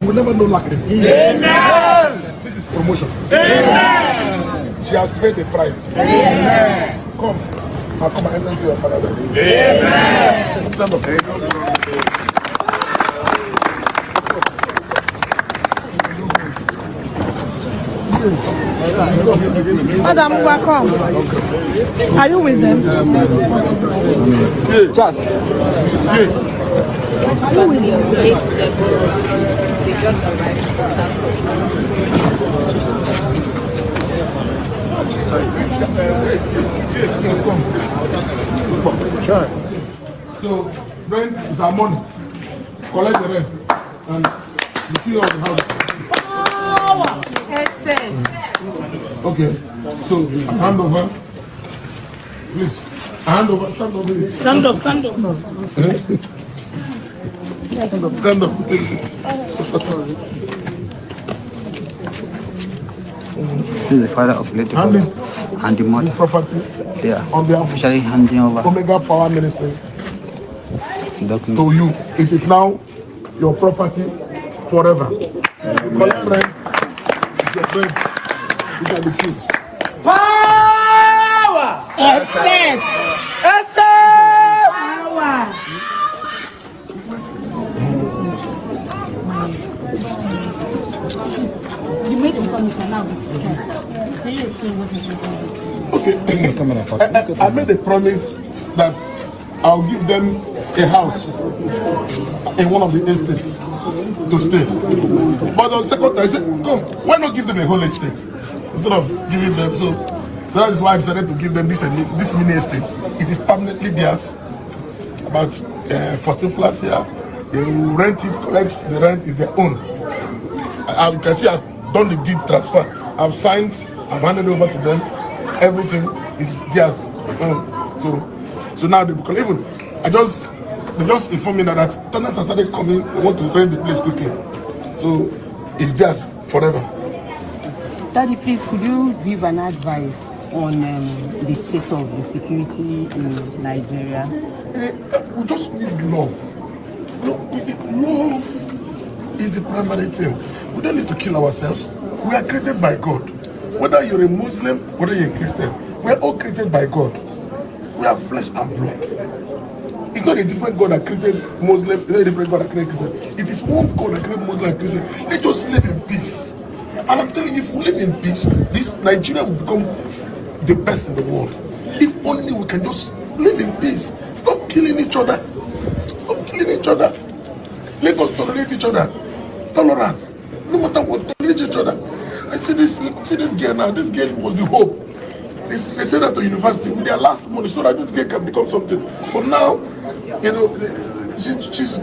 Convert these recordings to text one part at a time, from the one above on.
We'll never know lack again. Amen. This is promotion. Amen. She has paid the price. Amen. Come. I'll come and enter into your paradise. Amen. Stand up. Madam, welcome. Are you with them? Just. Are you with your late Deborah? They just arrived from Sure. So, rent is our money. Collect the rent. And the key of the house. Essence. Okay. So, hand over. Please. Hand over. Stand over. Stand up, stand up. Stand up. This is the father of little Handing and the mother. property. They are On behalf officially handing over of Omega Power Ministry documents. to you. It is now your property forever. Collect rent. It's your friend. These are the keys. Power! Essence! Essence! Power! You made a promise and now it's okay. Can you explain what is Okay. I made a promise that I'll give them a house in one of the estates to stay. But on second time, I said, come, why not give them a whole estate instead of giving them? So that is why I decided to give them this mini estate. It is permanently theirs. About 14 flats here. They will rent it, collect the rent is their own. As you can see, I've done the deed transfer. I've signed, I've handed over to them. Everything is theirs. So now they will even. They just informed me that tenants have started coming. They want to rent the place quickly. So it's theirs forever. Daddy, please, could you give an advice on the state of the security in Nigeria? We just need love. Love is the primary thing. We don't need to kill ourselves. We are created by God. Whether you're a Muslim, whether you're a Christian, we are all created by God. We are flesh and blood. It's not a different God that created Muslim, it's not a different God that created Christian. It is one God that created Muslim and Christian. Let's just live in peace. And I'm telling you, if we live in peace, this Nigeria will become the best in the world. If only we can just live in peace. Stop killing each other. Stop killing each other. Let us tolerate each other. Tolerance. No matter what, tolerate each other. I see this girl now. This girl was the hope. They said that to university with their last money so that this girl can become something. But now, you know, they just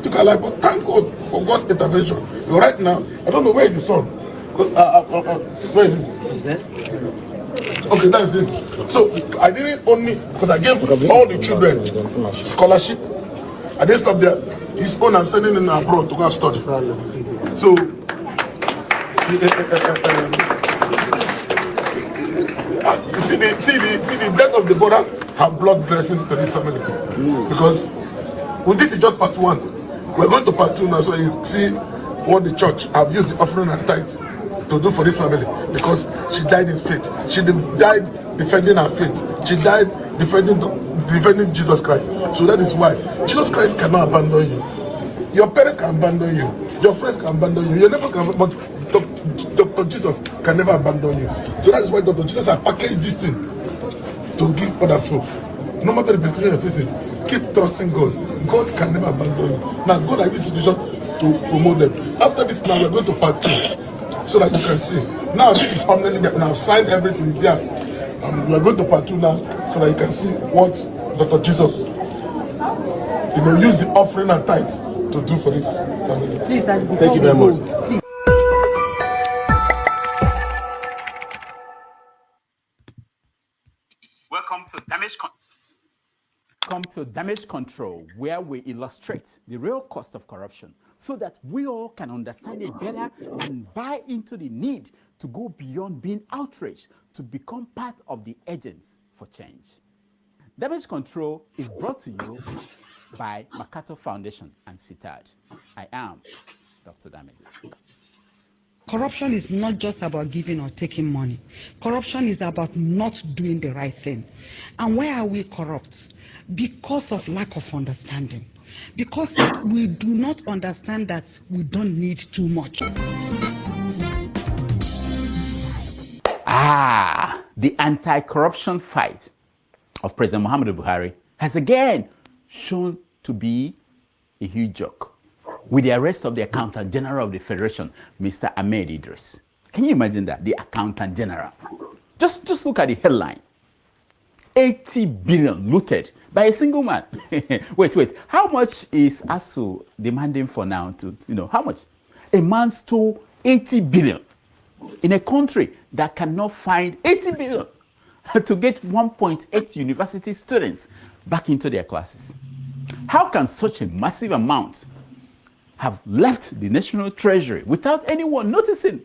took her life. But thank God for God's intervention. But right now, I don't know where is the son. Where is he? Okay, that's it. So I didn't only because I gave all the children scholarship. I didn't stop there. His own I'm sending him abroad to go and study. So see the death of the brother have blood blessing to this family. Because well, this is just part one. We're going to part two now, so you see what the church have used the offering and tithe to do for this family. Because she died in faith. She died defending her faith. She died defending Jesus Christ. So that is why Jesus Christ cannot abandon you. Your parents can abandon you. Your friends can abandon you. You never can, but Dr. Jesus can never abandon you. So that is why Dr. Jesus has packaged this thing to give others hope. No matter the persecution you're facing, keep trusting God. God can never abandon you. Now, God has this situation to promote them. After this, now we're going to part two, so that you can see. Now this is permanently there. Now I've signed everything. It's theirs. We're going to part two now, so that you can see what Dr. Jesus, use the offering and tithe to do for this family. Please, thank you very much. Welcome to Damage Control, where we illustrate the real cost of corruption so that we all can understand it better and buy into the need to go beyond being outraged to become part of the agents for change. Damage Control is brought to you by MacArthur Foundation and CITAD. I am Dr. Damages. Corruption is not just about giving or taking money. Corruption is about not doing the right thing. And why are we corrupt? Because of lack of understanding. Because we do not understand that we don't need too much. The anti-corruption fight of President Muhammadu Buhari has again shown to be a huge joke, with the arrest of the Accountant General of the Federation, Mr. Ahmed Idris. Can you imagine that? The Accountant General. Just look at the headline. 80 billion looted by a single man. Wait. How much is ASU demanding for now? How much? A man stole 80 billion in a country that cannot find 80 billion to get 1.8 university students back into their classes. How can such a massive amount have left the national treasury without anyone noticing?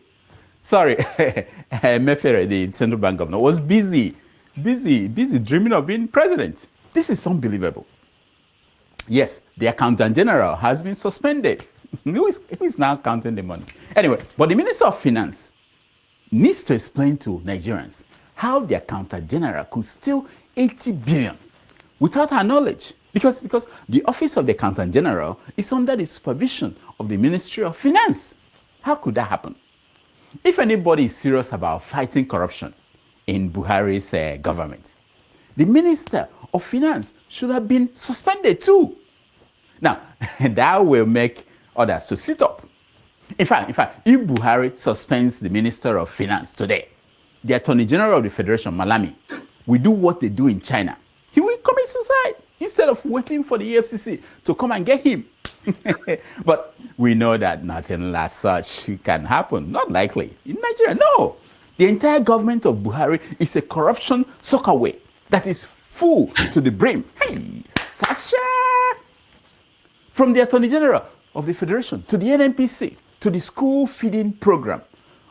Sorry, Mefere, the central bank governor, was busy dreaming of being president. This is unbelievable. Yes, the accountant general has been suspended. Who is now counting the money? Anyway, but the Minister of Finance needs to explain to Nigerians how the accountant general could steal 80 billion without her knowledge. Because the office of the accountant general is under the supervision of the Ministry of Finance. How could that happen? If anybody is serious about fighting corruption in Buhari's government, the Minister of Finance should have been suspended too. Now, that will make others to sit up. In fact, if Buhari suspends the Minister of Finance today, the Attorney General of the Federation, Malami, will do what they do in China. He will commit suicide instead of waiting for the EFCC to come and get him. But we know that nothing like such can happen. Not likely. In Nigeria, no. The entire government of Buhari is a corruption soakaway that is full to the brim. Hey, Sasha! From the Attorney General of the Federation to the NNPC to the school feeding program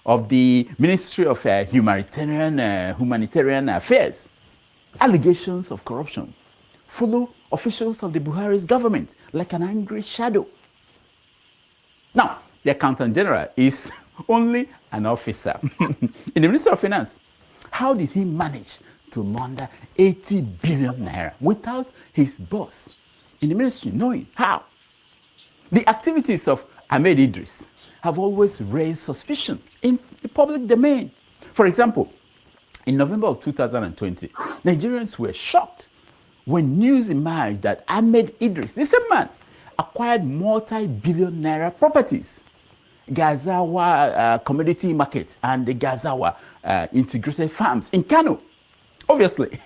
of the Ministry of Humanitarian Affairs, allegations of corruption follow officials of the Buhari's government like an angry shadow. Now, the Accountant General is only an officer. In the Ministry of Finance, how did he manage to launder 80 billion naira without his boss in the ministry knowing how? The activities of Ahmed Idris have always raised suspicion in the public domain. For example, in November of 2020, Nigerians were shocked when news emerged that Ahmed Idris, the same man, acquired multi-billion naira properties, Gazawa Commodity Market and the Gazawa Integrated Farms in Kano. Obviously,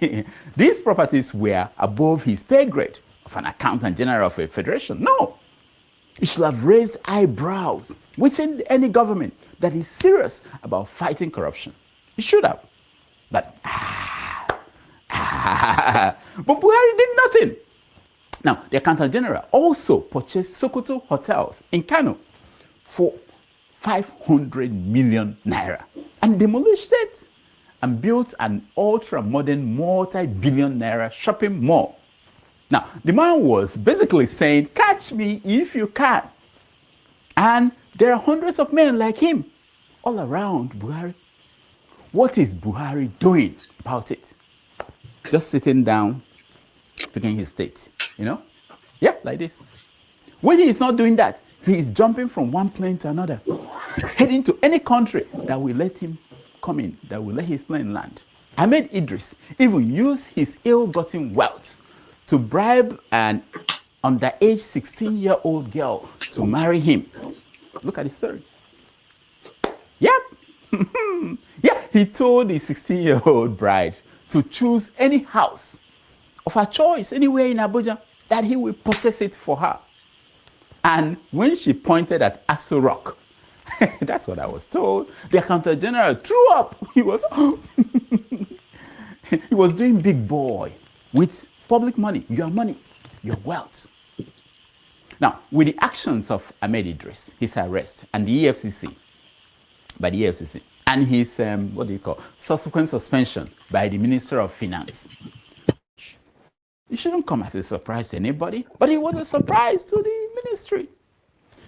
these properties were above his pay grade of an accountant general of a federation. No, it should have raised eyebrows within any government that is serious about fighting corruption. It should have. But Buhari did nothing. Now, the accountant general also purchased Sokoto hotels in Kano for 500 million naira and demolished it and built an ultra-modern multi-billion naira shopping mall. Now, the man was basically saying, catch me if you can. And there are hundreds of men like him all around Buhari. What is Buhari doing about it? Just sitting down, picking his state, Yeah, like this. When he is not doing that, he is jumping from one plane to another, heading to any country that will let him come in, that will let his plane land. Ahmed Idris even used his ill-gotten wealth to bribe an underage 16-year-old girl to marry him. Look at the story. Yep. Yeah, he told the 16-year-old bride to choose any house of her choice anywhere in Abuja that he will purchase it for her. And when she pointed at Aso Rock, that's what I was told, the accountant general threw up. He was doing big boy with public money, your wealth. Now, with the actions of Ahmed Idris, his arrest, and the EFCC, and his, subsequent suspension by the Minister of Finance, It shouldn't come as a surprise to anybody, but it was a surprise to the ministry.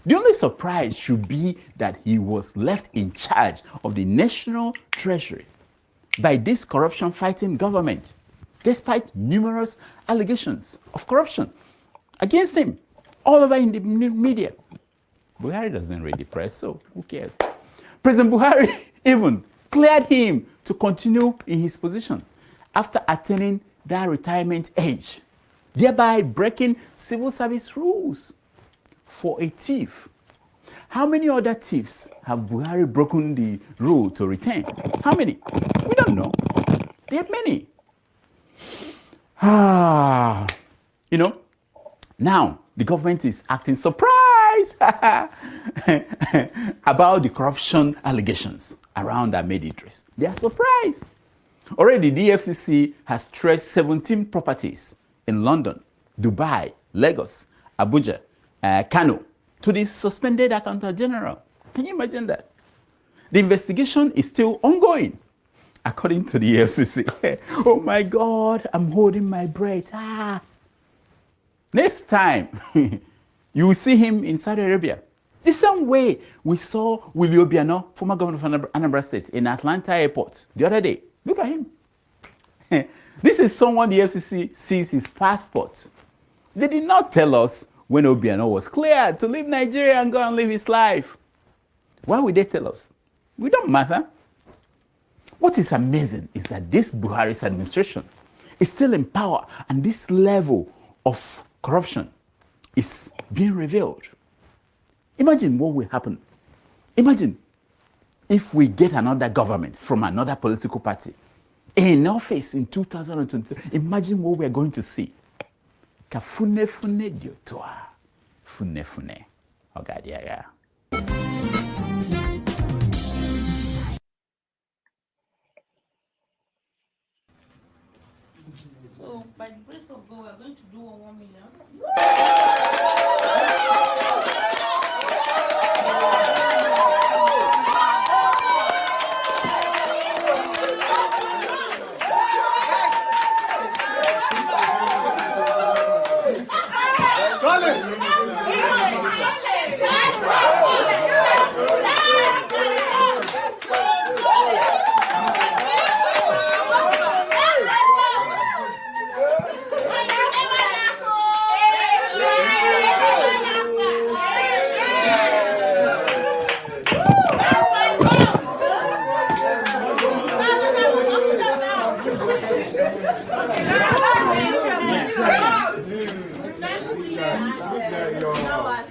The only surprise should be that he was left in charge of the national treasury by this corruption-fighting government, despite numerous allegations of corruption against him all over in the media. Buhari doesn't read the press, so who cares? President Buhari even cleared him to continue in his position after attaining that retirement age, thereby breaking civil service rules for a thief. How many other thieves have Buhari broken the rule to retain? How many? We don't know. There are many. You know, now the government is acting surprised about the corruption allegations around Ahmed Idris. They are surprised. Already, the FCC has traced 17 properties in London, Dubai, Lagos, Abuja, Kano to the suspended Accountant General. Can you imagine that? The investigation is still ongoing, according to the FCC. Oh my God, I'm holding my breath. Next time, you will see him in Saudi Arabia. The same way we saw Willie Obiano, former governor of Anambra State, in Atlanta Airport the other day. Look at him. This is someone the FCC sees his passport. They did not tell us when Obiano was cleared to leave Nigeria and go and live his life. Why would they tell us? We don't matter. What is amazing is that this Buhari's administration is still in power, and this level of corruption is being revealed. Imagine what will happen. Imagine if we get another government from another political party in office in 2023. Imagine what we are going to see. Kafune fune diotoa. Fune fune. Oh God, yeah. So, by the grace of God, we're going to do 1 million.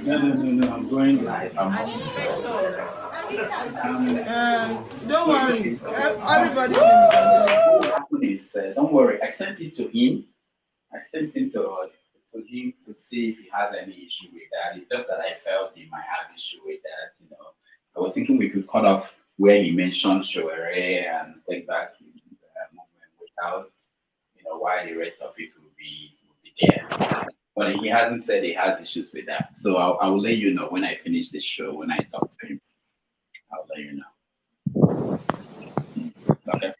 No, I'm going live. Don't worry. Everybody. What happened is, don't worry. I sent it to him. I sent it to him to see if he has any issue with that. It's just that I felt he might have issue with that. You know, I was thinking we could cut off where he mentioned Showere and take back the movement without, why the rest of it will be there. But he hasn't said he has issues with that. So I will let you know when I finish this show, when I talk to him. I'll let you know. Okay.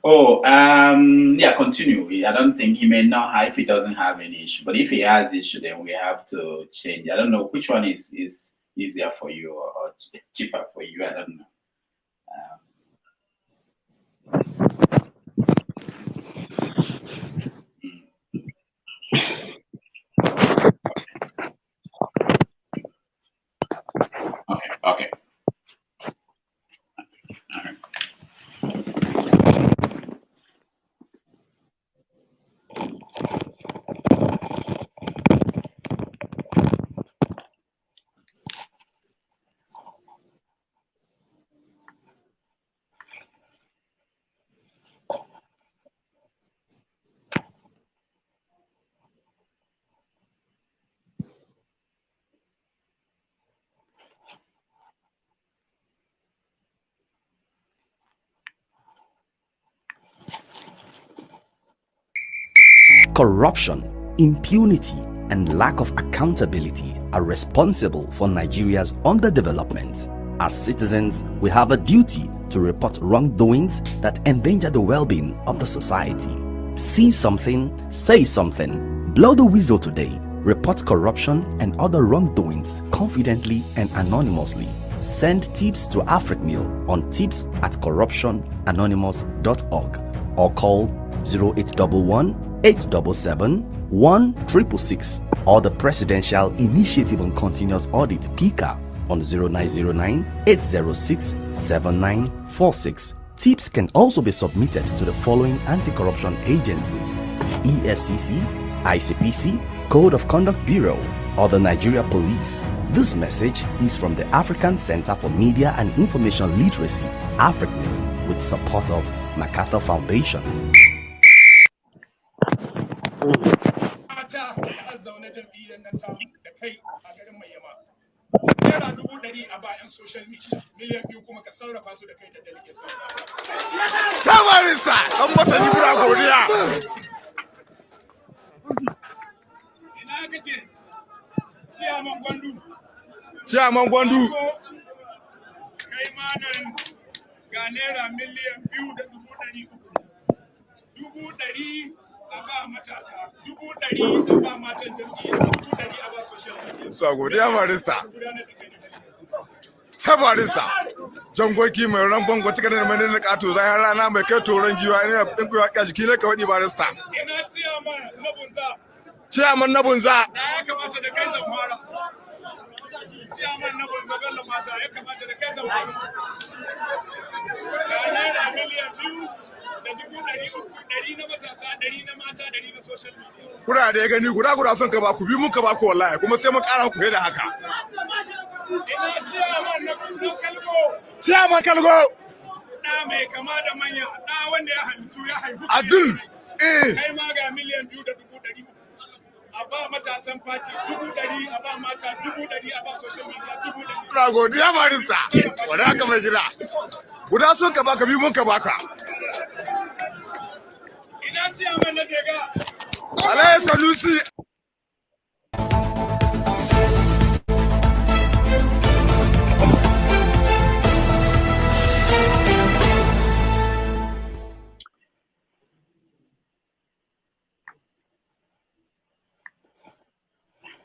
Oh, yeah, continue. I don't think he may not have, if he doesn't have any issue. But if he has issue, then we have to change. I don't know which one is easier for you or cheaper for you. I don't know. Okay. All right. Corruption, impunity, and lack of accountability are responsible for Nigeria's underdevelopment. As citizens, we have a duty to report wrongdoings that endanger the well-being of the society. See something, say something. Blow the whistle today. Report corruption and other wrongdoings confidently and anonymously. Send tips to AfricMail on tips@corruptionanonymous.org or call 0811 877 1666 or the Presidential Initiative on Continuous Audit (PICA) on 0909 806 7946. Tips can also be submitted to the following anti-corruption agencies: EFCC, ICPC, Code of Conduct Bureau, or the Nigeria Police. This message is from the African Center for Media and Information Literacy, AfricMail, with support of MacArthur Foundation. Chairman Gwandu. So godiya barista. Sabarista. Jangoki mai rangon gwaci kanin mai na kato zai rana mai kai toron giwa ina din kuwa ka jiki ne ka wadi barista. Ina Chairman na bunza. Ya kamata da kai zan fara. Chairman na bunza Bello Masa ya kamata da kai zan fara. Ga naira miliyan 2,300,000 na matasa, 100 na mata, 100 na social media. Kuna da ya gani guda son ka ba ku bi mun ka ba ku wallahi kuma sai mun ƙara ku da haka. Ina chairman na Kalgo. Chairman Kalgo. Da mai kama da manya, da wanda ya haihu. Abdul. Kai ma ga miliyan 2,300,000. A ba matasan fati 100,000, a ba mata 100,000, a ba social media 100,000. Na godiya barista. Wanda haka mai gida. Guda son ka baka bi mun ka baka. Ina chairman na Jega. Alai Sanusi.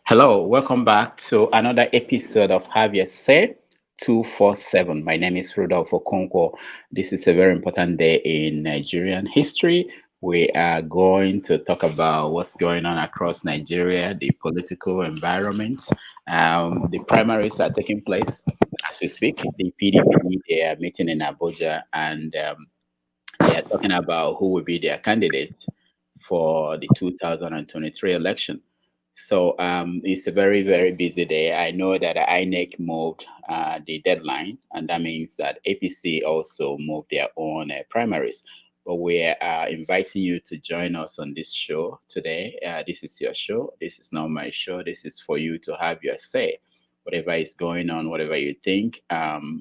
Hello, welcome back to another episode of Have Your Say 247. My name is Rudolph Okonkwo. This is a very important day in Nigerian history. We are going to talk about what's going on across Nigeria, the political environment. The primaries are taking place as we speak. The PDP, they are meeting in Abuja, and they are talking about who will be their candidate for the 2023 election. So it's a very, very busy day. I know that INEC moved the deadline, and that means that APC also moved their own primaries. But we are inviting you to join us on this show today. This is your show. This is not my show. This is for you to have your say. Whatever is going on, whatever you think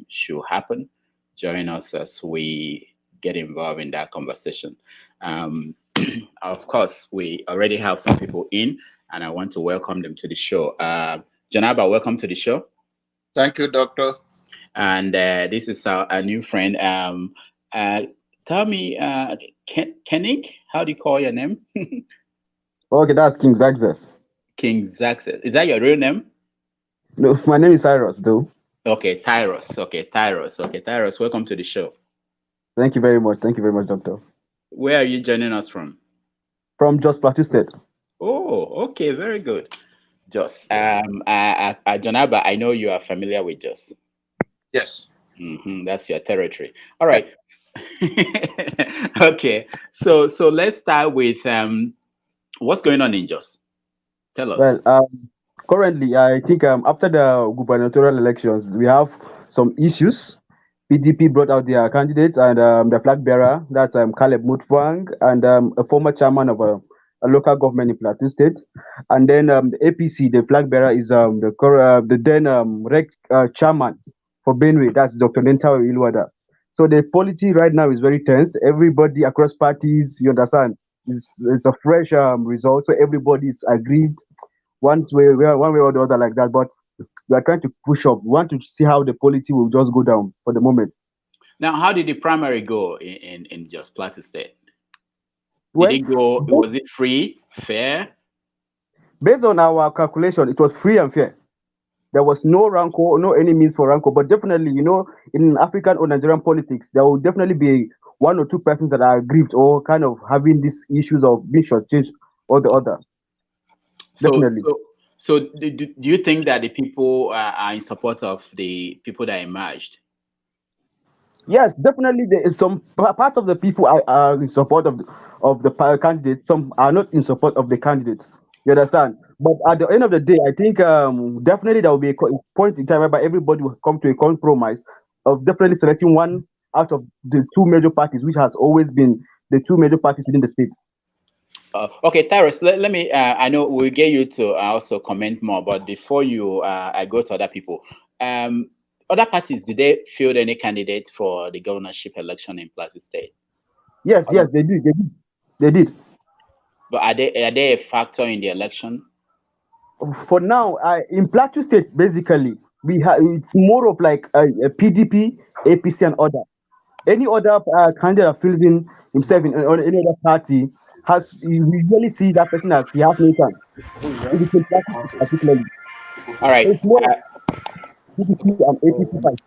should happen, join us as we get involved in that conversation. Of course, we already have some people in, and I want to welcome them to the show. Janaba, welcome to the show. Thank you, Doctor. And this is our new friend. Tell me, Kenig, how do you call your name? Okay, that's King Zaxxas. King Zaxxas. Is that your real name? No, my name is Cyrus, though. Okay, Tyros. Okay, Tyros. Okay, Tyros, welcome to the show. Thank you very much. Thank you very much, Doctor. Where are you joining us from? From Jos Plateau State. Oh, okay, very good. Jos. Jonaba, I know you are familiar with Jos. Yes. That's your territory. All right. Okay. So let's start with what's going on in Jos. Tell us. Well, currently, I think after the gubernatorial elections, we have some issues. PDP brought out their candidates, and the flag bearer, that's Caleb Mutfwang, and a former chairman of a local government in Plateau State. And then the APC, the flag bearer, is the then chairman for Benue, that's Dr. Nentawe Ilwada. So the polity right now is very tense. Everybody across parties, you understand, it's a fresh result. So everybody is agreed one way or the other like that. But we are trying to push up. We want to see how the polity will just go down for the moment. Now, how did the primary go in just Plateau State? Well, Did it go? Was it free, fair? based on our calculation, it was free and fair. There was no rancor, no any means for rancor. But definitely, in African or Nigerian politics, there will definitely be one or two persons that are aggrieved or kind of having these issues of being shortchanged or the other. Definitely. So do you think that the people are in support of the people that emerged? Yes, definitely. There is some part of the people are in support of the candidate. Some are not in support of the candidate. You understand? But at the end of the day, I think definitely there will be a point in time whereby everybody will come to a compromise of definitely selecting one out of the two major parties, which has always been the two major parties within the state. Okay, Tyrus, let me, I know we'll get you to also comment more, but before I go to other people, other parties, did they field any candidate for the governorship election in Plateau State? Yes, they did. But are they a factor in the election? For now, in Plateau State, basically, it's more of like a PDP, APC, and other. Any other candidate that fills in himself in any other party you usually see that person as he has no chance. If it's in Plateau State particularly. All right. So it's more PDP and APC fight.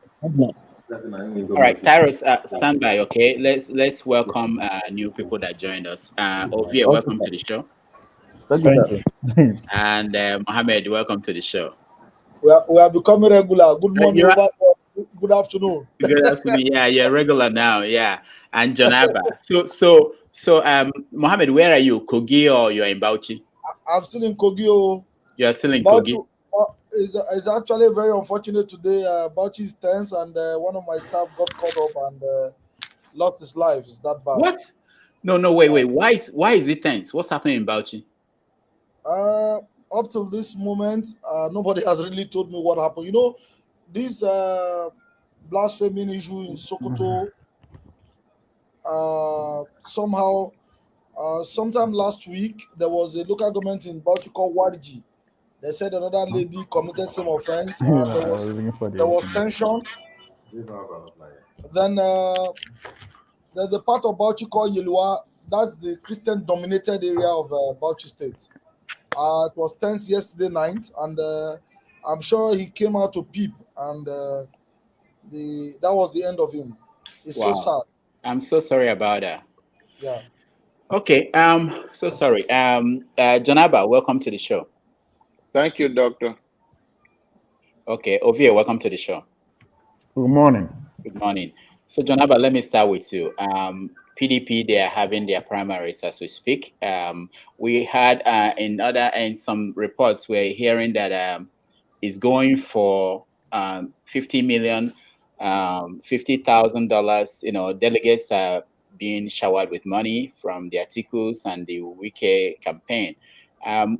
All right, Tyrus, stand by, okay? Let's welcome new people that joined us. Ovia, welcome to the show. Thank you. And Mohammed, welcome to the show. We are becoming regular. Good morning, good afternoon. Good afternoon. Yeah, you're regular now. Yeah, and John Abba. So, Mohammed, where are you? Kogi or you're in Bauchi? I'm still in Kogi. You're still in Kogi. It's actually very unfortunate today. Bauchi is tense, and one of my staff got caught up and lost his life. It's that bad. What? No, wait. Why is it tense? What's happening in Bauchi? Up till this moment, nobody has really told me what happened. This blasphemy issue in Sokoto, somehow, sometime last week, there was a local government in Bauchi called Warji. They said another lady committed same offense. There was tension. Then there's a part of Bauchi called Yelua. That's the Christian-dominated area of Bauchi State. It was tense yesterday night, and I'm sure he came out to peep, and that was the end of him. It's so sad. I'm so sorry about that. Yeah. Okay. So sorry. Janaba, welcome to the show. Thank you, Doctor. Okay, Ovia, welcome to the show. Good morning. Good morning. So, Janaba, let me start with you. PDP, they are having their primaries as we speak. We had in some reports, we're hearing that is going for 50 million, $50,000. Delegates are being showered with money from the Atikus and the Wike campaign.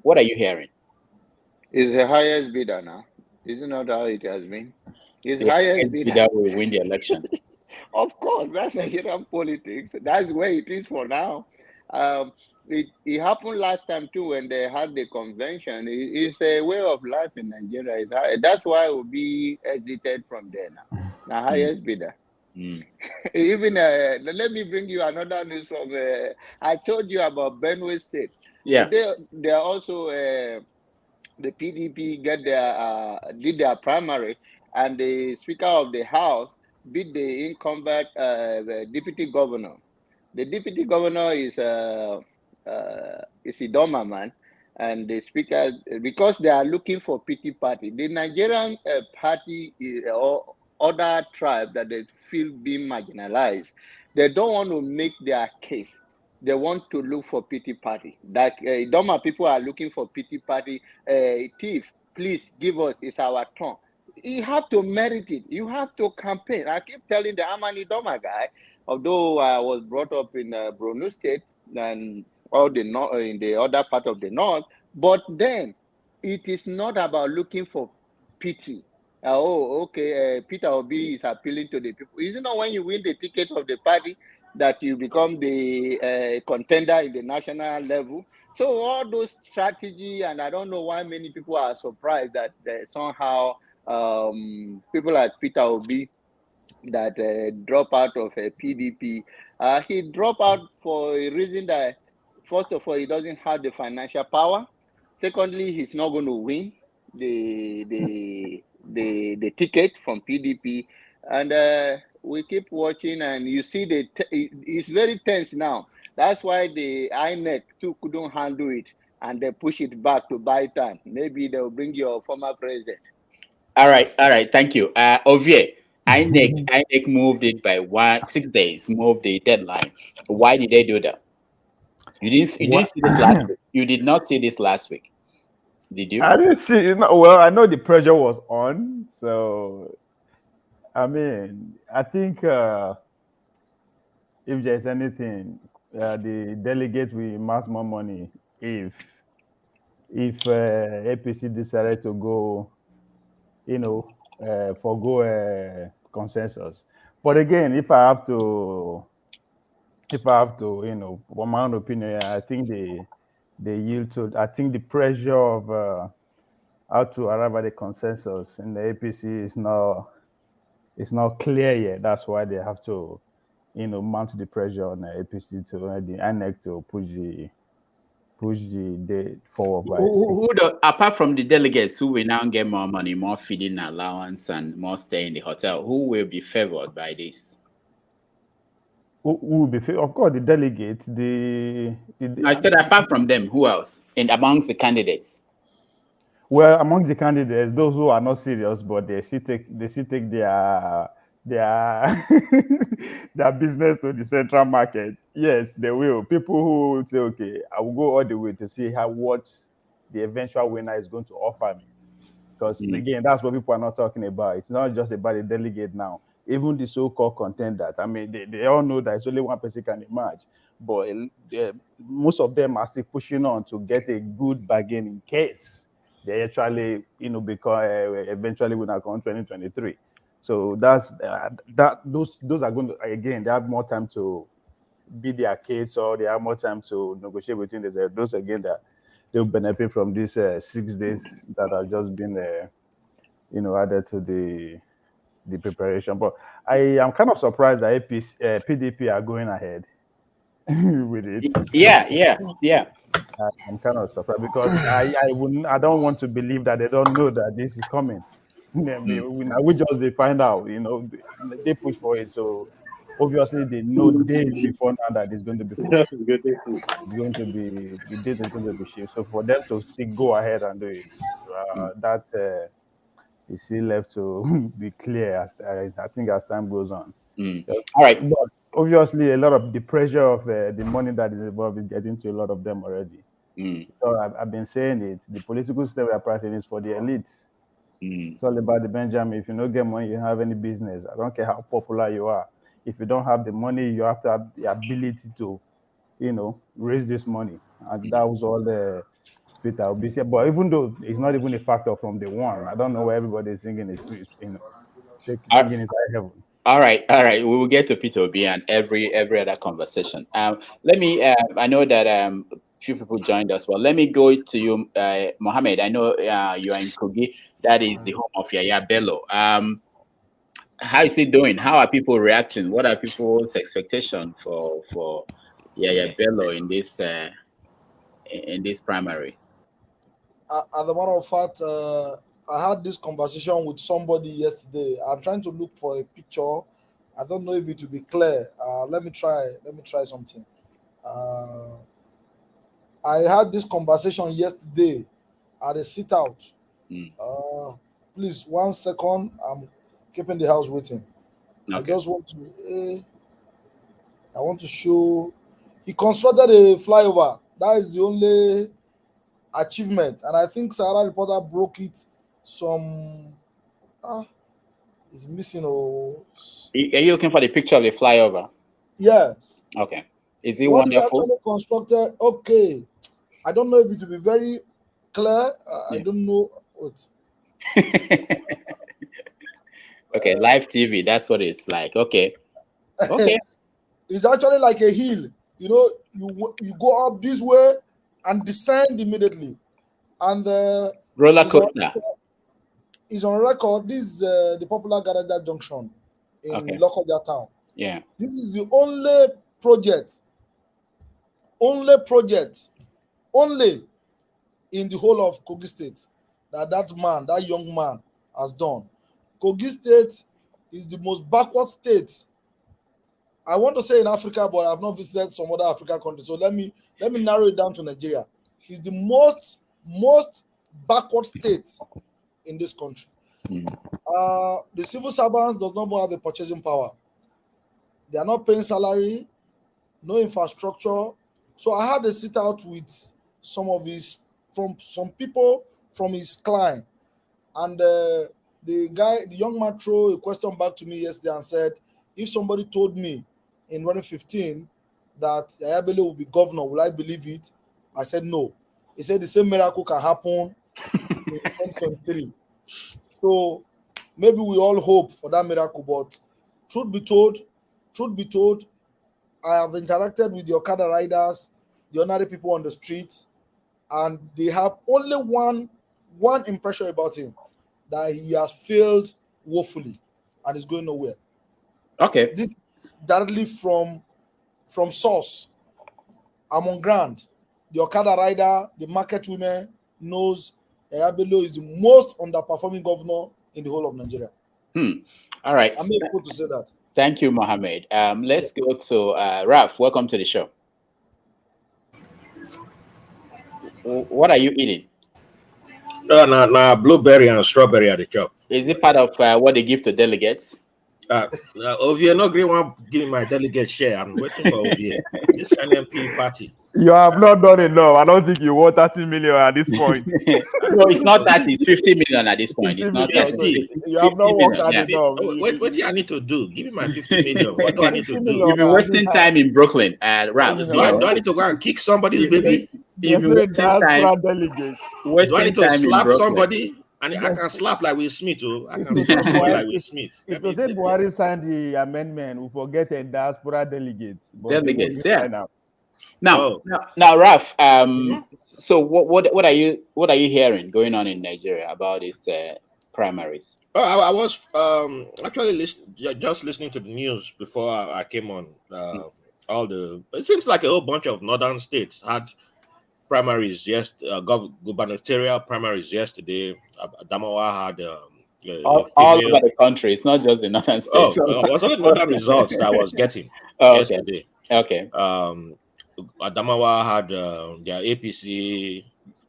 What are you hearing? Is the highest bidder now? Isn't that how it has been? Is The highest bidder will win the election. Of course, that's Nigerian politics. That's where it is for now. It happened last time too when they had the convention. It's a way of life in Nigeria. That's why Obi exited from there now. The highest bidder. Even let me bring you another news from. I told you about Benue State. Yeah, they are also the PDP did their primary, and the Speaker of the House beat the incumbent the deputy governor. The deputy governor is Idoma man, and the Speaker, because they are looking for pity party. The Nigerian party or other tribe that they feel being marginalized, they don't want to make their case. They want to look for pity party. Like Idoma people are looking for pity party. Thief, please give us. It's our turn. You have to merit it. You have to campaign. I keep telling them I'm an Idoma guy, although I was brought up in Borno State and all the in the other part of the north. But then it is not about looking for pity. Peter Obi is appealing to the people. Isn't it when you win the ticket of the party that you become the contender in the national level? So all those strategy, and I don't know why many people are surprised that somehow people like Peter Obi that drop out of PDP. He dropped out for a reason that First of all, he doesn't have the financial power. Secondly, he's not going to win the ticket from PDP. And we keep watching, and you see it's very tense now. That's why the INEC too couldn't handle it, and they push it back to buy time. Maybe they'll bring your former president. All right. Thank you. Ovie, INEC moved it by 6 days, moved the deadline. Why did they do that? You didn't see this last week. You did not see this last week, did you? I didn't see. Well, I know the pressure was on, so I mean, I think if there's anything, the delegates will amass more money if APC decided to go, forgo consensus. But again, if I have to, for my own opinion, I think they yield to. I think the pressure of how to arrive at a consensus in the APC is not clear yet. That's why they have to, mount the pressure on the APC to the INEC to push the date forward by apart from the delegates who will now get more money, more feeding allowance, and more stay in the hotel, who will be favored by this? Who will be favored? Of course, the delegates. I said apart from them, who else? And amongst the candidates? Well, among the candidates, those who are not serious, but they still take their their business to the central market. Yes, they will. People who say, okay, I will go all the way to see what the eventual winner is going to offer me. Because again, that's what people are not talking about. It's not just about the delegate now. Even the so-called contenders. I mean, they all know that it's only one person can emerge. But most of them are still pushing on to get a good bargain in case they actually, become eventually winner come 2023. So that's those are going to, again, they have more time to beat their case, or they have more time to negotiate between themselves. Those again that they'll benefit from these 6 days that have just been added to the preparation. But I am kind of surprised that PDP are going ahead with it. Yeah. I'm kind of surprised because I don't want to believe that they don't know that this is coming. We just they find out, they push for it. So obviously they know days before now that it's going to be pushed. It's going to be, the date is going to be shift. So for them to still go ahead and do it, that is still left to be clear I think as time goes on. All right. But obviously, a lot of the pressure of the money that is involved is getting to a lot of them already. So I've been saying it. The political system we are practicing is for the elites. It's all about the Benjamin. If you don't get money, you don't have any business. I don't care how popular you are. If you don't have the money, you have to have the ability to, raise this money. And that was all the Peter Obi said. But even though it's not even a factor from the one, I don't know why everybody is thinking it's singing inside heaven. All right. We will get to Peter Obi and every other conversation. Let me. I know that few people joined us. Well, let me go to you, Mohammed. I know you are in Kogi. That is the home of Yaya Bello. How is he doing? How are people reacting? What are people's expectations for Yaya Bello in this primary? As a matter of fact, I had this conversation with somebody yesterday. I'm trying to look for a picture. I don't know if it will be clear. Let me try something. I had this conversation yesterday at a sit out. Please, 1 second. I'm keeping the house waiting. Okay. I just want to show. He constructed a flyover. That is the only achievement, and I think Sahara Reporter broke it. It's missing. Are you looking for the picture of the flyover? Yes. Okay. Is it what wonderful? Is actually constructed? Okay. I don't know if it will be very clear. I don't know what. Okay, live TV. That's what it's like. Okay. It's actually like a hill. You go up this way and descend immediately, and roller coaster is on record. This is the popular Garaja Junction in Lokoja town. Yeah, this is the only project only project, only in the whole of Kogi State that young man has done. Kogi State is the most backward state. I want to say in Africa, but I've not visited some other African countries. So let me narrow it down to Nigeria. It's the most backward state in this country. The civil servants does not have a purchasing power. They are not paying salary, no infrastructure. So I had to sit out with some people from his client, and the young man threw a question back to me yesterday and said, if somebody told me in 2015 that Ayabele will be governor, will I believe it? I said no. He said the same miracle can happen in 2023. So maybe we all hope for that miracle, but truth be told, I have interacted with the Okada riders, the ordinary people on the streets, and they have only one impression about him, that he has failed woefully and is going nowhere. Okay. This is directly from source. I'm on ground. The Okada rider, the market women knows Ayabele is the most underperforming governor in the whole of Nigeria. All right. I'm able to say that. Thank you, Mohammed. Let's go to Raf. Welcome to the show. What are you eating? Blueberry and strawberry at the shop. Is it part of what they give to delegates? Ovie, no green one giving my delegate share. I'm waiting for Ovie. This NMP party. You have not done enough. I don't think you want 30 million at this point. No, it's not that. It's 50 million at this point. It's not 50. You have not worked hard enough. What I need to do? Give me my 50 million. What do I need to do? You've been wasting time in Brooklyn. Ralph. Do I need to go and kick somebody's baby? You've been wasting time. Do I need to slap somebody? And I can slap like Will Smith, I can slap somebody like Will Smith. If you say Buhari signed the amendment, we forget a diaspora delegates. Delegates, yeah. Now, Ralph. So what are you hearing going on in Nigeria about these primaries? I was actually just listening to the news before I came on. It seems like a whole bunch of northern states had primaries gubernatorial primaries yesterday. Adamawa had all over the country. It's not just the northern states. It was only northern results that I was getting yesterday. Okay. Adamawa had their APC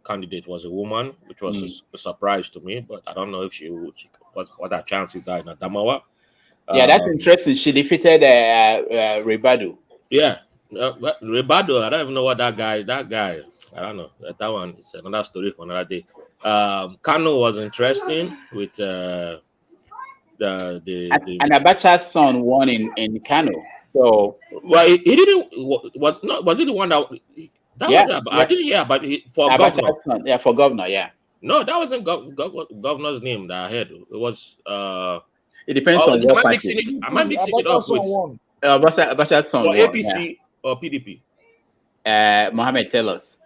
candidate was a woman, which was a surprise to me. But I don't know if she what her chances are in Adamawa. Yeah, that's interesting. She defeated Ribadu. Yeah. Ribado, I don't even know what that guy, I don't know. That one is another story for another day. Kano was interesting with the and Abacha's son won in Kano. So he didn't was it the one that was I didn't hear about for governor. Son, yeah, for governor, yeah. No, that wasn't governor's name that I heard. It was it depends on what party. Am I mixing it up with Abacha's son or APC or PDP? Mohammed, tell us.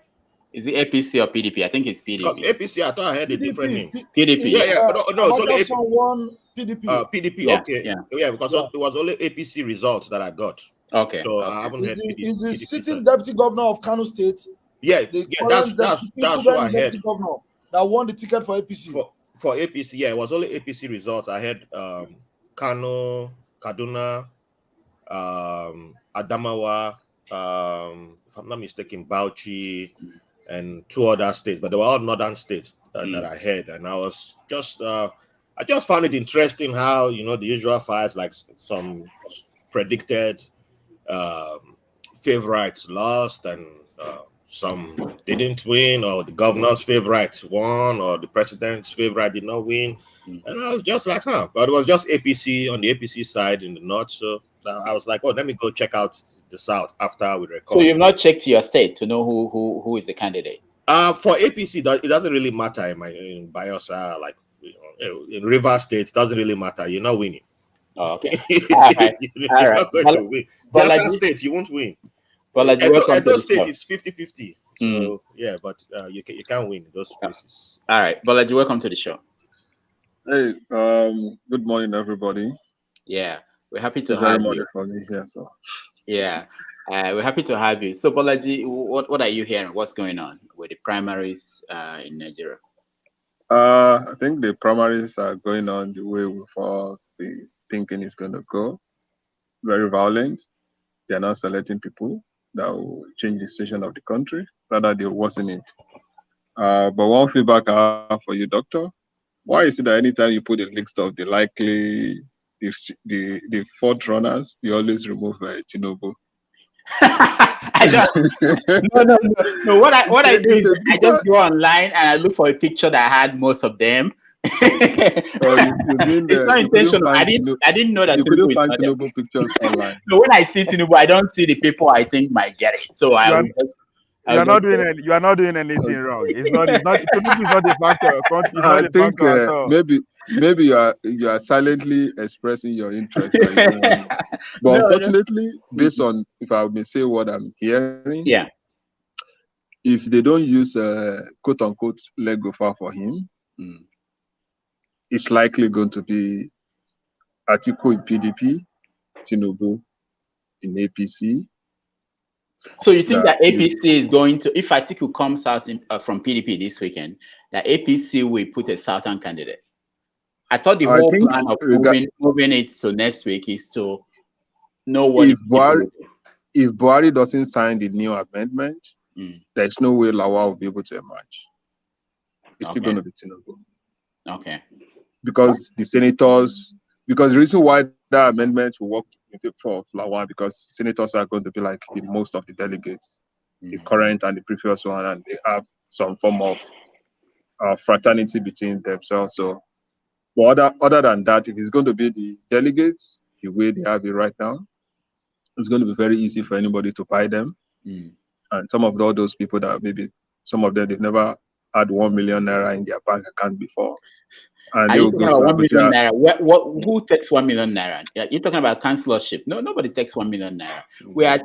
Is it APC or PDP? I think it's PDP. Because APC, I thought I heard a different name. PDP. Yeah. But no, it's only won PDP. PDP. Yeah, Okay. Yeah. Because it was only APC results that I got. Okay. So I haven't heard PDP. Is the sitting deputy governor of Kano State? Yeah. That's what I heard. Governor that won the ticket for APC. For APC, yeah, it was only APC results. I heard Kano, Kaduna, Adamawa, if I'm not mistaken, Bauchi, and 2 other states, but they were all northern states that I heard. And I was just I just found it interesting how, the usual files, like some predicted favorites lost and some didn't win, or the governor's favorites won, or the president's favorite did not win. And I was just like, but it was just APC on the APC side in the north. So I was like, let me go check out the south after we record. So you've not checked your state to know who is the candidate? For APC, it doesn't really matter in Bayelsa, like in Rivers State, it doesn't really matter. You're not winning. Oh, okay. All right. You're not going to win. Delta State, you won't win. Edo State is 50-50. So yeah, but you can't win in those places. All right, Bolaji, welcome to the show. Hey, good morning, everybody. Yeah, we're happy to have you. For me here, so. Yeah. We're happy to have you. So, Bolaji, what are you hearing? What's going on with the primaries in Nigeria? I think the primaries are going on the way we thought the thinking is going to go. Very violent. They are not selecting people that will change the situation of the country, rather they worsen it. But one feedback I have for you, Doctor, why is it that anytime you put a list of the likely, the fourth runners, you always remove Tinubu? No. What I do is I just go online and I look for a picture that had most of them. It's not intentional. I didn't know that you Tinubu couldn't is find not there. Tinubu pictures online. So when I see Tinubu, I don't see the people I think might get it. So You are not doing anything wrong. It's not. Tinubu is not a factor. It's not I a think factor at all. maybe you are silently expressing your interest. But No. Unfortunately, based on, if I may say what I'm hearing, yeah, if they don't use quote unquote leg go far for him, it's likely going to be Atiku in PDP, Tinubu in APC. So you think that APC is going to, if Atiku comes out from PDP this weekend, that APC will put a Southern candidate? I thought the whole plan of moving it to next week is to know what if Buhari doesn't sign the new amendment, there's no way Lawal will be able to emerge. It's still going to be Tinubu. Okay. Because the senators, because the reason why that amendment will work for Lawal, because senators are going to be like the most of the delegates, the current and the previous one, and they have some form of fraternity between themselves. So, but other than that, if it's going to be the delegates, the way they have it right now, it's going to be very easy for anybody to buy them. And some of all those people that maybe some of them, they've never had 1 million naira in their bank account before. And are they you will talking go about to 1 million Abuja. naira? Who takes 1 million naira? You're talking about councillorship. No, nobody takes 1 million naira. We are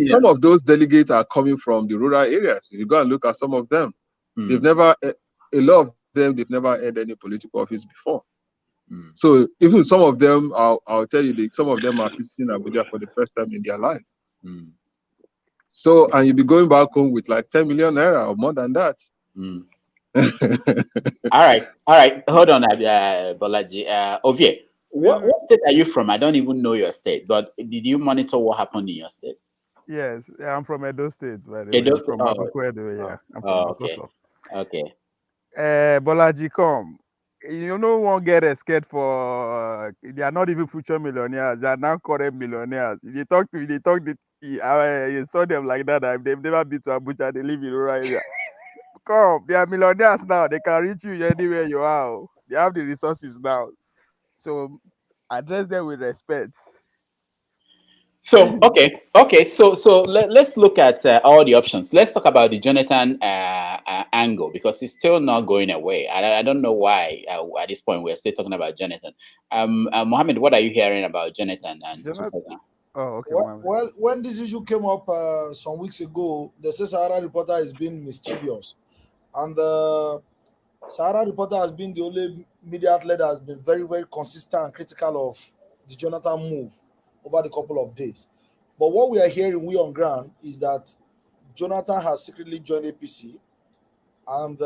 Some of those delegates are coming from the rural areas. If you go and look at some of them, they've never, a lot of them, they've never had any political office before. So even some of them, I'll tell you, some of them are visiting Abuja for the first time in their life. So, and you'll be going back home with like 10 million naira or more than that. All right. Hold on, Bolaji. Ovie, what state are you from? I don't even know your state, but did you monitor what happened in your state? Yes, I'm from Edo State, by the way. Edo I'm State. from Abukwedo, yeah. I'm from Ososo. Okay. Bolaji, come. You know, won't get scared for. They are not even future millionaires. They are now current millionaires. You saw them like that. They've never been to Abuja. They live in rural area. Come, they are millionaires now. They can reach you anywhere you are. They have the resources now. So address them with respect. So so let's look at all the options. Let's talk about the Jonathan angle, because it's still not going away. I don't know why at this point we're still talking about Jonathan. Mohammed, what are you hearing about Jonathan and Jonathan? Oh, okay. Well, when this issue came up some weeks ago, the Sahara Reporter has been mischievous, and the Sahara Reporter has been the only media outlet that has been very, very consistent and critical of the Jonathan move over the couple of days. But what we are hearing, we on ground, is that Jonathan has secretly joined APC, and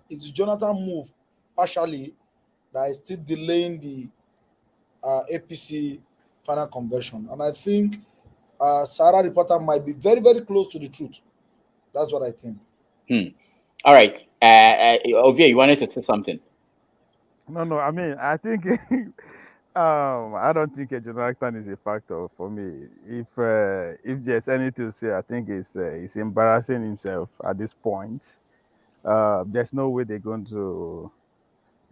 it's the Jonathan move partially that is still delaying the APC final conversion. And I think Sahara Reporter might be very, very close to the truth. That's what I think. All right. Ovie, you wanted to say something? No. I mean, I think I don't think Jonathan is a factor for me. If there's anything to say, I think it's embarrassing himself at this point. There's no way they're going to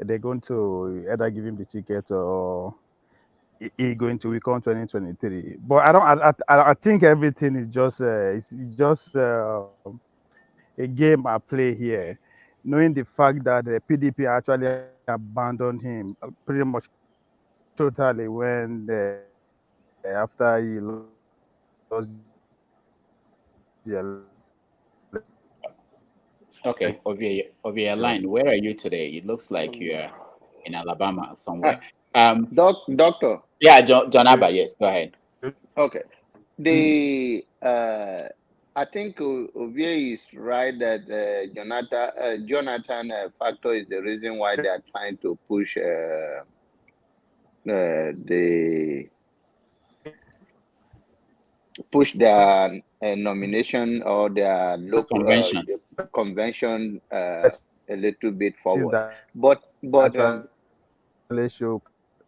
either give him the ticket or he going to recon 2023. But I think everything is just it's just a game at play here, knowing the fact that the PDP actually abandoned him pretty much totally when after he lost the election. Okay, Ovie, line. Where are you today? It looks like you are in Alabama somewhere. Doctor. Yeah, John Abba. Yes, go ahead. Okay. The I think Ovie is right that Jonathan factor is the reason why they are trying to push their nomination or their local Convention. convention a little bit forward. But show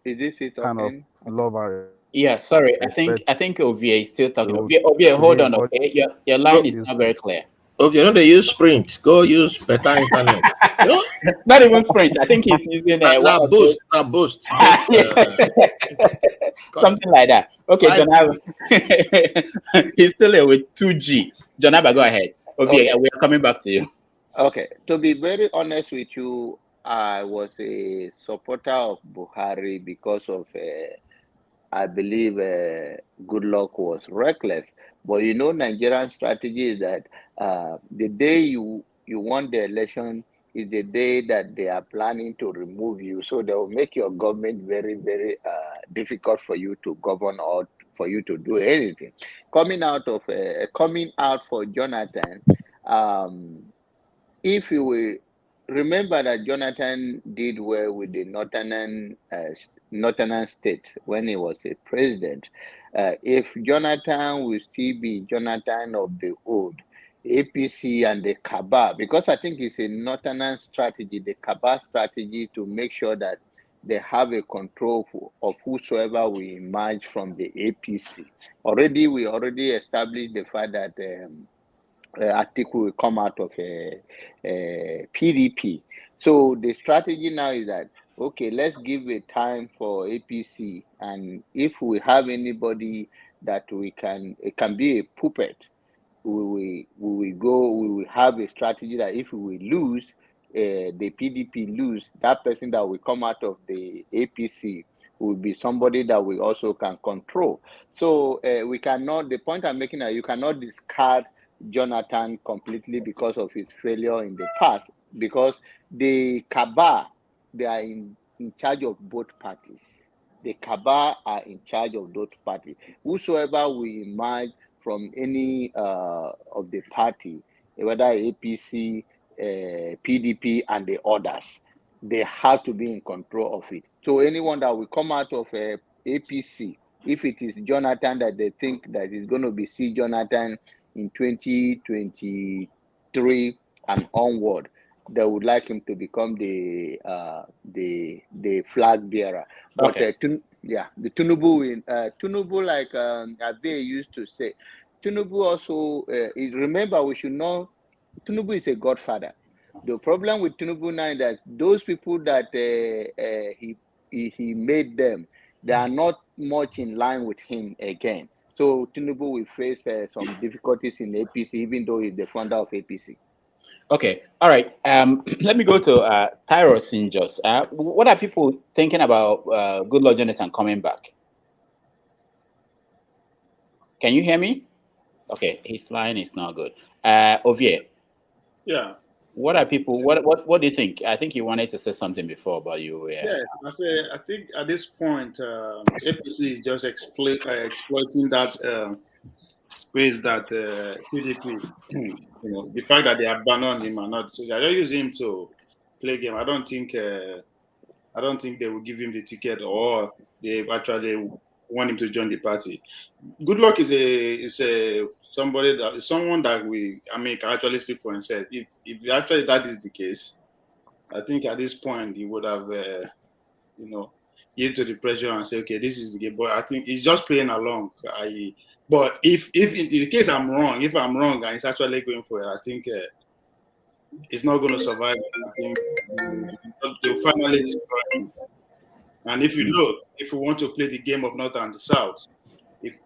is this it kind of talking? love and Yeah, sorry. I think Ovie is still talking. Ovie, hold on. Okay, your line is not very clear. If you know they use Sprint, go use better internet. No? Not even Sprint. I think he's using Boost. Something like that. Okay, John he's still here with 2G. John Abba, go ahead. Okay, we are coming back to you. Okay, to be very honest with you, I was a supporter of Buhari because of I believe Goodluck was reckless. But you know, Nigerian strategy is that the day you won the election is the day that they are planning to remove you. So they will make your government very, very difficult for you to govern or for you to do anything. Coming out for Jonathan, if you will remember that Jonathan did well with the northern state when he was a president. If Jonathan will still be Jonathan of the old, APC and the Kaaba, because I think it's a northern strategy, the Kaaba strategy to make sure that they have a control of whosoever will emerge from the APC. We already established the fact that Atiku will come out of PDP. So the strategy now is that, okay, let's give a time for APC, and if we have anybody that it can be a puppet, we will have a strategy that if we lose, the PDP lose, that person that will come out of the APC will be somebody that we also can control. So we cannot, the point I'm making is you cannot discard Jonathan completely because of his failure in the past, because the Kaaba, they are in charge of both parties. The Kaaba are in charge of both parties. Whosoever will emerge from any of the party, whether APC, PDP, and the others, they have to be in control of it. So anyone that will come out of APC, if it is Jonathan that they think that is going to be Jonathan in 2023 and onward, they would like him to become the flag bearer. But Okay. the Tinubu, like Abe used to say, Tinubu also remember, we should know Tinubu is a godfather. The problem with Tinubu now is that those people that he made them, they are not much in line with him again. So Tinubu will face some difficulties in APC, even though he's the founder of APC. Okay, all right. Let me go to Tyro Sinjos. What are people thinking about Goodluck Jonathan coming back? Can you hear me? Okay, his line is not good. Ovie. Yeah. What are people? What do you think? I think you wanted to say something before, but you. Yes, I think at this point, APC is just exploiting that space that PDP, the fact that they abandoned him or not. So they don't use him to play game. I don't think they will give him the ticket, or they actually want him to join the party. Goodluck is someone that can actually speak for himself. If actually that is the case, I think at this point he would have yield to the pressure and say, okay, this is the game. But I think he's just playing along. But if in the case I'm wrong, and it's actually going for it, I think it's not going to survive. I think they'll finally destroy him. And if you look, if we want to play the game of North and the South, if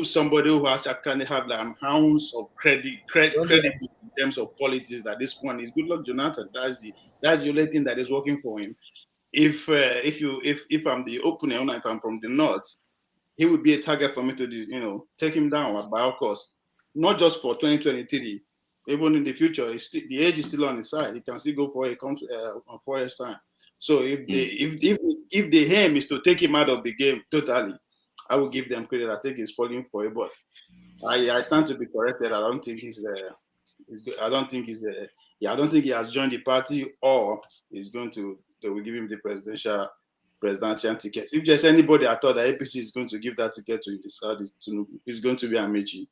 somebody who has actually have like an ounce of credit in terms of politics at this point is Goodluck Jonathan. That's the only thing that is working for him. If I'm the opener, if I'm from the North, he would be a target for me to take him down by all costs. Not just for 2023, even in the future. The age is still on his side. He can still go for on 4 years time. So if the aim is to take him out of the game totally, I will give them credit. I think he's falling for it, but I stand to be corrected. I don't think he's I don't think I don't think he has joined the party, or he's going to. They will give him the presidential ticket. If there's anybody I thought that APC is going to give that ticket to, it's going to be Amechi.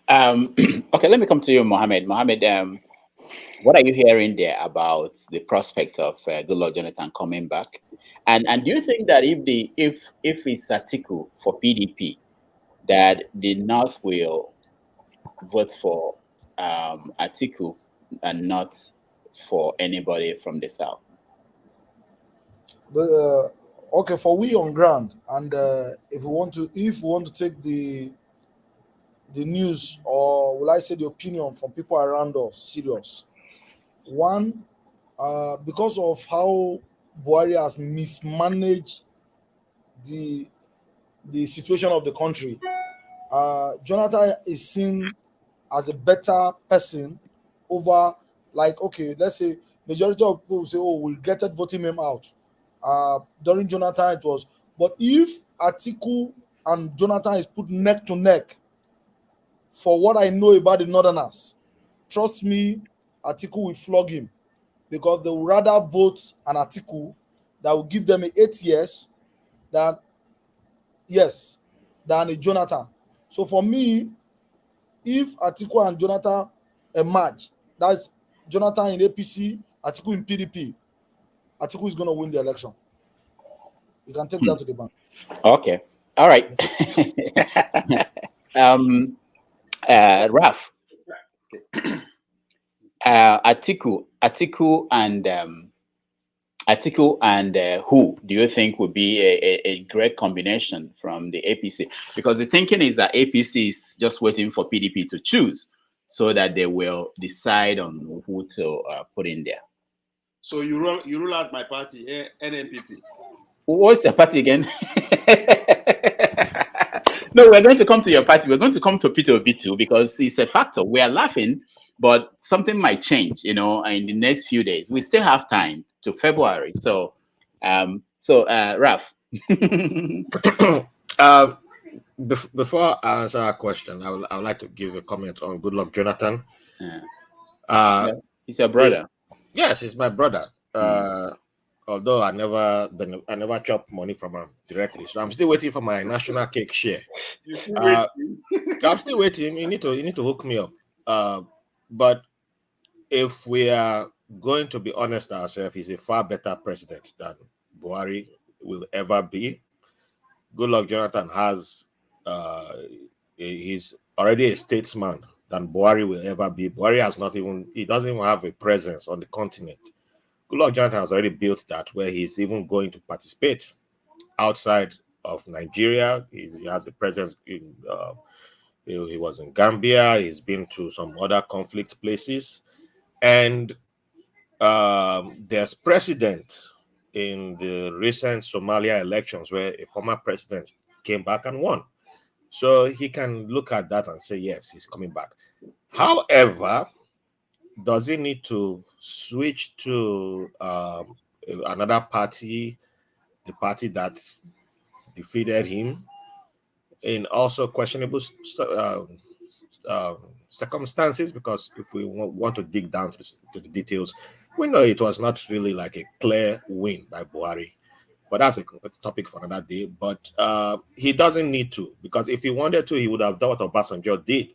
Okay, let me come to you, Mohammed. Mohammed, what are you hearing there about the prospect of Goodluck Jonathan coming back? And do you think that if it's Atiku for PDP, that the North will vote for Atiku and not for anybody from the South? Okay, for we on ground, and if we want to take the news, or will I say the opinion from people around us serious. One, because of how Buhari has mismanaged the situation of the country, Jonathan is seen as a better person over, like, okay, let's say majority of people say, oh, we regretted voting him out. During Jonathan it was, but if Atiku and Jonathan is put neck to neck, for what I know about the Northerners, trust me, Atiku will flog him, because they will rather vote an Atiku that will give them 8 years than a Jonathan. So for me, if Atiku and Jonathan emerge, that's Jonathan in APC, Atiku in PDP, Atiku is going to win the election. You can take that to the bank. Okay. All right. Raf, Atiku and who do you think would be a great combination from the APC? Because the thinking is that APC is just waiting for PDP to choose so that they will decide on who to put in there. So you rule out my party, NNPP. What's your party again? No, we're going to come to your party. We're going to come to Peter Obi too, because it's a factor. We are laughing, but something might change, in the next few days. We still have time to February. So, Raf. Before I answer our question, I would like to give a comment on Goodluck Jonathan. He's your brother. Yes, he's my brother. Although I never chop money from him directly, so I'm still waiting for my national cake share. I'm still waiting. You need to hook me up. But if we are going to be honest ourselves, he's a far better president than Buhari will ever be. Goodluck Jonathan he's already a statesman than Buhari will ever be. Buhari he doesn't even have a presence on the continent. Goodluck Jonathan has already built that, where he's even going to participate outside of Nigeria. He has a presence in, he was in Gambia. He's been to some other conflict places. And there's precedent in the recent Somalia elections where a former president came back and won. So he can look at that and say, yes, he's coming back. However, does he need to switch to another party, the party that defeated him, in also questionable circumstances? Because if we want to dig down to the details, we know it was not really like a clear win by Buhari. But that's a topic for another day. But he doesn't need to, because if he wanted to, he would have done what Obasanjo did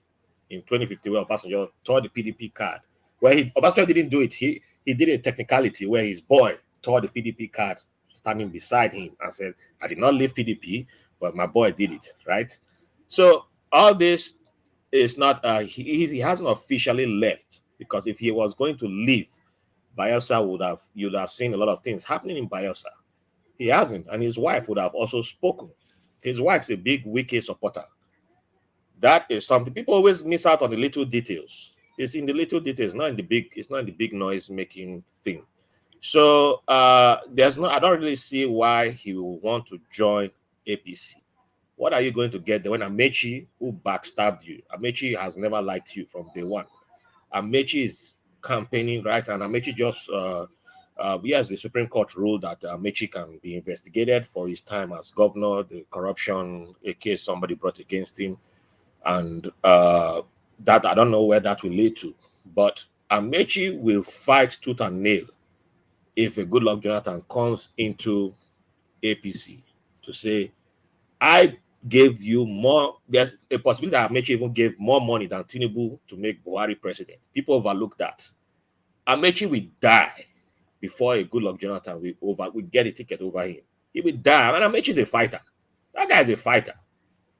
in 2015, where Obasanjo tore the PDP card. Where Obasanjo didn't do it. He did a technicality where his boy tore the PDP card standing beside him and said, I did not leave PDP, but my boy did it, right? So all this is not, he hasn't officially left, because if he was going to leave, Bayelsa you'd have seen a lot of things happening in Bayelsa. He hasn't, and his wife would have also spoken. His wife's a big Wike supporter. That is something people always miss out on, the little details. It's in the little details, not in the big. It's not in the big noise making thing. So I don't really see why he will want to join APC. What are you going to get there when Amechi, who backstabbed you? Amechi has never liked you from day one. Amechi is campaigning, right? And Amechi just yes, the Supreme Court ruled that Mechi can be investigated for his time as governor, the corruption, a case somebody brought against him, and that I don't know where that will lead to. But Mechi will fight tooth and nail if a Goodluck Jonathan comes into APC to say, I gave you more. There's a possibility that Amechi even gave more money than Tinubu to make Buhari president. People overlook that. Amechi will die before a Goodluck Jonathan will get a ticket over him. He will die. And Amechi is a fighter. That guy is a fighter.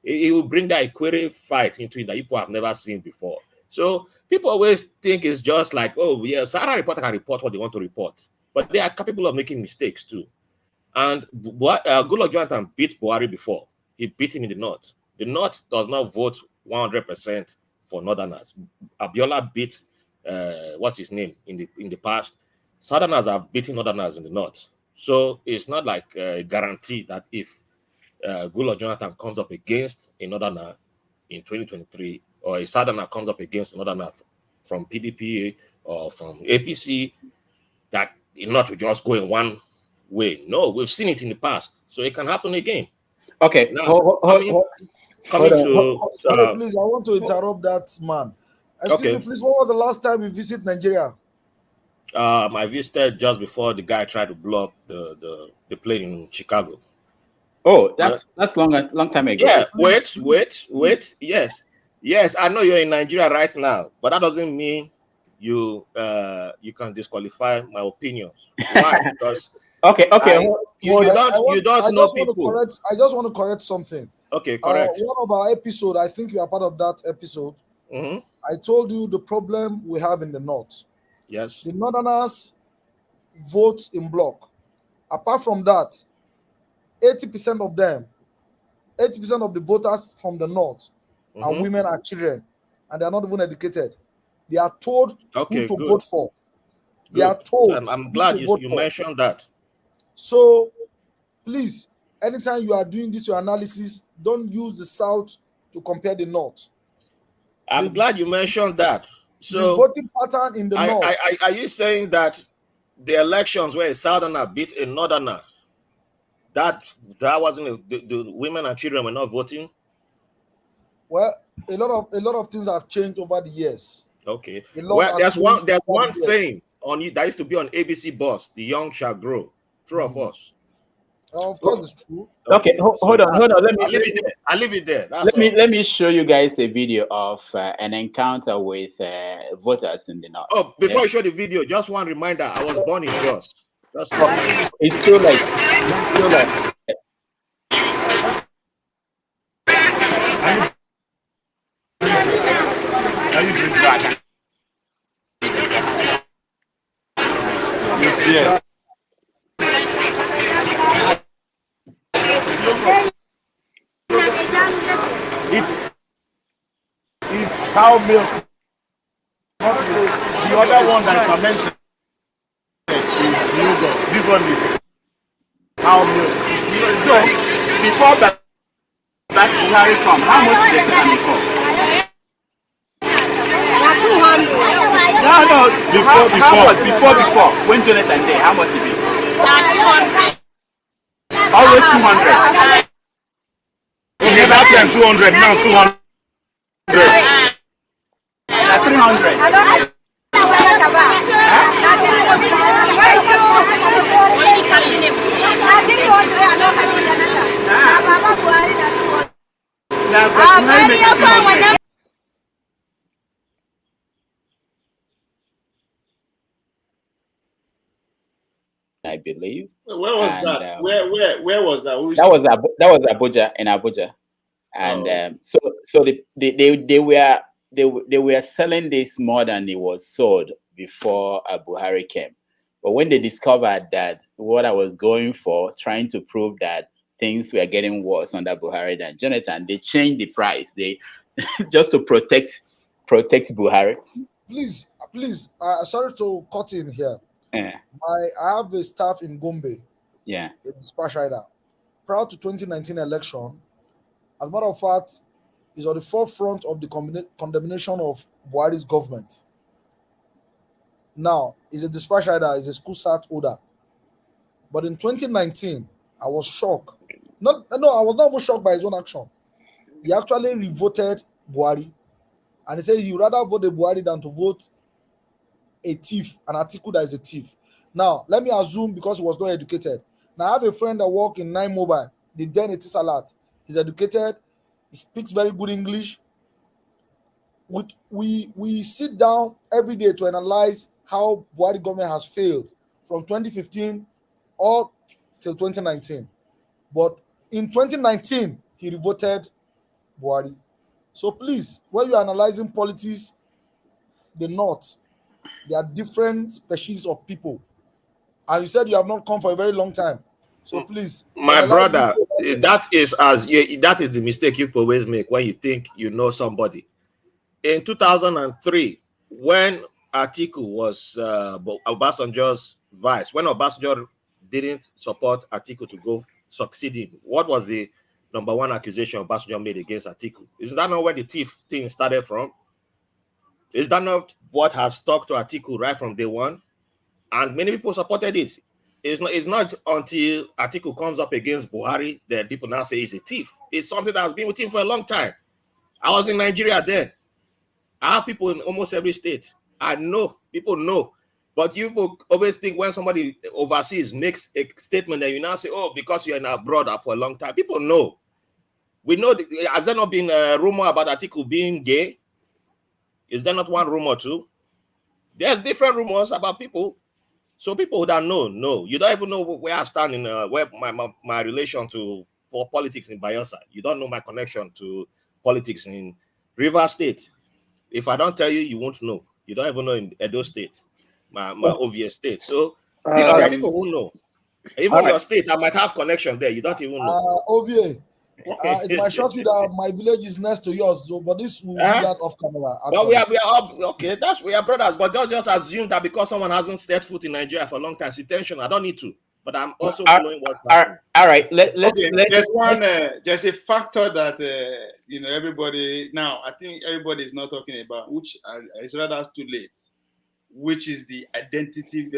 He will bring that Equerry fight into it that people have never seen before. So people always think it's just like, oh, yeah, Sahara reporter can report what they want to report. But they are capable of making mistakes too. And Goodluck Jonathan beat Buhari before. He beat him in the North. The North does not vote 100% for Northerners. Abiola beat, what's his name, in the past. Southerners have beaten Northerners in the North. So it's not like a guarantee that if Goodluck Jonathan comes up against a Northerner in 2023, or a Southerner comes up against a Northerner from PDP or from APC, that the North will just go in one way. No, we've seen it in the past, so it can happen again. Okay, now coming to sorry, please, I want to interrupt that man. Excuse me, please. What was the last time you visit Nigeria? I visited just before the guy tried to blow up the plane in Chicago. Oh, that's long time ago. Yeah, wait. Yes, I know you're in Nigeria right now, but that doesn't mean you can disqualify my opinions. Why? Because you don't know people. I just want to correct something. Okay, correct. One of our episode, I think you are part of that episode. I told you the problem we have in the North. Yes. The Northerners vote in block. Apart from that, 80% of them, 80% of the voters from the North are women and children, and they are not even educated. They are told who to vote for. They are told. I'm glad you mentioned that. So, please, anytime you are doing this, your analysis, don't use the South to compare the North. I'm glad you mentioned that. So, the voting pattern in the North. Are you saying that the elections where a Southerner beat a Northerner, that wasn't the women and children were not voting? Well, a lot of things have changed over the years. Okay. Well, there's one saying that used to be on ABC Bus: "The young shall grow." True or false? Of course, it's true. Okay, hold on. I'll leave it there. Let me show you guys a video of an encounter with voters in the North. Oh, before you show the video, just one reminder: I was born in Jos. It's too late. Yes. It's cow milk. The other one that is fermented is yogurt. This one is cow milk. So before that Buhari come, how much did they sell them before? No. Before. When Jonathan there, how much did it be? Always 200. Okay, that time 200, now 200. 300. I believe. Where was that? Where was that? That was Abuja, in Abuja, and so they were selling this more than it was sold before Buhari came. But when they discovered that what I was going for, trying to prove that things were getting worse under Buhari than Jonathan, they changed the price. They just to protect Buhari. Please, sorry to cut in here. Yeah. I have a staff in Gombe. Yeah. A dispatch rider. Prior to 2019 election, as a matter of fact, is on the forefront of the condemnation of Buhari's government. Now, he's a dispatch rider, he's a school sat holder. But in 2019, I was shocked. I was not even shocked by his own action. He actually revoted Buhari. And he said he would rather vote the Buhari than to vote a thief, an Atiku that is a thief. Now, let me assume because he was not educated. Now, I have a friend that works in 9 Mobile, the Den Etisalat. He's educated, he speaks very good English. We sit down every day to analyze how Buhari government has failed from 2015 all till 2019. But in 2019, he revoted Buhari. So please, when you're analyzing politics, the North, there are different species of people. And you said you have not come for a very long time. So please, My brother, that is the mistake you always make when you think you know somebody. In 2003, when Atiku was Obasanjo's vice, when Obasanjo didn't support Atiku to go succeeding, what was the number one accusation Obasanjo made against Atiku? Is that not where the thief thing started from? Is that not what has stuck to Atiku right from day one? And many people supported it. It's not until Atiku comes up against Buhari that people now say he's a thief. It's something that has been with him for a long time. I was in Nigeria then. I have people in almost every state. I know, people know. But you always think when somebody overseas makes a statement that you now say, oh, because you're in abroad for a long time. People know. We know. Has there not been a rumor about Atiku being gay? Is there not one rumor too? There's different rumors about people. So people that know. You don't even know where I stand in where my relation to politics in Bayelsa. You don't know my connection to politics in River State. If I don't tell you, you won't know. You don't even know in Edo State, my obvious state. So there are people who know. Even your state, I might have connection there. You don't even know. OVA, it might shock you that my village is next to yours, so, but this will do that off camera. But we are okay. We are brothers. But don't just assume that because someone hasn't set foot in Nigeria for a long time, attention. I don't need to. But I'm also following what's happening. All right. There's a factor that everybody now. I think everybody is not talking about, which is rather too late. Which is the identity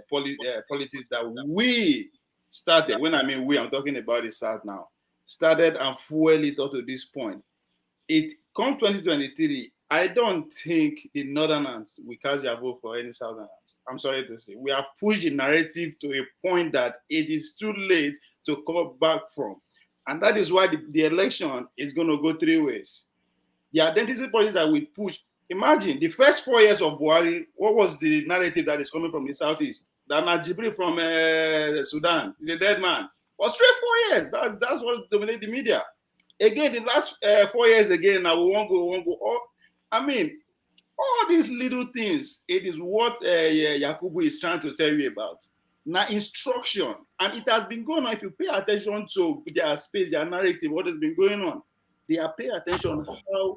politics that we started. When I mean we, I'm talking about the South now. Started and fueled it up to this point. It come 2023. I don't think the Northerners will cast their vote for any Southerners. I'm sorry to say. We have pushed the narrative to a point that it is too late to come back from. And that is why the election is going to go 3 ways. The identity politics that we push. Imagine the first 4 years of Buhari, what was the narrative that is coming from the Southeast? That Najibri from Sudan is a dead man. For straight 4 years. That's what dominated the media. Again, the last 4 years again, now we won't go. I mean, all these little things, it is what Yakubu is trying to tell you about. Now, instruction, and it has been going on. If you pay attention to their space, their narrative, what has been going on, they are paying attention how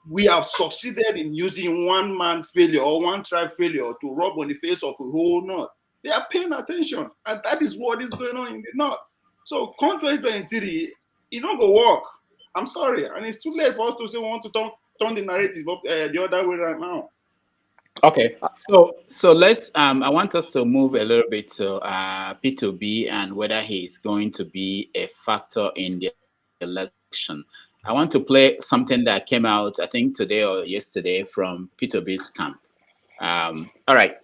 we have succeeded in using one man failure or one tribe failure to rub on the face of a whole North. They are paying attention, and that is what is going on in the North. So, come 2023, it don't go work. I'm sorry, and it's too late for us to say we want to turn the narrative up the other way right now. Okay, so let's. I want us to move a little bit to Peter Obi and whether he is going to be a factor in the election. I want to play something that came out, I think today or yesterday, from Peter Obi's camp. All right.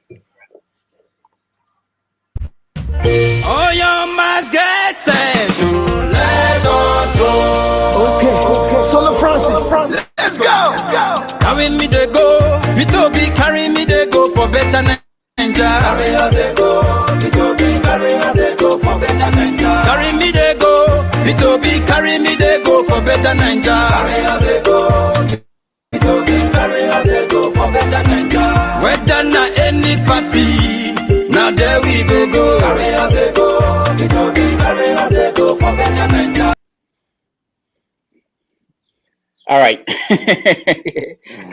Oh, you must get set to let us go. Okay. Solo Francis. Let's go. Carry me they go. Peter Obi carry me they go for better Ninja. Carry us they go. Peter Obi carry us they go for better Ninja. Carry me they go. Peter Obi carry me they go for better Ninja. Carry us they go. Peter Obi carry us they go for better Ninja. Whether na any party. Now there we go. Carry us a go. It will be carry us a go for better Ninja. All right.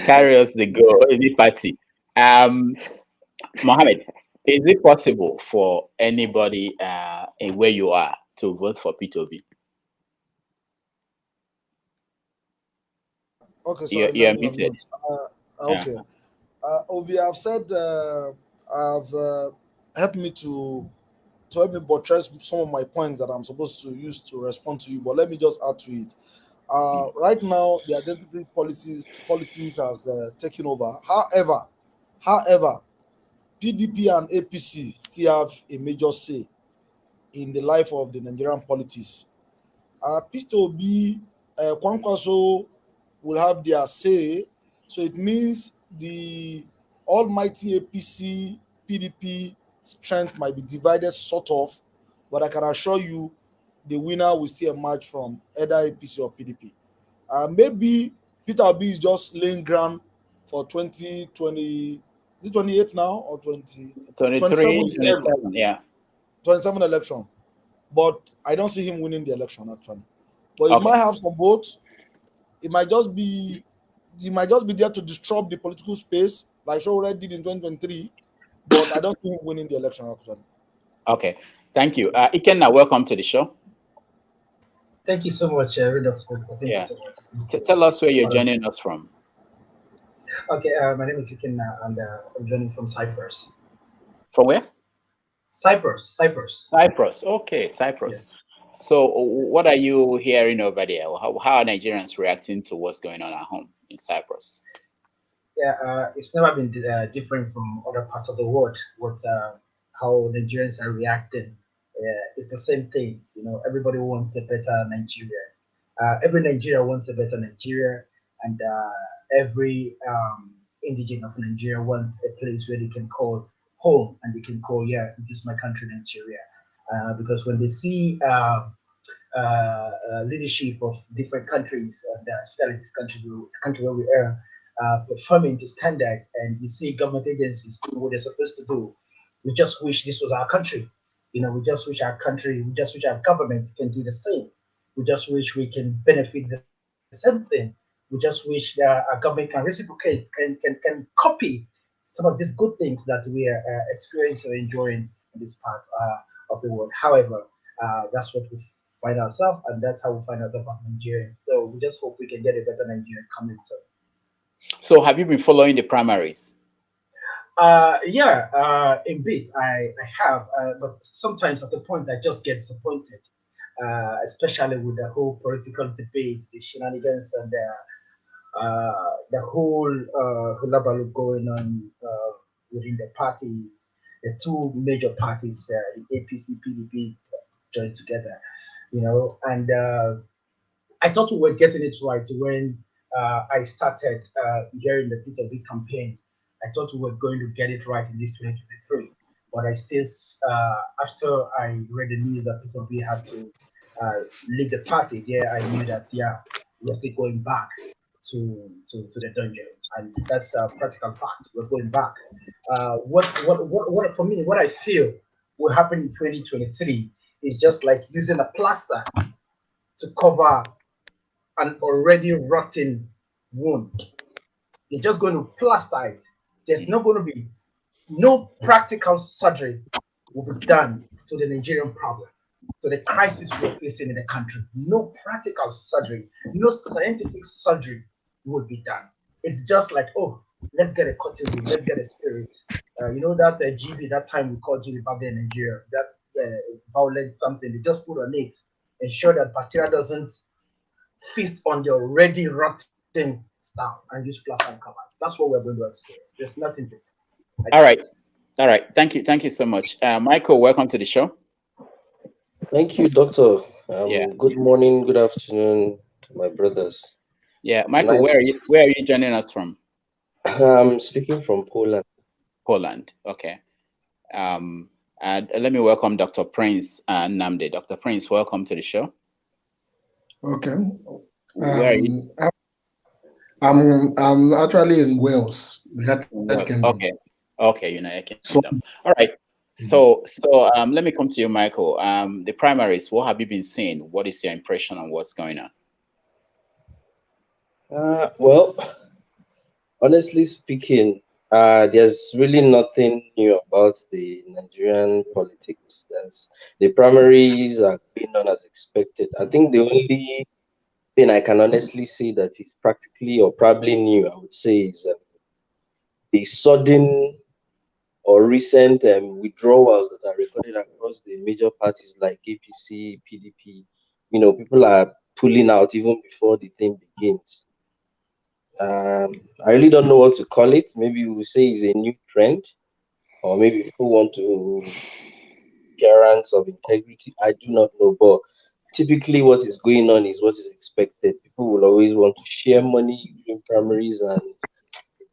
Carry us the go. Any party. Mohammed, is it possible for anybody where you are to vote for Peter Obi? Okay, sorry. You're muted. Okay. Ovi, I've said, have helped me to help me buttress some of my points that I'm supposed to use to respond to you. But let me just add to it. Right now, the identity politics has taken over. However, PDP and APC still have a major say in the life of the Nigerian politics. Peter Obi, Kwankwaso will have their say. So it means the almighty APC, PDP strength might be divided sort of, but I can assure you the winner will still emerge from either APC or PDP. Maybe Peter Obi is just laying ground for 2020. Is it 28 now or 20? 23, 27, yeah. 27 election. But I don't see him winning the election actually. But he Okay. might have some votes. It might just be there to disrupt the political space, like Showred did in 2023. But I don't see him winning the election actually. Okay, thank you. Ikenna, welcome to the show. Thank you so much, Rudolph. Thank you so much. Tell us where you're joining us from. Okay, my name is Ikenna, and I'm joining from Cyprus. From where? Cyprus. Cyprus. Okay, Cyprus. Yes. So, what are you hearing over there? How are Nigerians reacting to what's going on at home in Cyprus? Yeah, it's never been different from other parts of the world. How Nigerians are reacting, it's the same thing. You know, everybody wants a better Nigeria. Every Nigeria wants a better Nigeria, and every indigene of Nigeria wants a place where they can call home, and they can call, yeah, this is my country, Nigeria. Because when they see leadership of different countries, and especially this country where we are, performing to standard, and you see government agencies doing what they're supposed to do, we just wish this was our country. You know, we just wish our government can do the same. We just wish we can benefit the same thing. We just wish that our government can reciprocate, can copy some of these good things that we are experiencing or enjoying in this part of the world. However, that's what we find ourselves, and that's how we find ourselves as Nigerians. So we just hope we can get a better Nigeria coming soon. So, have you been following the primaries? Indeed, I have, but sometimes at the point I just get disappointed, especially with the whole political debate, the shenanigans, and the whole hullabaloo going on within the parties, the two major parties, the APC, PDP, joined together, you know, and I thought we were getting it right when I started hearing the Peter Obi campaign. I thought we were going to get it right in this 2023, but I still, after I read the news that Peter Obi had to leave the party, I knew that we're still going back to the dungeon, and that's a practical fact. We're going back. What for me, what I feel will happen in 2023 is just like using a plaster to cover an already rotten wound. They're just going to plaster it. There's not going to be no practical surgery will be done to the Nigerian problem, to the crisis we're facing in the country. No practical surgery, no scientific surgery would be done. It's just like, oh, let's get a cotton wool, let's get a spirit. You know that GV, that time we called GV back there in Nigeria, that violent something, they just put on it, ensure that bacteria doesn't feast on the already rotten stuff, and use plaster and cover. That's what we're going to experience. There's nothing different. All right. Thank you so much. Michael, welcome to the show. Thank you, Doctor. Good morning, good afternoon to my brothers. Yeah, Michael, where are you joining us from? I'm speaking from Poland. Poland, okay. And let me welcome Dr. Prince Namde. Dr. Prince, welcome to the show. Okay. Where are you? I'm actually in Wales. Okay, United Kingdom. All right. So let me come to you, Michael. The primaries, what have you been seeing? What is your impression on what's going on? Well, honestly speaking, there's really nothing new about the Nigerian politics. The primaries are going on as expected. I think the only thing I can honestly say that is practically or probably new, I would say, is the sudden or recent withdrawals that are recorded across the major parties like APC, PDP, people are pulling out even before the thing begins. I really don't know what to call it. Maybe we'll say it's a new trend, or maybe people want to appearance of integrity. I do not know, but typically what is going on is what is expected. People will always want to share money during primaries, and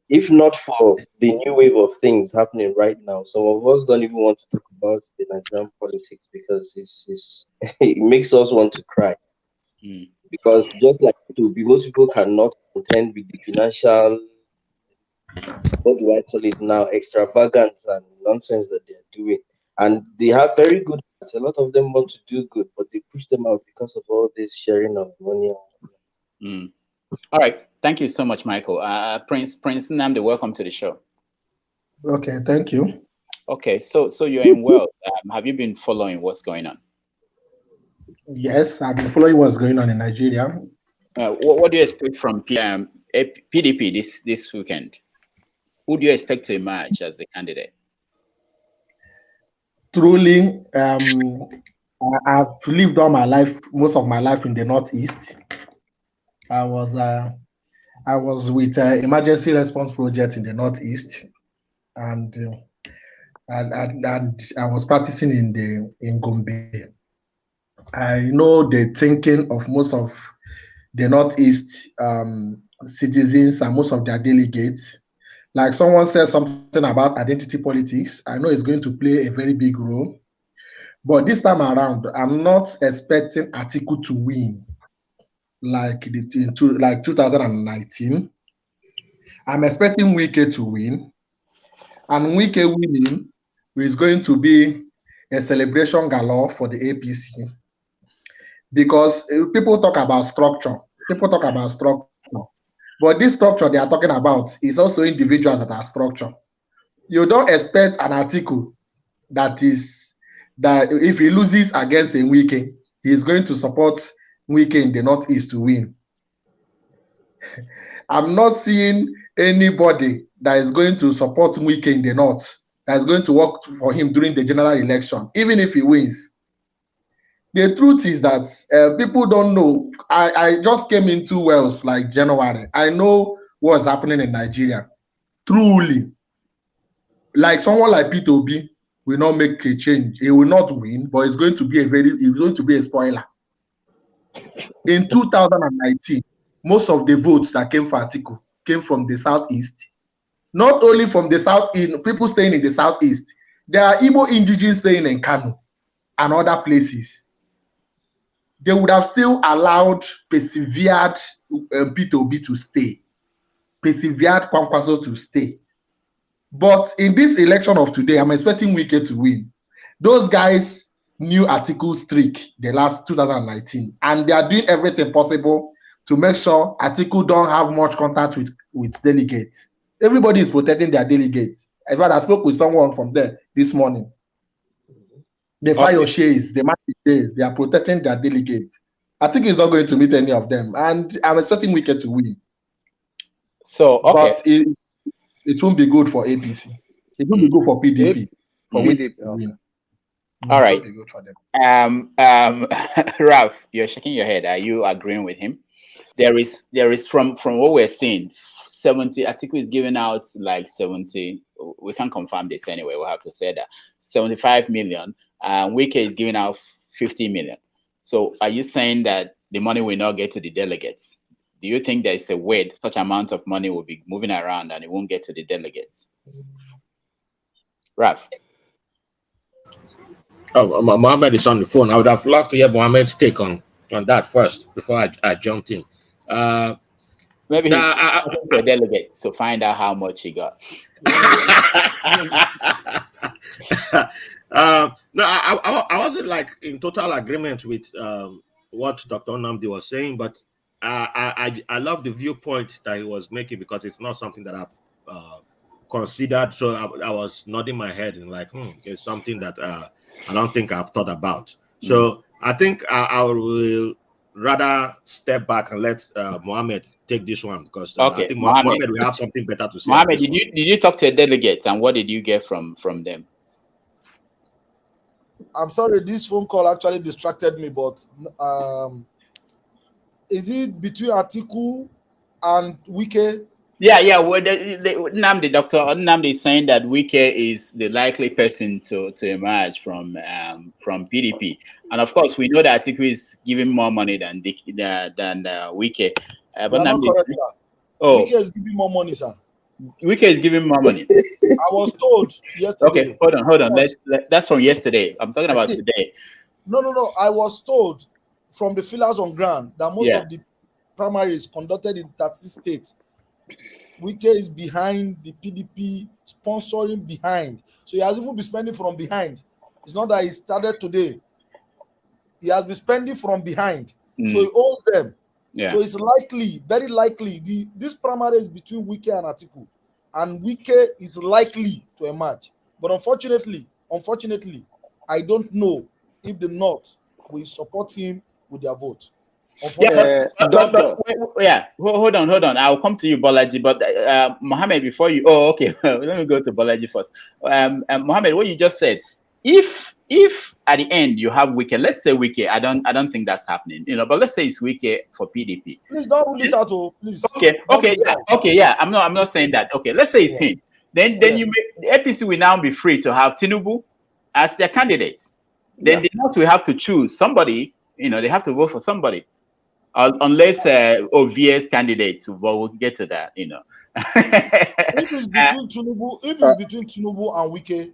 if not for the new wave of things happening right now, some of us don't even want to talk about the Nigerian politics because it makes us want to cry. Because just like most people cannot contend with the financial, what do I call it now, extravagance and nonsense that they're doing. And they have very good hearts. A lot of them want to do good, but they push them out because of all this sharing of money. All right. Thank you so much, Michael. Prince Nnamdi, welcome to the show. Okay, thank you. Okay, so you're in Wales. Have you been following what's going on? Yes, I've been following what's going on in Nigeria. What do you expect from PDP this weekend? Who do you expect to emerge as the candidate? Truly, I've lived all my life, most of my life in the Northeast. I was with emergency response project in the Northeast, and I was practicing in Gombe. I know the thinking of most of the Northeast citizens and most of their delegates. Like someone said something about identity politics. I know it's going to play a very big role. But this time around, I'm not expecting Atiku to win like 2019. I'm expecting Wike to win. And Wike winning is going to be a celebration galore for the APC. Because people talk about structure. But this structure they are talking about is also individuals that are structure. You don't expect an Atiku that if he loses against a Wike, he is going to support Wike in the Northeast to win. I'm not seeing anybody that is going to support Wike in the North, that is going to work for him during the general election, even if he wins. The truth is that people don't know. I just came into Wales like January. I know what's happening in Nigeria. Truly. Like someone like Peter Obi will not make a change. He will not win, but it's going to be a spoiler. In 2019, most of the votes that came for Atiku came from the Southeast. Not only from the Southeast, people staying in the Southeast. There are Igbo indigenes staying in Kano and other places. They would have still allowed persevered Peter Obi to stay, persevered Kwankwaso to stay. But in this election of today, I'm expecting Wike to win. Those guys knew Atiku's streak the last 2019, and they are doing everything possible to make sure Atiku don't have much contact with delegates. Everybody is protecting their delegates. In fact, I spoke with someone from there this morning. The fire shares, the market shares, they are protecting their delegates. I think he's not going to meet any of them, and I'm expecting Wike to win. So, okay. But it won't be good for APC. It won't be good for PDP. For Wike to win. All right. It won't be good for them. Ralph, you're shaking your head. Are you agreeing with him? There is from what we're seeing, 70. Atiku is giving out like 70. We can't confirm this anyway. We'll have to say that 75 million. Wike is giving out 50 million. So are you saying that the money will not get to the delegates? Do you think there is a way such amount of money will be moving around and it won't get to the delegates? Ralph. Oh, Mohammed is on the phone. I would have loved to hear Mohammed's take on that first before I jumped in. Maybe he's talking to a delegate to find out how much he got. No, I wasn't like in total agreement with what Dr. Nnamdi was saying, but I love the viewpoint that he was making because it's not something that I've considered. So I was nodding my head and like, it's something that I don't think I've thought about. So I think I will rather step back and let Mohammed take this one, because Okay, I think Mohammed Mohammed will have something better to say. Mohammed, did you talk to a delegate, and what did you get from them? I'm sorry, this phone call actually distracted me, but is it between Atiku and Wike? Yeah. Well, Namdi, Dr. Namdi is saying that Wike is the likely person to emerge from PDP, and of course we know that Atiku is giving more money than Wike. But Not correct, sir. Wike is giving more money, sir. Wike is giving more money. I was told yesterday. Okay, hold on. That's from yesterday. I'm talking about today. No. I was told from the fillers on ground that most of the primaries conducted in 30 states, Wike is behind the PDP, sponsoring behind. So he has even been spending from behind. It's not that he started today. He has been spending from behind. So he owns them. Yeah. So it's likely, very likely, this primary is between Wike and Atiku. And Wike is likely to emerge. But unfortunately, I don't know if the North will support him with their vote. Hold on. I'll come to you, Bolaji. But Mohammed, before you, okay, let me go to Bolaji first. Mohammed, what you just said, if at the end you have Wike, let's say Wike, I don't think that's happening, but let's say it's Wike for PDP. Please don't rule it out, please. Okay, I'm not saying that. Okay, let's say it's him. Then you make the APC will now be free to have Tinubu as their candidate. Then the North will have to choose somebody. They have to vote for somebody. Unless obvious candidates, but we'll get to that. If it's between Tinubu and Wike,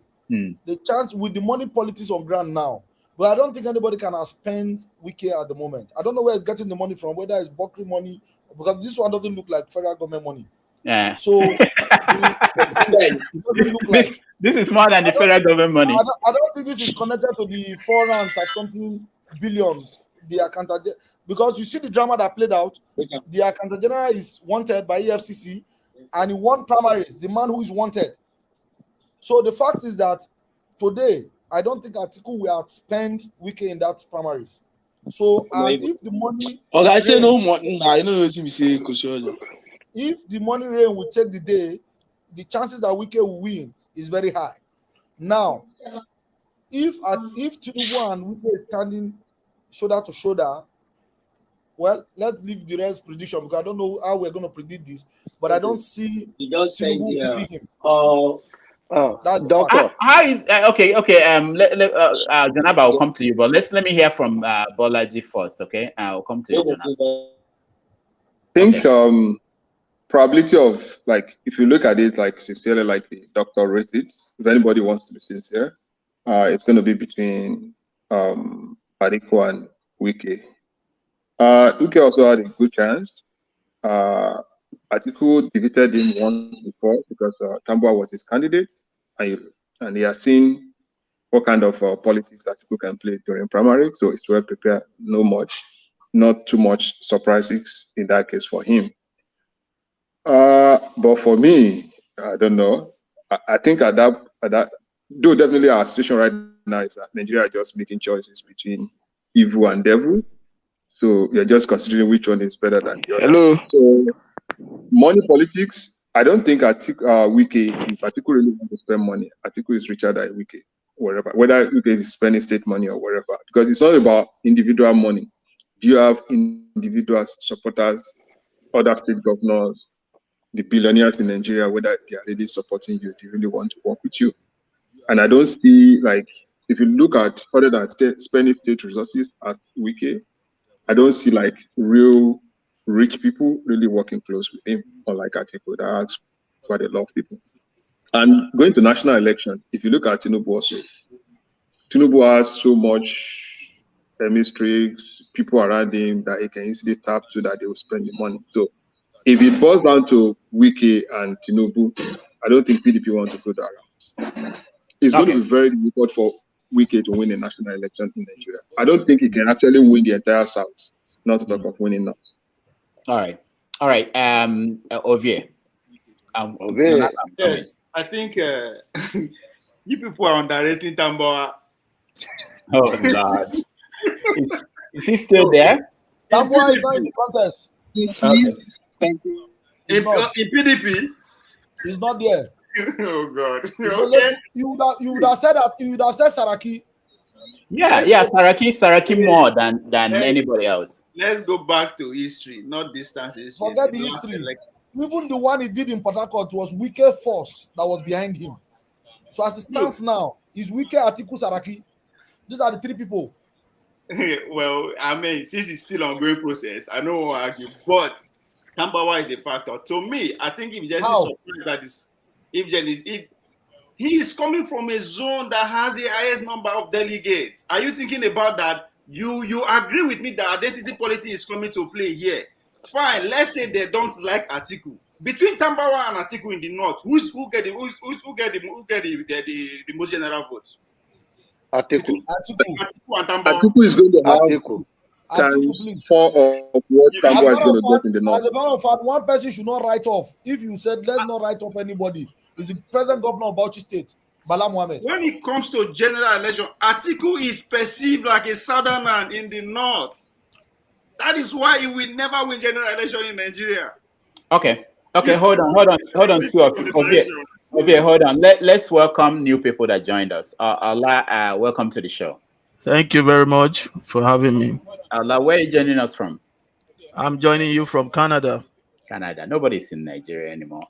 the chance with the money politics on ground now, but I don't think anybody can outspend Wike at the moment. I don't know where he's getting the money from, whether it's Bakri money, because this one doesn't look like federal government money. Yeah. So it doesn't look like this is more than the federal government money. I don't think this is connected to the 400-something billion. The accountant, because you see the drama that played out. The accountant general is wanted by EFCC, and he won primaries. The man who is wanted. So the fact is that today, I don't think Atiku will outspend Wike in that primaries. So if the money, if the money rain will take the day, the chances that Wike will win is very high. Now, if Tinubu and Wike is standing shoulder to shoulder, well, let's leave the rest prediction, because I don't know how we're going to predict this, but I don't see Tinubu beating him. That's doctor. How is okay? Janaba will come to you, but let me hear from Bolaji first. Okay, I'll come to you, Janaba. I think probability of, like, if you look at it like sincerely, like the doctor rates it, if anybody wants to be sincere, it's going to be between Atiku and Wike. Wike also had a good chance. Atiku defeated him once before because Tambua was his candidate, and he has seen what kind of politics Atiku can play during primary, so it's well prepared. Not too much surprises in that case for him. But for me, I don't know. I think at that, though definitely our situation right now is that Nigeria are just making choices between evil and devil. So you're just considering which one is better than the other. Hello. So money politics, I don't think Wike, if Atiku really wants to spend money, Atiku is richer than Wike, wherever. Whether Wike is spending state money or wherever. Because it's not about individual money. Do you have individuals, supporters, other state governors, the billionaires in Nigeria, whether they are really supporting you, do you really want to work with you? And I don't see, like, if you look at other than spending state resources at Wike, I don't see like real rich people really working close with him, unlike Atiku that has quite a lot of people. And going to national election, if you look at Tinubu also, Tinubu has so much chemistry, people around him that he can easily tap so that they will spend the money. So if it boils down to Wike and Tinubu, I don't think PDP want to go that route. It's going to be very difficult for Wike to win a national election in Nigeria. I don't think he can actually win the entire South, not to talk of winning North. All right. Ovie. Yes, I think you people are underrating Tambua. Oh Lord. Is he still there? Tamboa is not in the contest. Okay. He's not. In PDP? He's not there. Oh God. Okay. You would have said that. You would have said Saraki. Yeah, Saraki more than anybody else. Let's go back to history, not distance history. Forget the history. Even the one he did in Port Harcourt was Wike Force that was behind him. So as it stands now, is Wike, Atiku, Saraki. These are the three people. Well, I mean, since it's still ongoing process, I don't want to argue, but Tambawa is a factor. To me, I think if just surprised that if he is coming from a zone that has the highest number of delegates. Are you thinking about that? You agree with me that identity politics is coming to play here? Fine, let's say they don't like Atiku. Between Tambawa and Atiku in the north, who get the most general votes? Atiku. Atiku and Tambawa. Atiku is going to have Atiku. times 4 of what Tambawa is going to get in the north. As a matter of fact, one person should not write off. If you said let's not write off anybody, is the present governor of Bauchi State, Bala Mohammed. When it comes to general election, Atiku is perceived like a southerner in the north. That is why he will never win general election in Nigeria. Okay, hold on, two of you. Okay, hold on. Let's welcome new people that joined us. Allah, welcome to the show. Thank you very much for having me. Allah, where are you joining us from? I'm joining you from Canada. Canada. Nobody's in Nigeria anymore.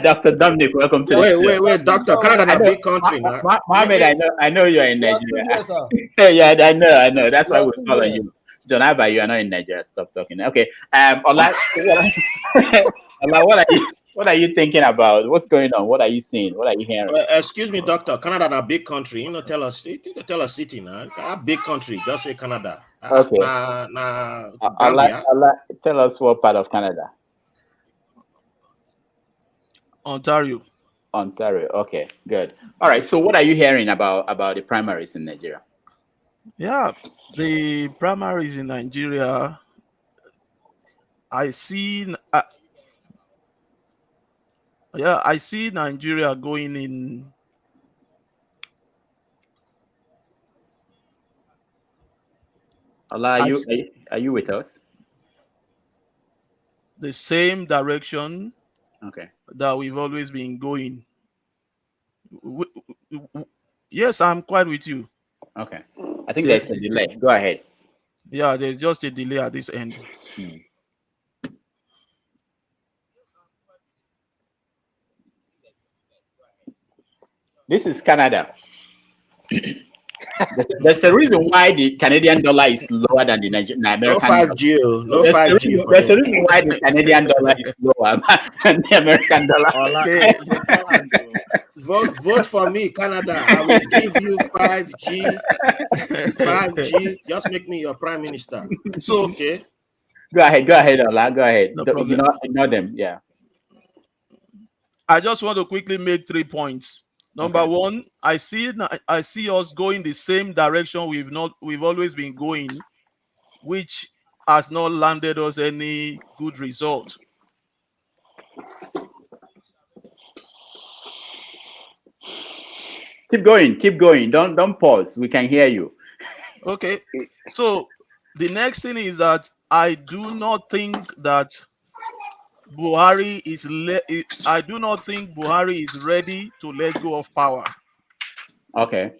Dr. Dominic, welcome to the show. Wait, Doctor. Canada, a big country. Mohammed, I know you're in Nigeria. Yeah, I know. That's why we're calling you. John Abba, you are not in Nigeria. Stop talking. Okay. Allah, what are you thinking about? What's going on? What are you seeing? What are you hearing? Excuse me, Doctor. Canada, a big country. Tell us city now. A big country. Just say Canada. Okay. Allah, tell us what part of Canada. Ontario. Okay, good. All right. So, what are you hearing about the primaries in Nigeria? Yeah, the primaries in Nigeria. I see Nigeria going in. Allah, are you with us? The same direction. Okay. That we've always been going. Yes, I'm quite with you. Okay. I think there's a delay. Go ahead. Yeah, there's just a delay at this end. This is Canada. There's a reason why the Canadian dollar is lower than the American dollar. No 5G. There's a reason why the Canadian dollar is lower than the American dollar. Vote for me, Canada. I will give you 5G. 5G. Just make me your prime minister. So okay. Go ahead, Allah. Go ahead. No problem. Ignore them. Yeah. I just want to quickly make 3 points. Number one, I see us going the same direction we've always been going, which has not landed us any good result. Keep going. Don't pause. We can hear you. Okay. So the next thing is that I do not think that Buhari is ready to let go of power. Okay.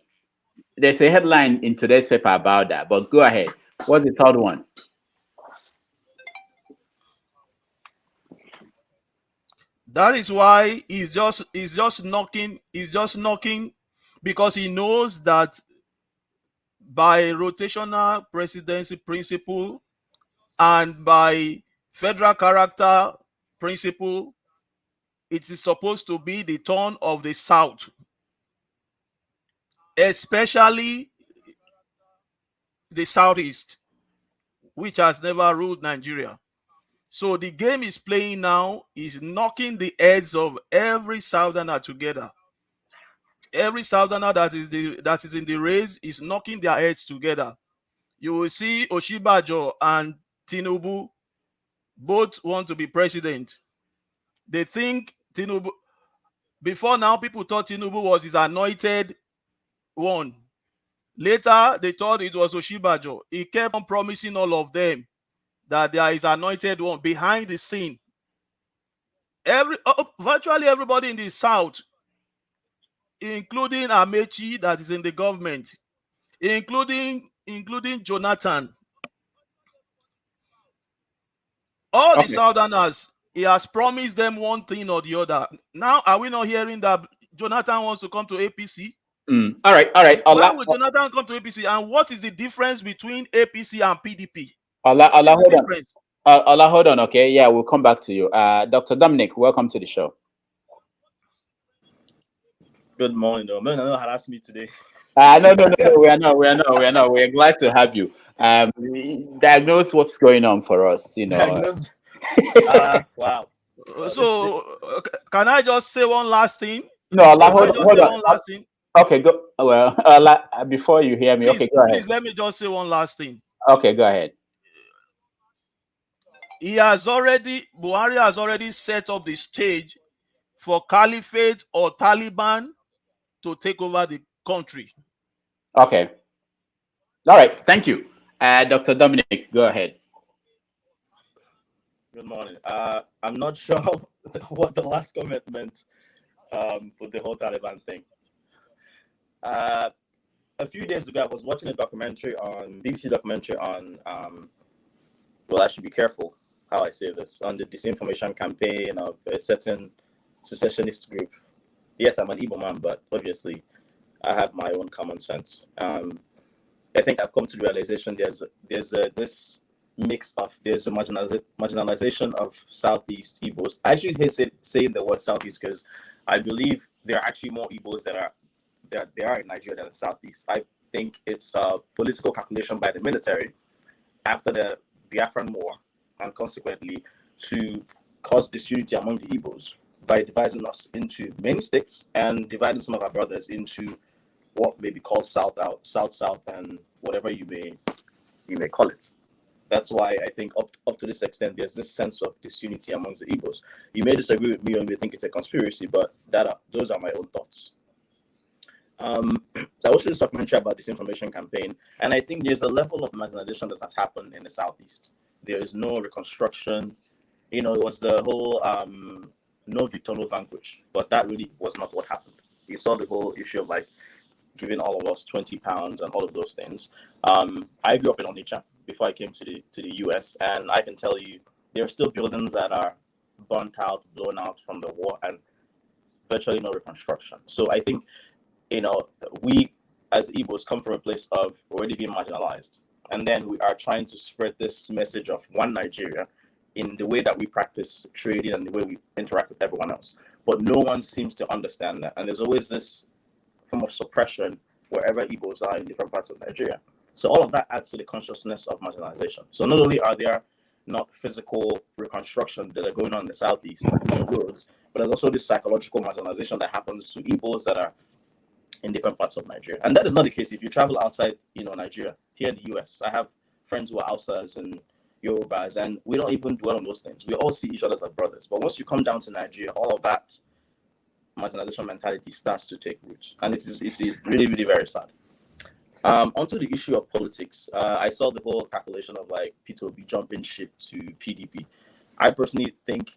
There's a headline in today's paper about that, but go ahead. What's the third one? That is why he's just knocking because he knows that by rotational presidency principle and by federal character principle, it is supposed to be the turn of the South, especially the Southeast, which has never ruled Nigeria. So the game is playing now is knocking the heads of every Southerner together. Every Southerner that is in the race is knocking their heads together. You will see Oshibajo and Tinubu both want to be president. They think Tinubu, before now, people thought Tinubu was his anointed one. Later, they thought it was Oshibajo. He kept on promising all of them that there is anointed one behind the scene. Virtually everybody in the South, including Amechi that is in the government, including Jonathan, all the Southerners, he has promised them one thing or the other. Now, are we not hearing that Jonathan wants to come to APC? All right. Why would Jonathan come to APC? And what is the difference between APC and PDP? Allah, What is the hold on. difference? Allah, hold on. Okay, yeah, we'll come back to you. Dr. Dominic, welcome to the show. Good morning, though. Man, I know harass me today. No, we are not. We're glad to have you. Diagnose what's going on for us, you know. Diagnose. Wow. So, can I just say one last thing? No, Allah, hold on. One last thing? Okay, go. Well, Allah, before you hear me, Please, okay, go ahead. Please let me just say one last thing. Okay, go ahead. Buhari has already set up the stage for Caliphate or Taliban to take over the country. Okay. All right. Thank you. Dr. Dominic, go ahead. Good morning. I'm not sure what the last comment meant with the whole Taliban thing. A few days ago, I was watching a documentary on BBC documentary on, well, I should be careful how I say this, on the disinformation campaign of a certain secessionist group. Yes, I'm an Igbo man, but obviously I have my own common sense. I think I've come to the realization there's this mix of, there's a marginalization of Southeast Igbos. I actually hate saying the word Southeast because I believe there are actually more Igbos that are in Nigeria than the Southeast. I think it's a political calculation by the military after the Biafran War, and consequently to cause disunity among the Igbos by dividing us into many states and dividing some of our brothers into what may be called South, and whatever you may call it. That's why I think up to this extent, there's this sense of disunity amongst the Igbos. You may disagree with me or you think it's a conspiracy, but those are my own thoughts. I watched this documentary about disinformation campaign, and I think there's a level of marginalization that has happened in the Southeast. There is no reconstruction. You know, it was the whole no victor, no vanquish, but that really was not what happened. You saw the whole issue of like giving all of us £20 and all of those things. I grew up in Onitsha before I came to the US, and I can tell you there are still buildings that are burnt out, blown out from the war, and virtually no reconstruction. So I think, you know, we as Igbos come from a place of already being marginalized, and then we are trying to spread this message of one Nigeria in the way that we practice trading and the way we interact with everyone else. But no one seems to understand that, and there's always this form of suppression wherever Igbos are in different parts of Nigeria. So all of that adds to the consciousness of marginalization. So not only are there not physical reconstruction that are going on in the Southeast, roads, but there's also this psychological marginalization that happens to Igbos that are in different parts of Nigeria. And that is not the case if you travel outside, Nigeria. Here in the US, I have friends who are Hausas and Yorubas, and we don't even dwell on those things. We all see each other as brothers. But once you come down to Nigeria, all of that marginalization mentality starts to take root. And it is really, really very sad. Onto the issue of politics, I saw the whole calculation of like Peter Obi jumping ship to PDP. I personally think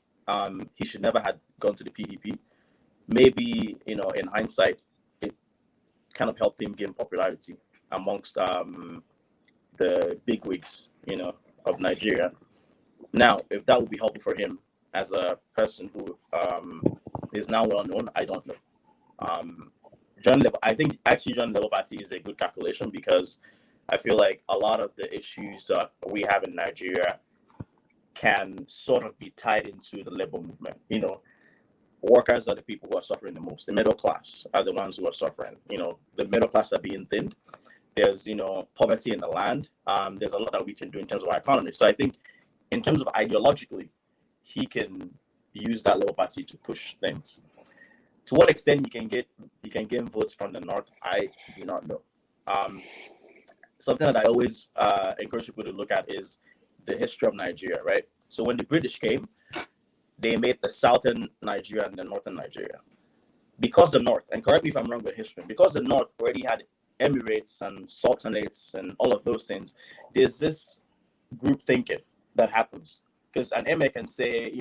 he should never have gone to the PDP. Maybe, in hindsight, it kind of helped him gain popularity amongst the bigwigs, of Nigeria. Now, if that would be helpful for him as a person who is now well known, I don't know. I think actually John Labour Party is a good calculation because I feel like a lot of the issues that we have in Nigeria can sort of be tied into the labor movement. Workers are the people who are suffering the most. The middle class are the ones who are suffering. The middle class are being thinned. There's, poverty in the land. There's a lot that we can do in terms of our economy. So I think in terms of ideologically, he can use that Labour Party to push things. To what extent you can gain votes from the north, I do not know. Something that I always encourage people to look at is the history of Nigeria, right? So when the British came, they made the southern Nigeria and the northern Nigeria. Because the north, and correct me if I'm wrong with history, because the north already had emirates and sultanates and all of those things, there's this group thinking that happens. Because an emir can say,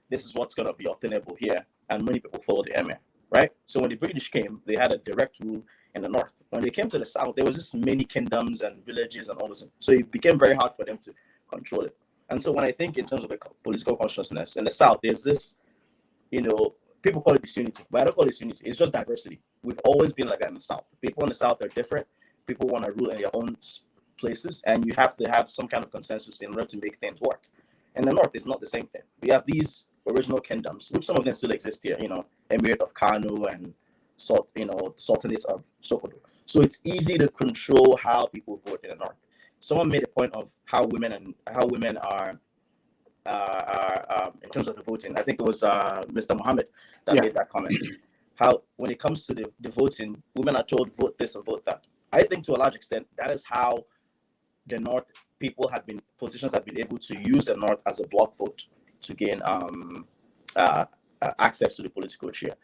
this is what's going to be obtainable here, and many people follow the emir, right? So when the British came, they had a direct rule in the north. When they came to the south, there was just many kingdoms and villages and all this. So it became very hard for them to control it. And so when I think in terms of the political consciousness in the south, there's this, people call it disunity, but I don't call it disunity. It's just diversity. We've always been like that in the south. People in the south are different. People want to rule in their own places, and you have to have some kind of consensus in order to make things work. In the north, it's not the same thing. We have these original kingdoms, which some of them still exist here, Emirate of Kano and Sultanate of Sokoto. So it's easy to control how people vote in the north. Someone made a point of how women are in terms of the voting. I think it was Mr. Mohammed that made that comment. How when it comes to the voting, women are told vote this and vote that. I think to a large extent that is how the north politicians have been able to use the north as a block vote to gain access to the political chair.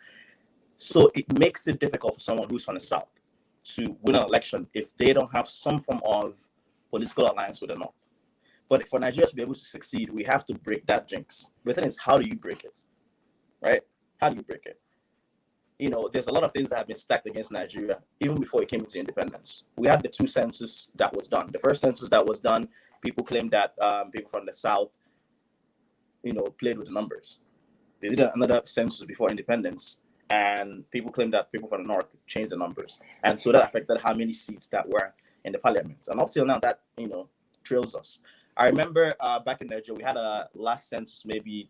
So it makes it difficult for someone who's from the south to win an election if they don't have some form of political alliance with the north. But for Nigeria to be able to succeed, we have to break that jinx. The thing is, how do you break it? Right? How do you break it? There's a lot of things that have been stacked against Nigeria even before it came into independence. We had the 2 census that was done. The first census that was done, people claimed that people from the south, played with the numbers. They did another census before independence, and people claimed that people from the north changed the numbers, and so that affected how many seats that were in the parliament. And up till now, that trails us. I remember back in Nigeria, we had a last census maybe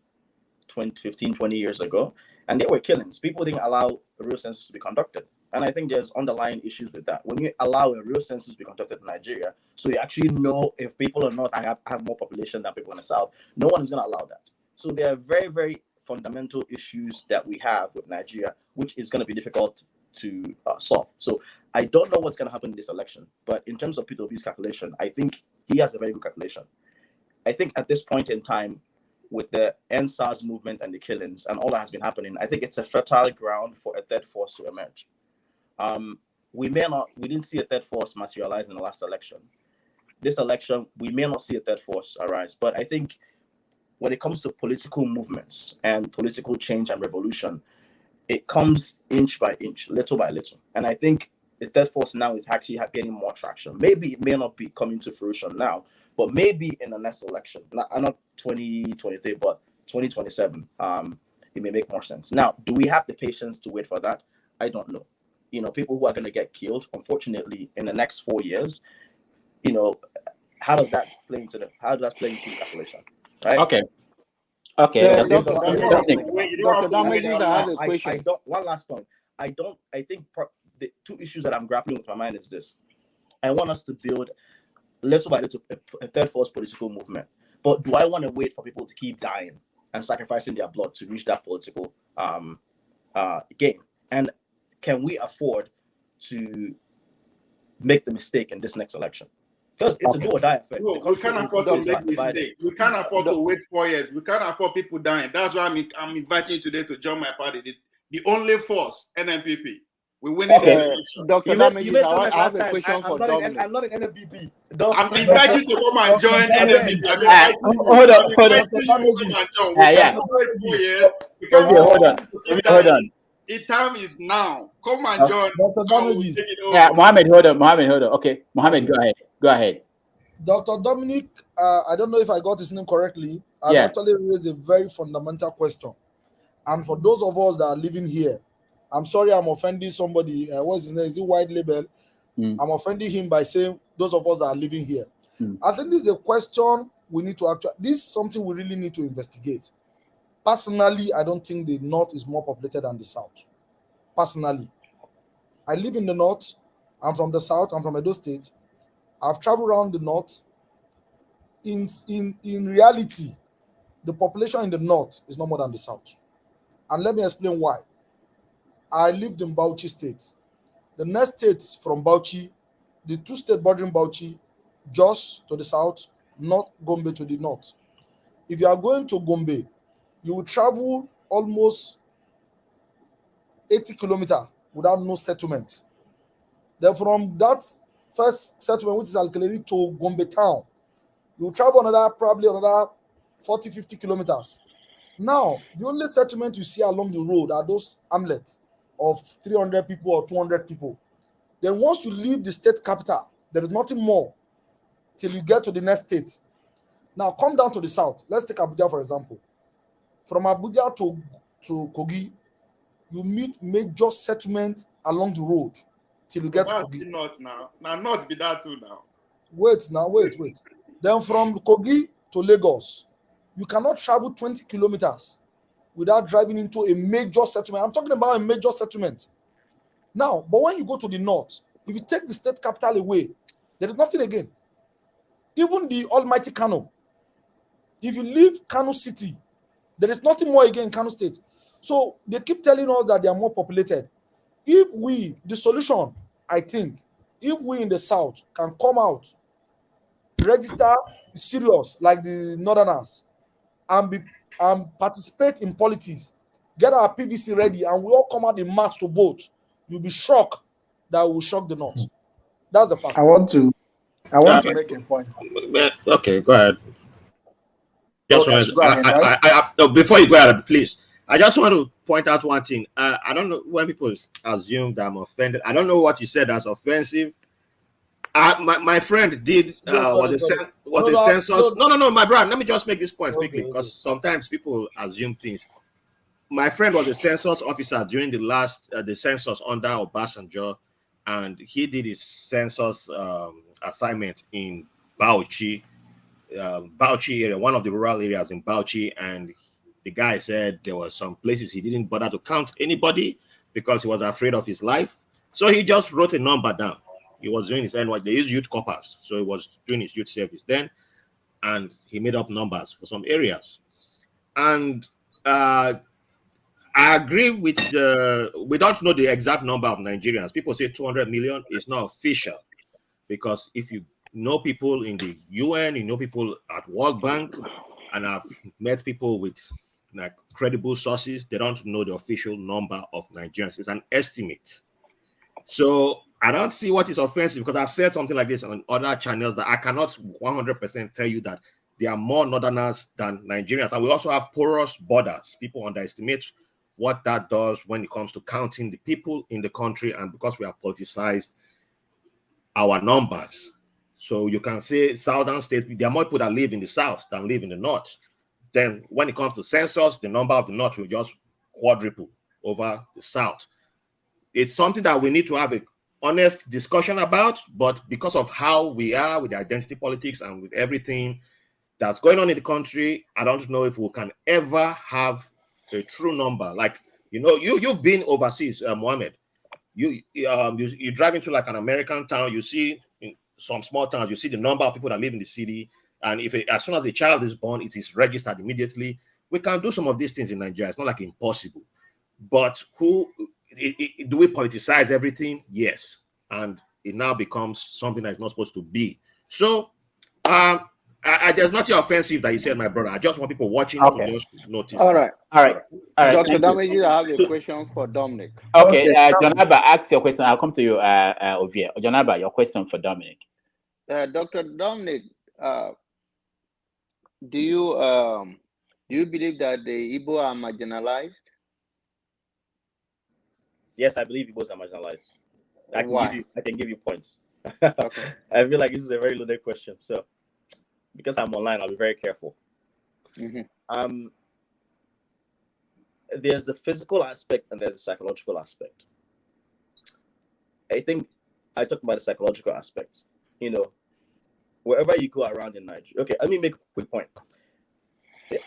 15, 20 years ago, and there were killings. People didn't allow a real census to be conducted. And I think there's underlying issues with that. When you allow a real census to be conducted in Nigeria, so you actually know if people in the north have more population than people in the south, no one is going to allow that. So there are very, very fundamental issues that we have with Nigeria, which is going to be difficult to solve. So I don't know what's going to happen in this election, but in terms of Peter Obi's calculation, I think he has a very good calculation. I think at this point in time, with the NSAS movement and the killings and all that has been happening, I think it's a fertile ground for a third force to emerge. We didn't see a third force materialize in the last election. This election, we may not see a third force arise, but I think when it comes to political movements and political change and revolution, it comes inch by inch, little by little. And I think the third force now is actually getting more traction. Maybe it may not be coming to fruition now, but maybe in the next election, not 2023, but 2027, it may make more sense. Now, do we have the patience to wait for that? I don't know. People who are going to get killed, unfortunately, in the next 4 years, how does that play into the calculation? Right? Okay. Dr. Damages, I have a question. One last point. I think the 2 issues that I'm grappling with my mind is this. I want us to build little by little a third force political movement. But do I want to wait for people to keep dying and sacrificing their blood to reach that political gain? And can we afford to make the mistake in this next election? Because it's a do or die affair. No, we can't afford to make mistakes. We can't afford to wait 4 years. We can't afford people dying. That's why I'm inviting you today to join my party. The only force, NNPP. We're winning the election. Dr. Damages, I have a question for Dominic. I'm not an NNPP. I'm inviting you to come and join NNPP. Hold on. The time is now. Come and join. Dr. Damages. Mohammed, hold on. Okay, Mohammed, go ahead. Dr. Dominic, I don't know if I got his name correctly. I actually raised a very fundamental question. And for those of us that are living here, I'm sorry I'm offending somebody. What's his name? Is it White Label? I'm offending him by saying those of us that are living here. I think this is a question we need to this is something we really need to investigate. Personally, I don't think the North is more populated than the South. Personally. I live in the North. I'm from the South. I'm from Edo State. I've traveled around the North. In reality, the population in the North is no more than the South. And let me explain why. I lived in Bauchi State. The next states from Bauchi, the 2 states bordering Bauchi, Jos to the south, North Gombe to the north. If you are going to Gombe, you will travel almost 80 kilometers without no settlement. Then from that first settlement, which is Alkeleri, to Gombe town, you travel probably another 40, 50 kilometers. Now, the only settlement you see along the road are those hamlets of 300 people or 200 people. Then once you leave the state capital, there is nothing more till you get to the next state. Now, come down to the south. Let's take Abuja, for example. From Abuja to Kogi, you meet major settlements along the road till you get to Kogi. Not now. Now, not be that too now. Wait. Then from Kogi to Lagos, you cannot travel 20 kilometers without driving into a major settlement. I'm talking about a major settlement. Now, but when you go to the north, if you take the state capital away, there is nothing again. Even the almighty Kano. If you leave Kano City, there is nothing more again in Kano State. So they keep telling us that they are more populated. If we, the solution, I think, if we in the south can come out, register serious like the northerners, and participate in politics, get our PVC ready, and we all come out in march to vote, you'll be shocked that we will shock the north. That's the fact. I want to make a point. Okay, go ahead. Just Okay, go ahead, right? no, before you go ahead, please, I just want to point out one thing. I don't know when people assume that I'm offended. I don't know what you said as offensive. My friend did was a census. No, my brother. Let me just make this point quickly, because sometimes people assume things. My friend was a census officer during the census under Obasanjo, and he did his census assignment in Bauchi area, one of the rural areas in Bauchi, and the guy said there were some places he didn't bother to count anybody because he was afraid of his life. So he just wrote a number down. He was doing his NY. They use youth corpers, so he was doing his youth service then, and he made up numbers for some areas. And I agree with we don't know the exact number of Nigerians. People say 200 million is not official, because if you know people in the UN, you know people at World Bank, and I've met people with like credible sources, they don't know the official number of Nigerians. It's an estimate. So I don't see what is offensive, because I've said something like this on other channels that I cannot 100% tell you that there are more Northerners than Nigerians. And we also have porous borders. People underestimate what that does when it comes to counting the people in the country, and because we have politicized our numbers. So you can say southern states, there are more people that live in the south than live in the north. Then when it comes to census, the number of the north will just quadruple over the south. It's something that we need to have an honest discussion about, but because of how we are with the identity politics and with everything that's going on in the country, I don't know if we can ever have a true number. Like, you know, you've been overseas, Mohammed. You drive into like an American town, you see in some small towns, you see the number of people that live in the city, and as soon as a child is born, it is registered immediately. We can do some of these things in Nigeria. It's not like impossible, but do we politicize everything? Yes, and it now becomes something that is not supposed to be. So there's nothing offensive that you said, my brother. I just want people watching to just notice. All right. Dr. Damage, I have a question for Dominic. Okay, Jonaba, ask your question. I'll come to you, Ovia. Jonaba, your question for Dominic. Dr. Dominic, do you believe that the Igbo are marginalized? Yes, I believe Igbos are marginalized. Why? I can give you points. Okay. I feel like this is a very loaded question. So, because I'm online, I'll be very careful. Mm-hmm. There's the physical aspect and there's the psychological aspect. I think I talk about the psychological aspect. You know, wherever you go around in Nigeria. Okay, let me make a quick point.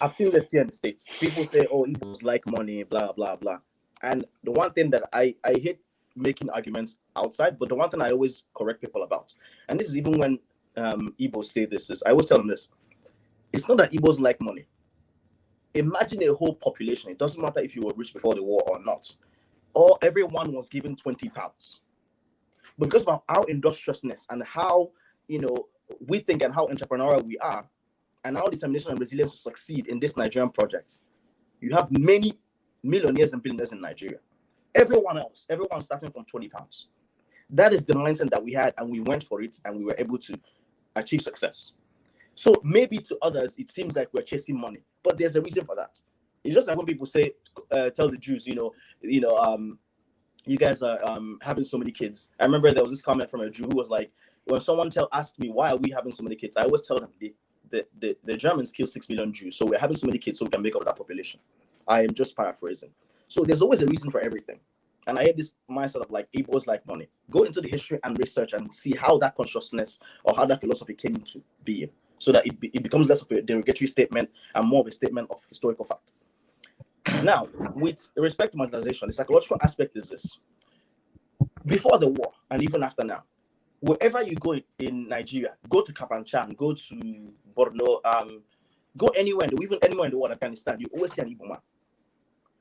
I've seen this here in the States. People say, oh, Igbos like money, blah, blah, blah. And the one thing that I hate making arguments outside, but the one thing I always correct people about, and this is even when Igbos say this, is I always tell them this. It's not that Igbos like money. Imagine a whole population. It doesn't matter if you were rich before the war or not. Or everyone was given 20 pounds. Because of our industriousness and how, you know, we think and how entrepreneurial we are, and our determination and resilience to succeed in this Nigerian project, you have many millionaires and billionaires in Nigeria. Everyone starting from 20 pounds. That is the mindset that we had, and we went for it, and we were able to achieve success. So maybe to others, it seems like we're chasing money, but there's a reason for that. It's just like when people say, tell the Jews, you guys are having so many kids. I remember there was this comment from a Jew who was like, when someone asked me, why are we having so many kids? I always tell them the Germans killed 6 million Jews, so we're having so many kids so we can make up that population. I am just paraphrasing. So there's always a reason for everything. And I had this mindset of like, Igbos like money. Go into the history and research and see how that consciousness or how that philosophy came into being, so that it becomes less of a derogatory statement and more of a statement of historical fact. Now, with respect to marginalization, the psychological aspect is this. Before the war, and even after now, wherever you go in Nigeria, go to Kafanchan, go to Borno, go anywhere, even anywhere in the world, Afghanistan, you always see an Igbo man.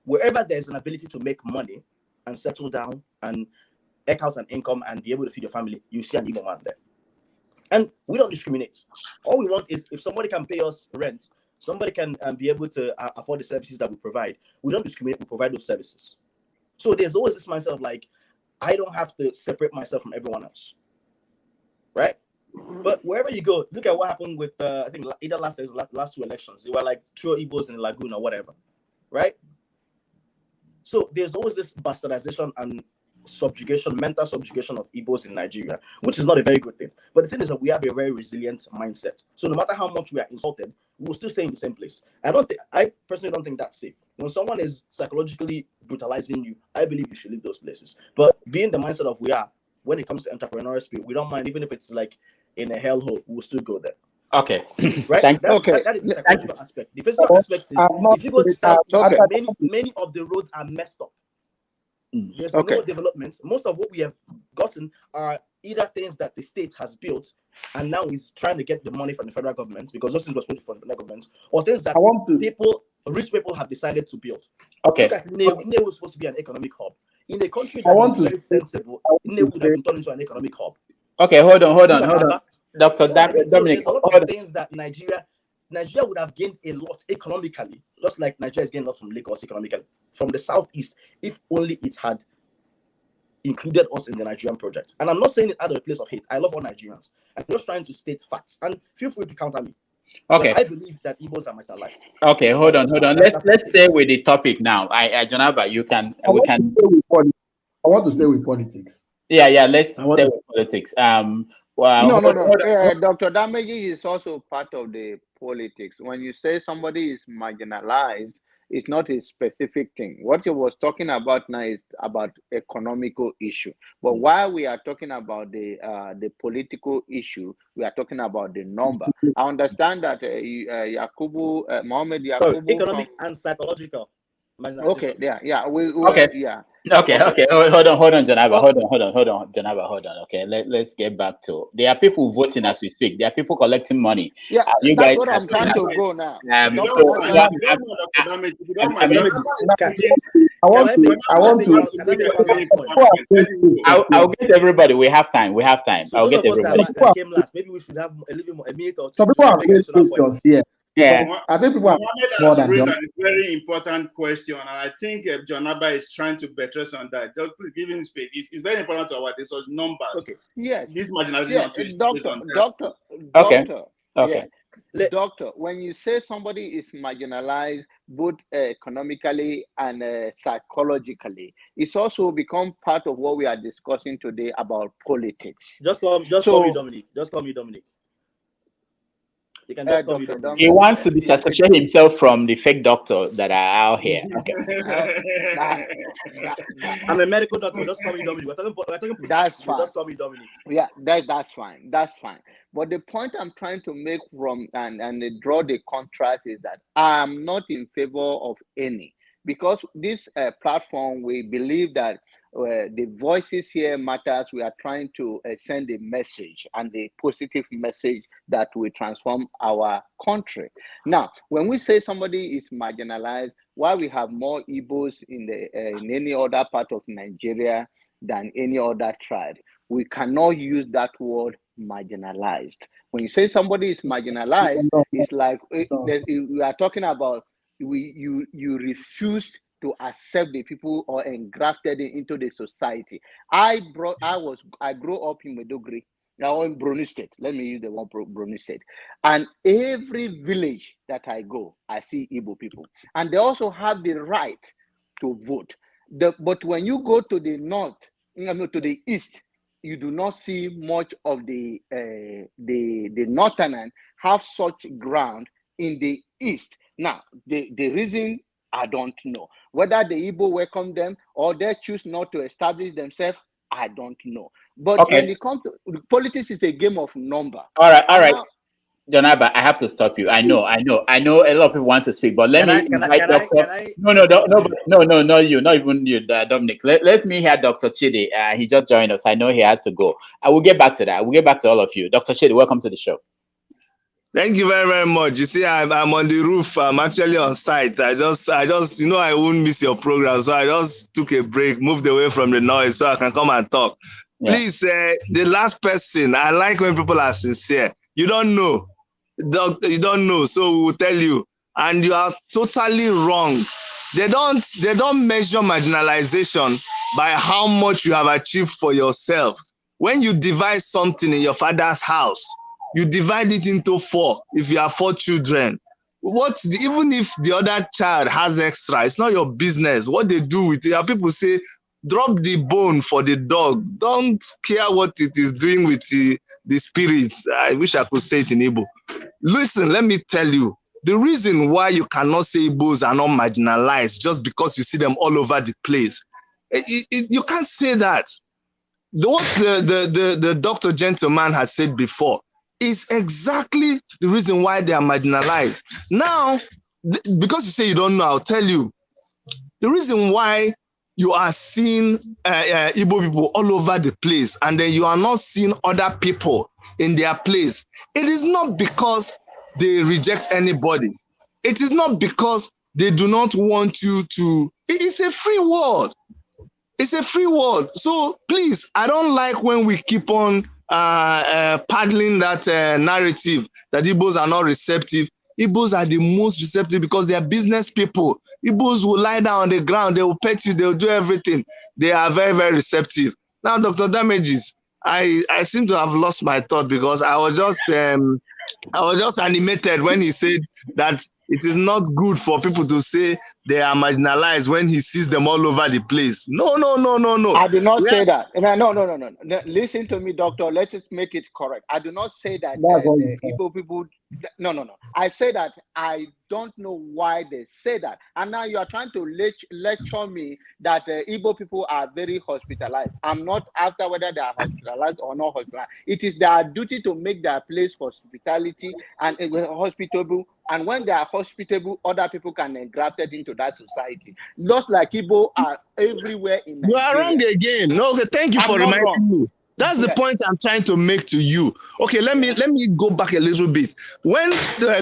Wherever there's an ability to make money and settle down and eke out an income and be able to feed your family, you see an Igbo man there. And we don't discriminate. All we want is if somebody can pay us rent, somebody can be able to afford the services that we provide. We don't discriminate, we provide those services. So there's always this mindset of like, I don't have to separate myself from everyone else. Right? But wherever you go, look at what happened with, I think either last 2 elections. They were like true Igbos in Lagoon or whatever. Right? So there's always this bastardization and subjugation, mental subjugation of Igbos in Nigeria, which is not a very good thing. But the thing is that we have a very resilient mindset. So no matter how much we are insulted, we will still stay in the same place. I personally don't think that's safe. When someone is psychologically brutalizing you, I believe you should leave those places. But being the mindset of when it comes to entrepreneurial spirit, we don't mind, even if it's like in a hellhole, we'll still go there. Okay. Right? That is the psychological aspect. The physical aspect is if you go to South, many of the roads are messed up. There's no developments. Most of what we have gotten are either things that the state has built and now is trying to get the money from the federal government, because those things were supposed from the federal government, or things that rich people have decided to build. Okay. Look at INEC was supposed to be an economic hub. In a country that is very sensible, INEC would have been turned into an economic hub. Okay, hold on. Dr. Dominic, there's a lot of things that Nigeria would have gained a lot economically, just like Nigeria has gained a lot from Lagos economically, from the southeast, if only it had included us in the Nigerian project. And I'm not saying it out of a place of hate. I love all Nigerians. I'm just trying to state facts. And feel free to counter me. Okay. But I believe that Igbos are marginalized. Okay, hold on. Let's stay with the topic now. Jonaba, you can. I want to stay with politics. Yeah. Let's stay with politics. Dr. Dameji is also part of the politics. When you say somebody is marginalized, it's not a specific thing. What you was talking about now is about economical issue. But while we are talking about the political issue, we are talking about the number. I understand that Mohammed Yakubu, economic and psychological. Okay, yeah. Okay. Hold on, Janaba. Hold on, Janaba. Okay, let's get back to. There are people voting as we speak. There are people collecting money. Yeah, that's what I'm trying to go now. I want to. I'll get everybody. We have time. So I'll get everybody. Came last. Maybe we should have a little bit more, a minute or two. Some people have raised questions here. Yeah, I think people have more than raised a very important question, and I think Jonaba is trying to buttress on that. Just please give him space. It's very important to our research numbers. Okay. Yes. This marginalization. Doctor, when you say somebody is marginalized both economically and psychologically, it's also become part of what we are discussing today about politics. Just call me Dominic. Just call me Dominic. You can just call me Dominic. He wants to disassociate himself from the fake doctor that are out here. Okay. I'm a medical doctor. Just call me Dominic. We're talking that's fine. Just call me Dominic. Yeah, that's fine. That's fine. But the point I'm trying to make from and draw the contrast is that I'm not in favor of any, because this platform, we believe that the voices here matters. We are trying to send a message, and the positive message that will transform our country. Now, when we say somebody is marginalized, while we have more Igbos in any other part of Nigeria than any other tribe, we cannot use that word marginalized. When you say somebody is marginalized, it's like we are talking about you refused to accept the people or engrafted into the society. I grew up in Medugri, now in Brunei State. Let me use the one Brunei State. And every village that I go, I see Igbo people. And they also have the right to vote. But when you go to the north, to the east, you do not see much of the northern have such ground in the east. Now, the reason I don't know. Whether the Igbo welcome them or they choose not to establish themselves, I don't know. But when it comes to politics, is a game of number. All right. John Abba, I have to stop you. I know. A lot of people want to speak, but let me invite Doctor. No, not you, not even you, Dominic. Let me hear Dr. Chidi. He just joined us. I know he has to go. I will get back to that. I will get back to all of you. Dr. Chidi, welcome to the show. Thank you very, very much. You see, I'm on the roof. I'm actually on site. I just, I won't miss your program, so I just took a break, moved away from the noise, so I can come and talk. Yeah. Please, the last person. I like when people are sincere. You don't know, doctor. You don't know, so we will tell you, and you are totally wrong. They don't measure marginalization by how much you have achieved for yourself. When you divide something in your father's house, you divide it into 4 if you have 4 children. Even if the other child has extra, it's not your business. What they do with it, people say, drop the bone for the dog. Don't care what it is doing with the spirits. I wish I could say it in Igbo. Listen, let me tell you, the reason why you cannot say Igbos are not marginalized just because you see them all over the place. You can't say that. What the doctor gentleman had said before is exactly the reason why they are marginalized. Now, because you say you don't know, I'll tell you. The reason why you are seeing Igbo people all over the place and then you are not seeing other people in their place, it is not because they reject anybody. It is not because they do not want you to. It's a free world. It's a free world. So please, I don't like when we keep on paddling that narrative that Igbos are not receptive. Igbos are the most receptive because they are business people. Igbos will lie down on the ground, they will pet you, they will do everything. They are very, very receptive. Now, Dr. Damages, I seem to have lost my thought because I was just animated when he said that it is not good for people to say they are marginalized when he sees them all over the place. No. I did not say that. No. Listen to me, doctor. Let us make it correct. I do not say that the Igbo people. No. I say that I don't know why they say that. And now you are trying to lecture me that Igbo people are very hospitalized. I'm not after whether they are hospitalized or not hospitalized. It is their duty to make their place hospitality and hospitable. And when they are hospitable, other people can be grafted into that society. Just like Igbo are everywhere in Nigeria. You are wrong again. No, okay, thank you for reminding me. That's the point I'm trying to make to you. Okay, let me go back a little bit. When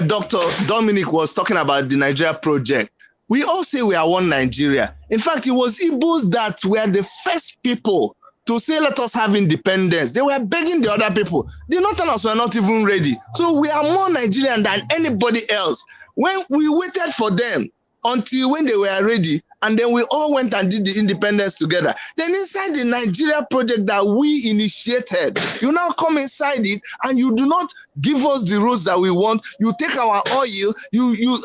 Dr. Dominic was talking about the Nigeria project, we all say we are one Nigeria. In fact, it was Igbos that were the first people to say, let us have independence. They were begging the other people. The Northerners were not even ready. So we are more Nigerian than anybody else. When we waited for them until when they were ready, and then we all went and did the independence together. Then inside the Nigeria project that we initiated, you now come inside it and you do not give us the roads that we want. You take our oil,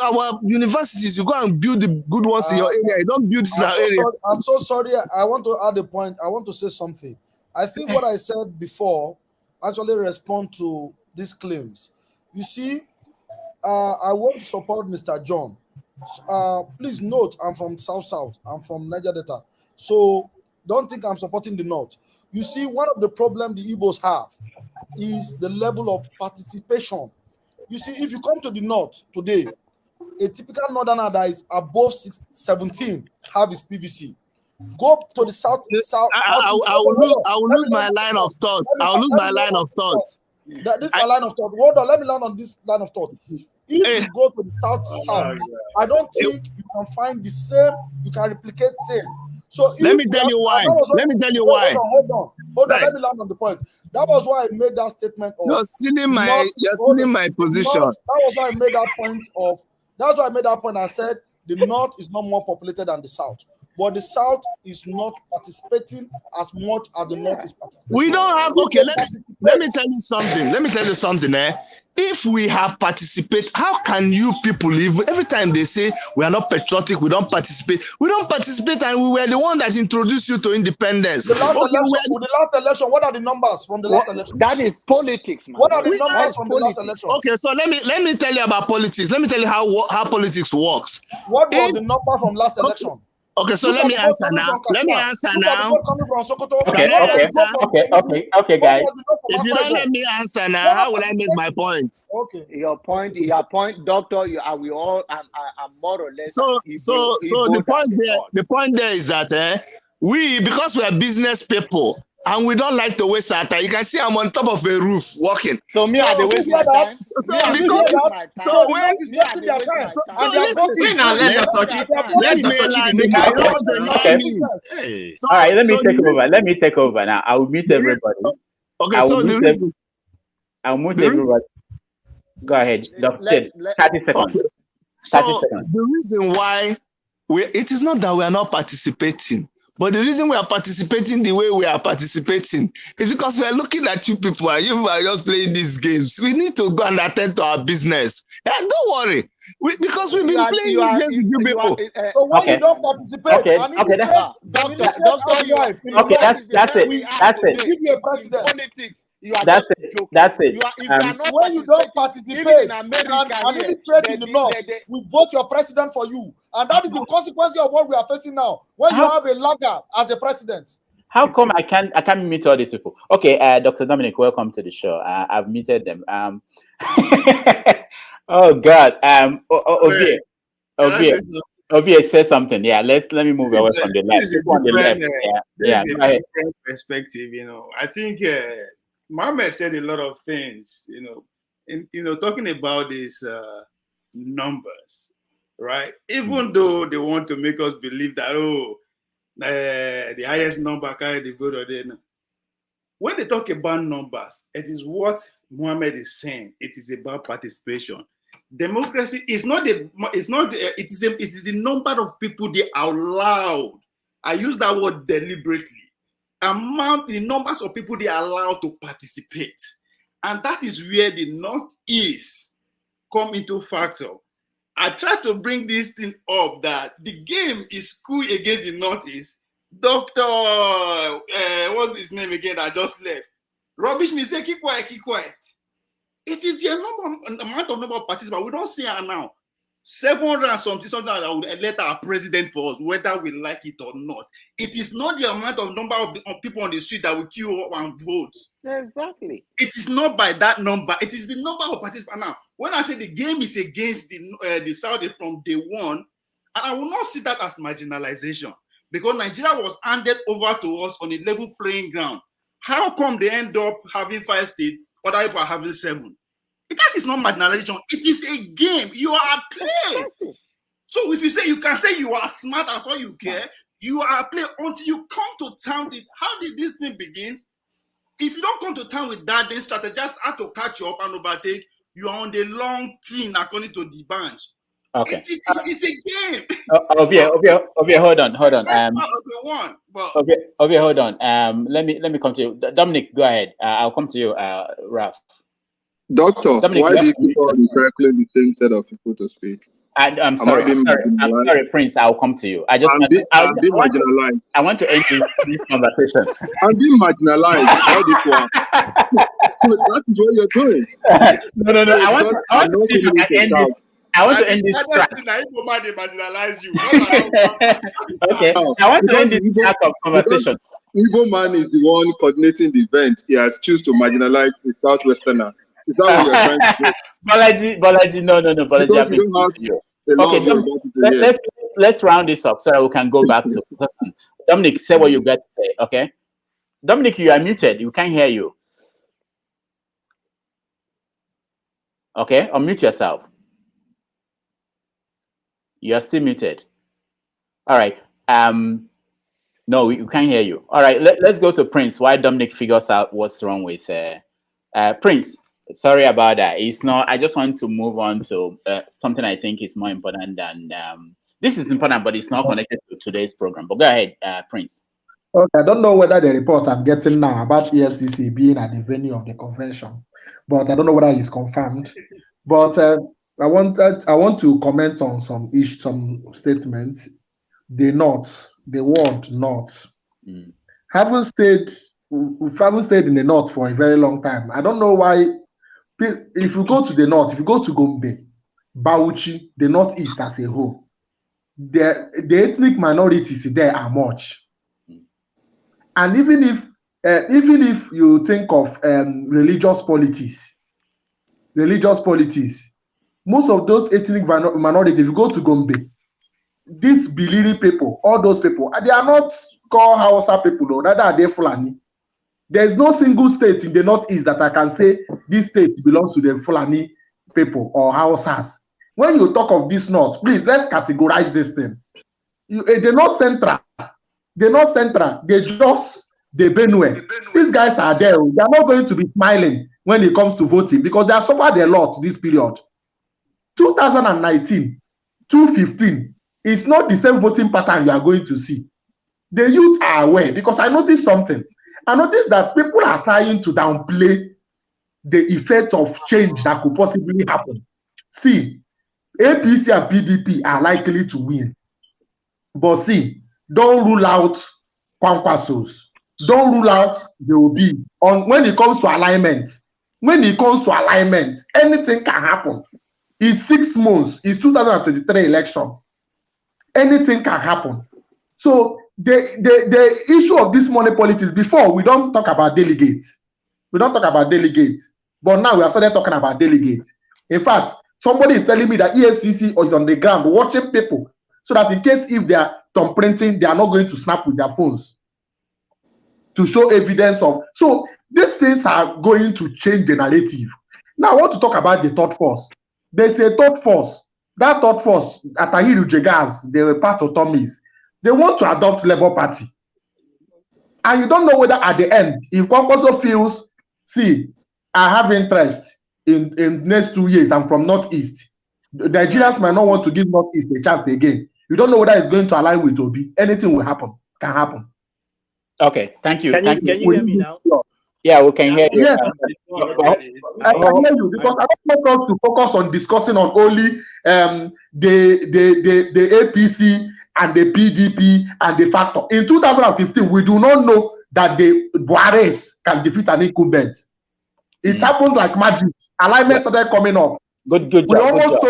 our universities, you go and build the good ones in your area. You don't build this in our area. I'm so sorry. I want to add a point. I want to say something. I think what I said before actually respond to these claims. You see, I want to support Mr. John. Please note, I'm from South. I'm from Niger Delta. So don't think I'm supporting the North. You see, one of the problems the Igbos have is the level of participation. You see, if you come to the North today, a typical Northerner that is above 17 have his PVC. Go to the South. I will lose my line of thought. I'll lose my line of thought. This is my line of thought. Hold on, let me land on this line of thought. If you go to the South, I don't think you can find the same, you can replicate same. So let me tell you why. Let me tell you why. Hold on. Let me land on the point. That was why I made that statement of you're stealing my position. That was why I made that point of. That's why I made that point. I said the North is not more populated than the South. But the South is not participating as much as the North is participating. We don't have, okay, let me tell you something. Let me tell you something, If we have participated, how can you people live? Every time they say we are not patriotic, we don't participate. We don't participate, and we were the one that introduced you to independence. The last election, what are the numbers from the last election? That is politics, man. What are the numbers from the last election? Okay, so let me tell you about politics. Let me tell you how politics works. What was the number from last election? Okay, so let me answer now. Okay, guys. If you don't let me answer now, how will I make my point? Okay. Your point, doctor. I'm more or less. So the point there is that because we are business people and we don't like to waste our time. You can see I'm on top of a roof walking. So me, I waste my time. All right, let me take over. Let me take over now. I will mute everybody. Okay, so the reason I'll mute everybody. Go ahead, Doctor. 30 seconds. So the reason why it is not that we are not participating. But the reason we are participating the way we are participating is because we are looking at you people and you are just playing these games. We need to go and attend to our business. Yeah, don't worry. Because we've been playing these games with you people. So when you don't participate, that's it. That's it. Give you a president. Politics. That's it. When you don't participate and illiterate in the North, we vote your president for you. And that is the consequence of what we are facing now. When you have a lagger as a president. How come I can't meet all these people? Okay, Dr. Dominic, welcome to the show. I've muted them. Oh God. Obi said something. Yeah, let me move away from the left. On the left. This is a different perspective, I think Mohammed said a lot of things, talking about these numbers, right? Even though they want to make us believe that the highest number carry the vote or they know. When they talk about numbers, it is what Mohammed is saying. It is about participation. Democracy is it is the number of people they are allowed. I use that word deliberately. The numbers of people they are allowed to participate. And that is where the Northeast come into factor. I try to bring this thing up that the game is cool against the Northeast. Dr. What's his name again that just left? Rubbish me say keep quiet. It is the amount of number of participants. We don't see her now. 700 and something that would elect our president for us, whether we like it or not. It is not the amount of number of people on the street that will queue up and vote. Exactly. It is not by that number. It is the number of participants. Now, when I say the game is against the Saudi from day one, and I will not see that as marginalization because Nigeria was handed over to us on a level playing ground. How come they end up having 5 states, other people are having 7? That is not marginalization. It is a game. You are playing. So if you can say you are smart as all you care, you are playing until you come to town. How did this thing begin? If you don't come to town with that, then strategists have to catch you up and overtake. You are on the long team according to the bench. Okay. It's a game. Obi, hold on. Obi, hold on. Let me come to you. Dominic, go ahead. I'll come to you, Ralph. Doctor, Dominic, why do you keep on correctly the same set of people to speak? I'm sorry, Prince. I'll come to you. I'm being marginalized. I want to end this conversation. I'm being marginalized by this one. That's what you're doing. No. I want to see if you can end this. I want to end this track. Marginalize you. Okay. I want to end this track of conversation. Igbo man is the one coordinating the event. He has chosen to marginalize the Southwesterner. Is that what you're trying to do? Balaji, no, Balaji. Okay, let's round this up so that we can go back to Dominic. Say what you got to say, okay? Dominic, you are muted. We can't hear you. Okay, unmute yourself. You are still muted. All right. No, we can't hear you. All right, let's go to Prince. While Dominic figures out what's wrong with Prince. Sorry about that. It's not. I just want to move on to something I think is more important than This is important, but it's not connected to today's program. But go ahead, Prince. Okay, I don't know whether the report I'm getting now about EFCC being at the venue of the convention, but I don't know whether it's confirmed. But I want to comment on some statements. The North, the word North, haven't stayed in the North for a very long time. I don't know why. If you go to the North, if you go to Gombe, Bauchi, the Northeast as a whole, the ethnic minorities there are much. And even if you think of religious politics, most of those ethnic minorities, if you go to Gombe, these Biliri people, all those people, they are not called Hausa people, though, neither are they Fulani. There's no single state in the Northeast that I can say this state belongs to the Fulani people or Hausas. When you talk of this North, please, let's categorize this thing. They're not central. They're just the Benue. These guys are there. They're not going to be smiling when it comes to voting because they have suffered a lot this period. 2019, 2015, it's not the same voting pattern you are going to see. The youth are aware because I noticed something. I noticed that people are trying to downplay the effect of change that could possibly happen. See, APC and PDP are likely to win. But see, don't rule out Kwankwasos. Don't rule out the Obi. When it comes to alignment, anything can happen. It's 6 months. It's 2023 election. Anything can happen. So the issue of this money politics, before we don't talk about delegates. But now we have started talking about delegates. In fact, somebody is telling me that EFCC is on the ground watching people so that in case if they are thumbprinting, they are not going to snap with their phones to show evidence of. So these things are going to change the narrative. Now I want to talk about the third force. There's a third force. That third force, Atahiru Jegas, they were part of Tommy's. They want to adopt Labour Party. And you don't know whether at the end, if one also feels, see, I have interest in next 2 years, I'm from Northeast. The Nigerians might not want to give Northeast a chance again. You don't know whether it's going to align with Obi. Anything will happen, can happen. Okay, thank you. Can you hear me now? Yeah, we can hear you. Yes, I can hear you because I don't want us to focus on discussing on only the APC and the PDP and the factor. In 2015, we do not know that the Buares can defeat an incumbent. It happened like magic. Alignment started coming up. Good We almost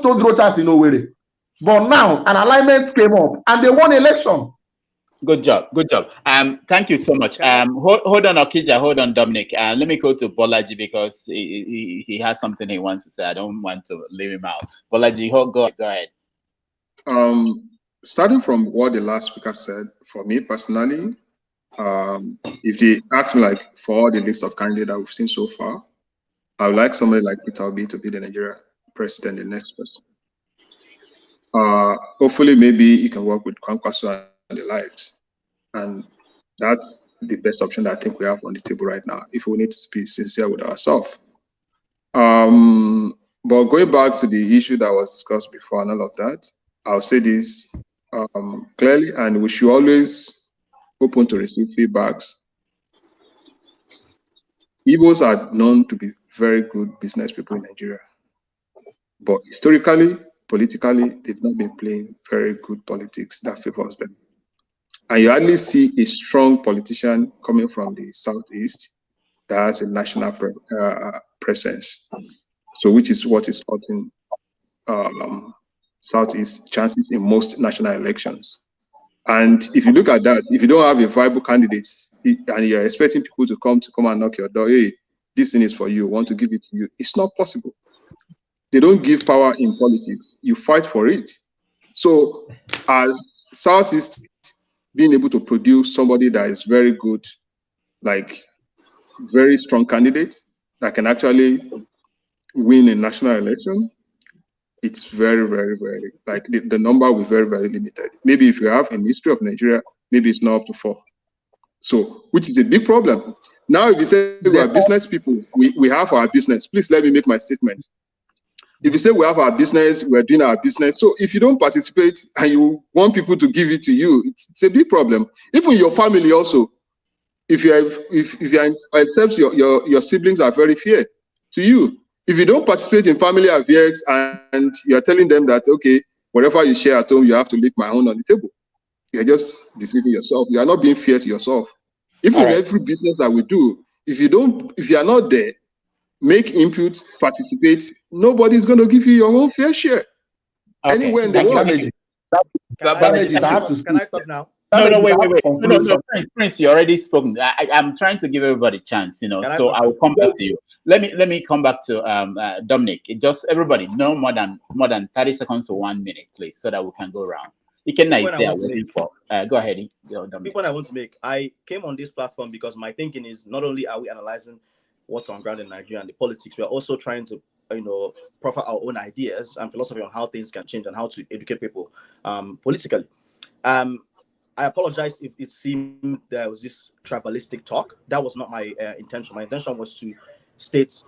told Rochas in Owerri. But now an alignment came up and they won election. Good job. Thank you so much. Hold on, Okija. Hold on, Dominic. Let me go to Bolaji because he has something he wants to say. I don't want to leave him out. Bolaji, go ahead. Starting from what the last speaker said, for me personally, if they ask me like for all the list of candidates that we've seen so far, I would like somebody like Peter Obi to be the Nigeria president, the next person. Hopefully, maybe he can work with Kwankwaso and the likes, and that's the best option that I think we have on the table right now. If we need to be sincere with ourselves. But going back to the issue that was discussed before and all of that, I'll say this clearly, and we should always open to receive feedbacks. Igbos are known to be very good business people in Nigeria, but historically, politically, they've not been playing very good politics that favors them. And you hardly see a strong politician coming from the Southeast that has a national presence. So, which is what is hurting Southeast chances in most national elections. And if you look at that, if you don't have a viable candidate and you're expecting people to come and knock your door, hey, this thing is for you, want to give it to you, it's not possible. They don't give power in politics. You fight for it. So as Southeast being able to produce somebody that is very good, like very strong candidate that can actually win a national election, it's very, very, very, like the number will be very, very limited. Maybe if you have in the history of Nigeria, maybe it's not up to 4. So, which is a big problem. Now, if you say we are business people, we have our business. Please let me make my statement. If you say we have our business, we're doing our business. So if you don't participate and you want people to give it to you, it's a big problem. Even your family also, if you accept your siblings are very fair to you. If you don't participate in family affairs and you're telling them that, okay, whatever you share at home, you have to leave my own on the table. You're just deceiving yourself. You are not being fair to yourself. Even in every business that we do, if you are not there, make input, participate, nobody's going to give you your own fair share. Anywhere in the world. Can I talk now? No, wait. No, Prince, you already spoken. I'm trying to give everybody a chance, so I will come back to you. Let me come back to Dominic. Just everybody, no more than 30 seconds to 1 minute, please, so that we can go around. You can go ahead, Dominic. The point I want to make, I came on this platform because my thinking is not only are we analyzing what's on ground in Nigeria and the politics, we are also trying to proffer our own ideas and philosophy on how things can change and how to educate people politically. I apologize if it seemed there was this tribalistic talk. That was not my intention. My intention was to state.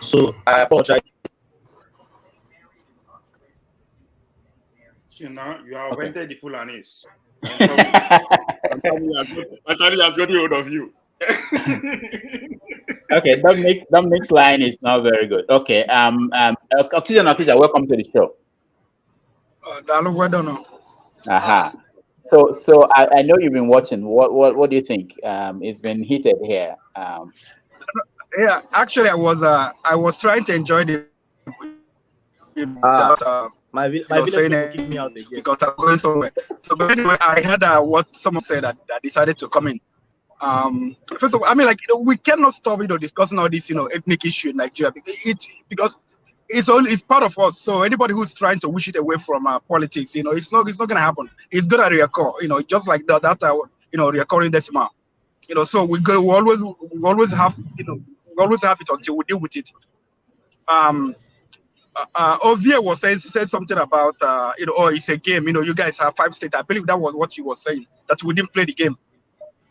So I apologize. You have rented the Fulanis. Atari has got hold of you. Okay, Dominic's line is not very good. Okay, Okija, welcome to the show. Aha. So I know you've been watching. What do you think? It's been heated here. Yeah, actually, I was trying to enjoy the. My village will kick me out again because I'm going somewhere. So, but anyway, I heard what someone said that decided to come in. First of all, I mean, we cannot stop, discussing all this, ethnic issue in Nigeria because it's part of us. So anybody who's trying to wish it away from politics, it's not going to happen. It's going to reoccur, just like that recurring decimal. So we always have it until we deal with it. Ovie was said something about it's a game. You guys have 5 states. I believe that was what he was saying, that we didn't play the game.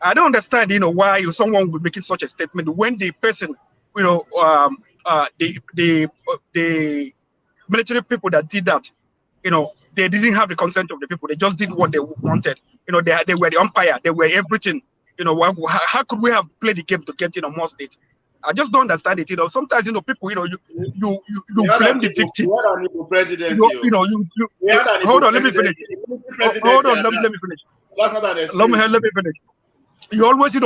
I don't understand, why someone would be making such a statement when the person, the military people that did that, they didn't have the consent of the people. They just did what they wanted. They were the umpire. They were everything. How could we have played the game to get more states? I just don't understand it. Sometimes people, you blame the victim. Hold on, let me finish. Hold on, let me finish. That's not an excuse. Let me finish. You always, you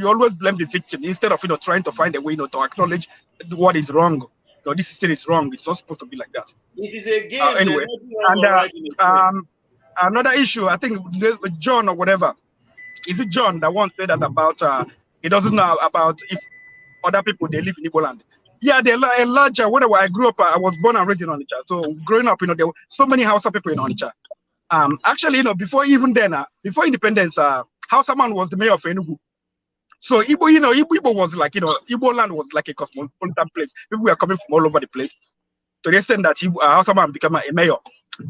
always blame the victim instead of trying to find a way, to acknowledge what is wrong. This system is wrong. It's not supposed to be like that. It is a game. Anyway, and another issue, I think John or whatever. Is it John that once said that about he doesn't know about if other people they live in Igbo land? Yeah, they're a larger. Whenever I grew up, I was born and raised in Onitsha. So growing up, there were so many Hausa people in Onitsha. Actually, before even then, before independence, Hausa man was the mayor of Enugu. So Igbo was like, Igbo land was like a cosmopolitan place. People were coming from all over the place. To the extent that Hausa man became a mayor.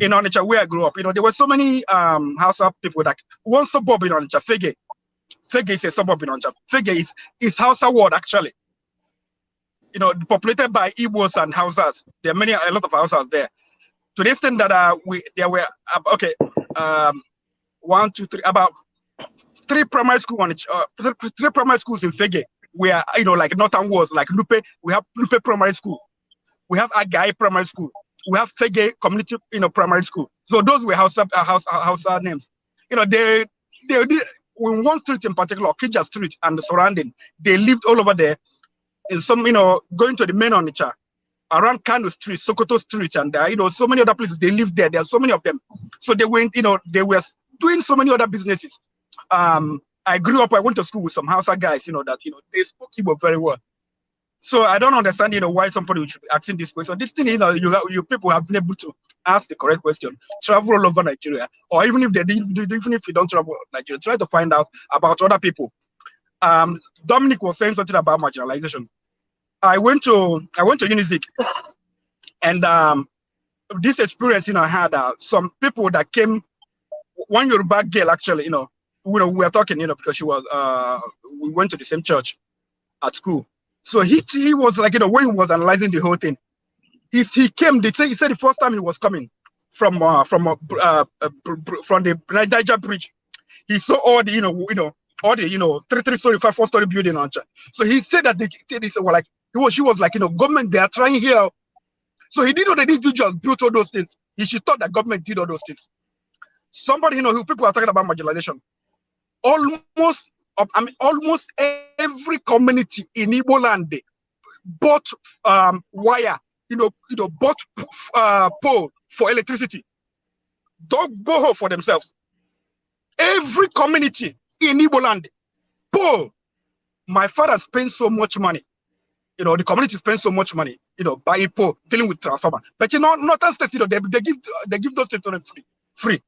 In Onitsha, where I grew up, there were so many Hausa people that one suburb in Onitsha, Fege. Fege is a suburb in Onitsha. Fege is Hausa ward, actually. Populated by Igbos and Hausas. There are a lot of Hausas there. To the extent that there were, 1, 2, 3, about 3 primary schools on 3 primary schools in Fege, where like Northern Wards, like Lupe. We have Lupe Primary School. We have Agai Primary School. We have Fege Community, Primary School. So those were Hausa names. They in one street in particular, Kija Street and the surrounding. They lived all over there. In some, going to the main Onitsha, around Kano Street, Sokoto Street, and so many other places. They lived there. There are so many of them. So they went, they were doing so many other businesses. I grew up. I went to school with some Hausa guys. That they spoke Igbo very well. So I don't understand, why somebody should be asking this question. This thing, you people have been able to ask the correct question, travel all over Nigeria, or even if you don't travel Nigeria, try to find out about other people. Dominic was saying something about marginalization. I went to UNIZIC, and this experience, I had some people that came. One Yoruba girl, actually, we were talking, because she was. We went to the same church at school. So he was like, when he was analyzing the whole thing, he came. He said the first time he was coming from the Niger Bridge, he saw all the all the 3-story, 4-story building on. So he said that they were like she was like government, they are trying here. So he didn't know they didn't just build all those things. He should thought that government did all those things. Somebody who people are talking about marginalization. Almost every community in Igbo land bought wire, bought pole for electricity, dug borehole for themselves. Every community in Igbo land, pole. My father spent so much money. The community spends so much money, buying pole, dealing with transformer. But northern states, they give those things to them free.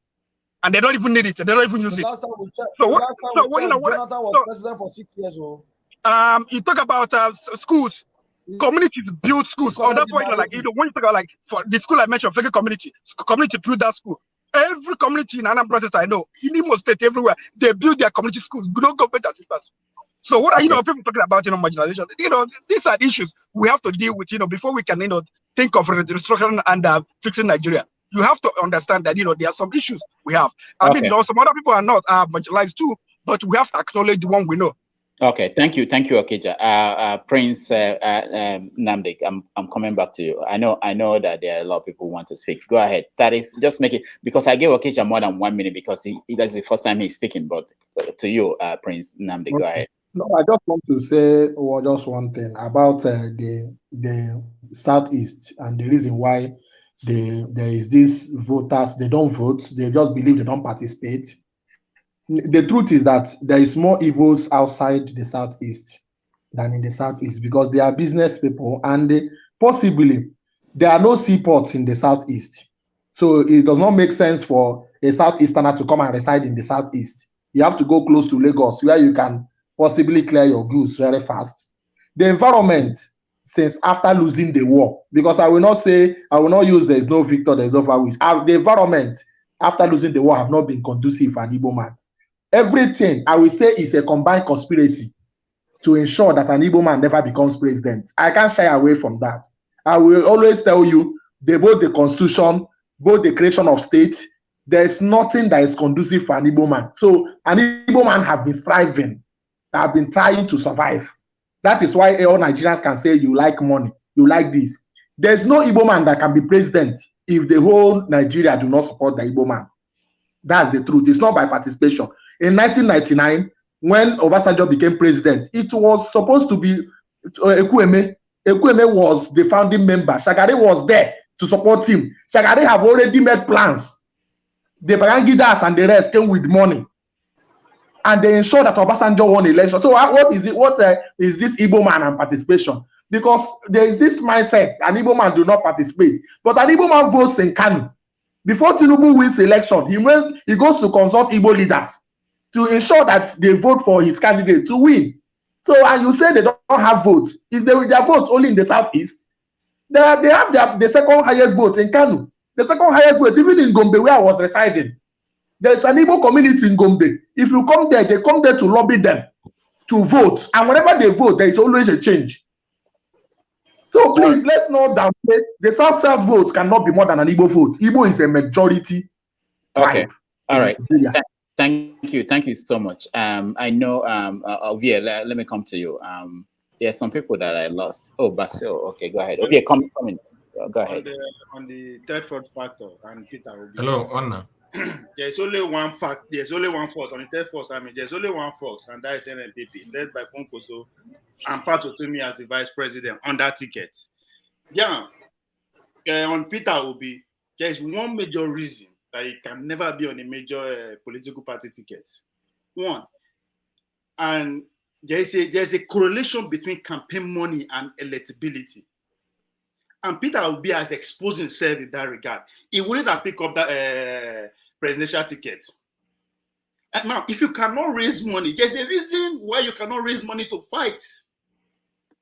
And they don't even need it. They don't even use it. Last time we checked, Jonathan was president for 6 years. You talk about schools, communities build schools. Oh, that's why when you talk about for the school I mentioned, Fege community build that school. Every community in Anambra State I know, in Imo State, everywhere, they build their community schools, no government assistance. So what are people talking about marginalization? These are issues we have to deal with, before we can think of restructuring and fixing Nigeria. You have to understand that there are some issues we have. I mean, some other people are not marginalized too, but we have to acknowledge the one we know. Okay, thank you, Okija. Prince Namdik, I'm coming back to you. I know that there are a lot of people who want to speak. Go ahead. That is, just make it, because I gave Okija more than 1 minute because that's the first time he's speaking. But to you, Prince Namdik, go ahead. No, I just want to say just one thing about the Southeast and the reason why there is these voters, they don't vote, they just believe they don't participate. The truth is that there is more evils outside the Southeast than in the Southeast because they are business people and possibly there are no seaports in the Southeast. So it does not make sense for a Southeasterner to come and reside in the Southeast. You have to go close to Lagos where you can possibly clear your goods very fast. The environment since after losing the war, because I will not use there is no victor, there is no far wish. The environment after losing the war have not been conducive for an Igbo man. Everything I will say is a combined conspiracy to ensure that an Igbo man never becomes president. I can't shy away from that. I will always tell you, both the constitution, both the creation of state, there is nothing that is conducive for an Igbo man. So an Igbo man have been striving, have been trying to survive. That is why all Nigerians can say you like money, you like this. There's no Igbo man that can be president if the whole Nigeria do not support the Igbo man. That's the truth. It's not by participation. In 1999, when Obasanjo became president, it was supposed to be Ekwueme. Ekwueme was the founding member. Shagari was there to support him. Shagari have already made plans. The Barangidas and the rest came with money. And they ensured that Obasanjo won election. So what is it? What is this Igbo man and participation? Because there is this mindset, an Igbo man do not participate. But an Igbo man votes in Kanu. Before Tinubu wins election, he goes to consult Igbo leaders to ensure that they vote for his candidate to win. So, and you say they don't have votes. Is their votes only in the Southeast? They have the second highest vote in Kanu. The second highest vote, even in Gombe, where I was residing. There's an Igbo community in Gombe. If you come there, they come there to lobby them to vote. And whenever they vote, there is always a change. So please, let's not downplay. The South vote cannot be more than an Igbo vote. Igbo is a majority tribe. Okay. All right. Thank you so much. I know, Ovie, let me come to you. There are some people that I lost. Oh, Basil. Okay, go ahead. Ovie, come in. Go ahead. On the third fourth factor, and Peter Obi. Hello, Anna. There's only one fact. There's only one force on the third force. I mean, there's only one force, and that is NNPP, led by Ponkoso and Pat Otomi as the vice president on that ticket. Yeah, on Peter Obi, there's one major reason that he can never be on a major political party ticket. One, and there's a correlation between campaign money and electability. And Peter Obi has exposed himself in that regard. He wouldn't have picked up that presidential ticket. And now, if you cannot raise money, there's a reason why you cannot raise money to fight.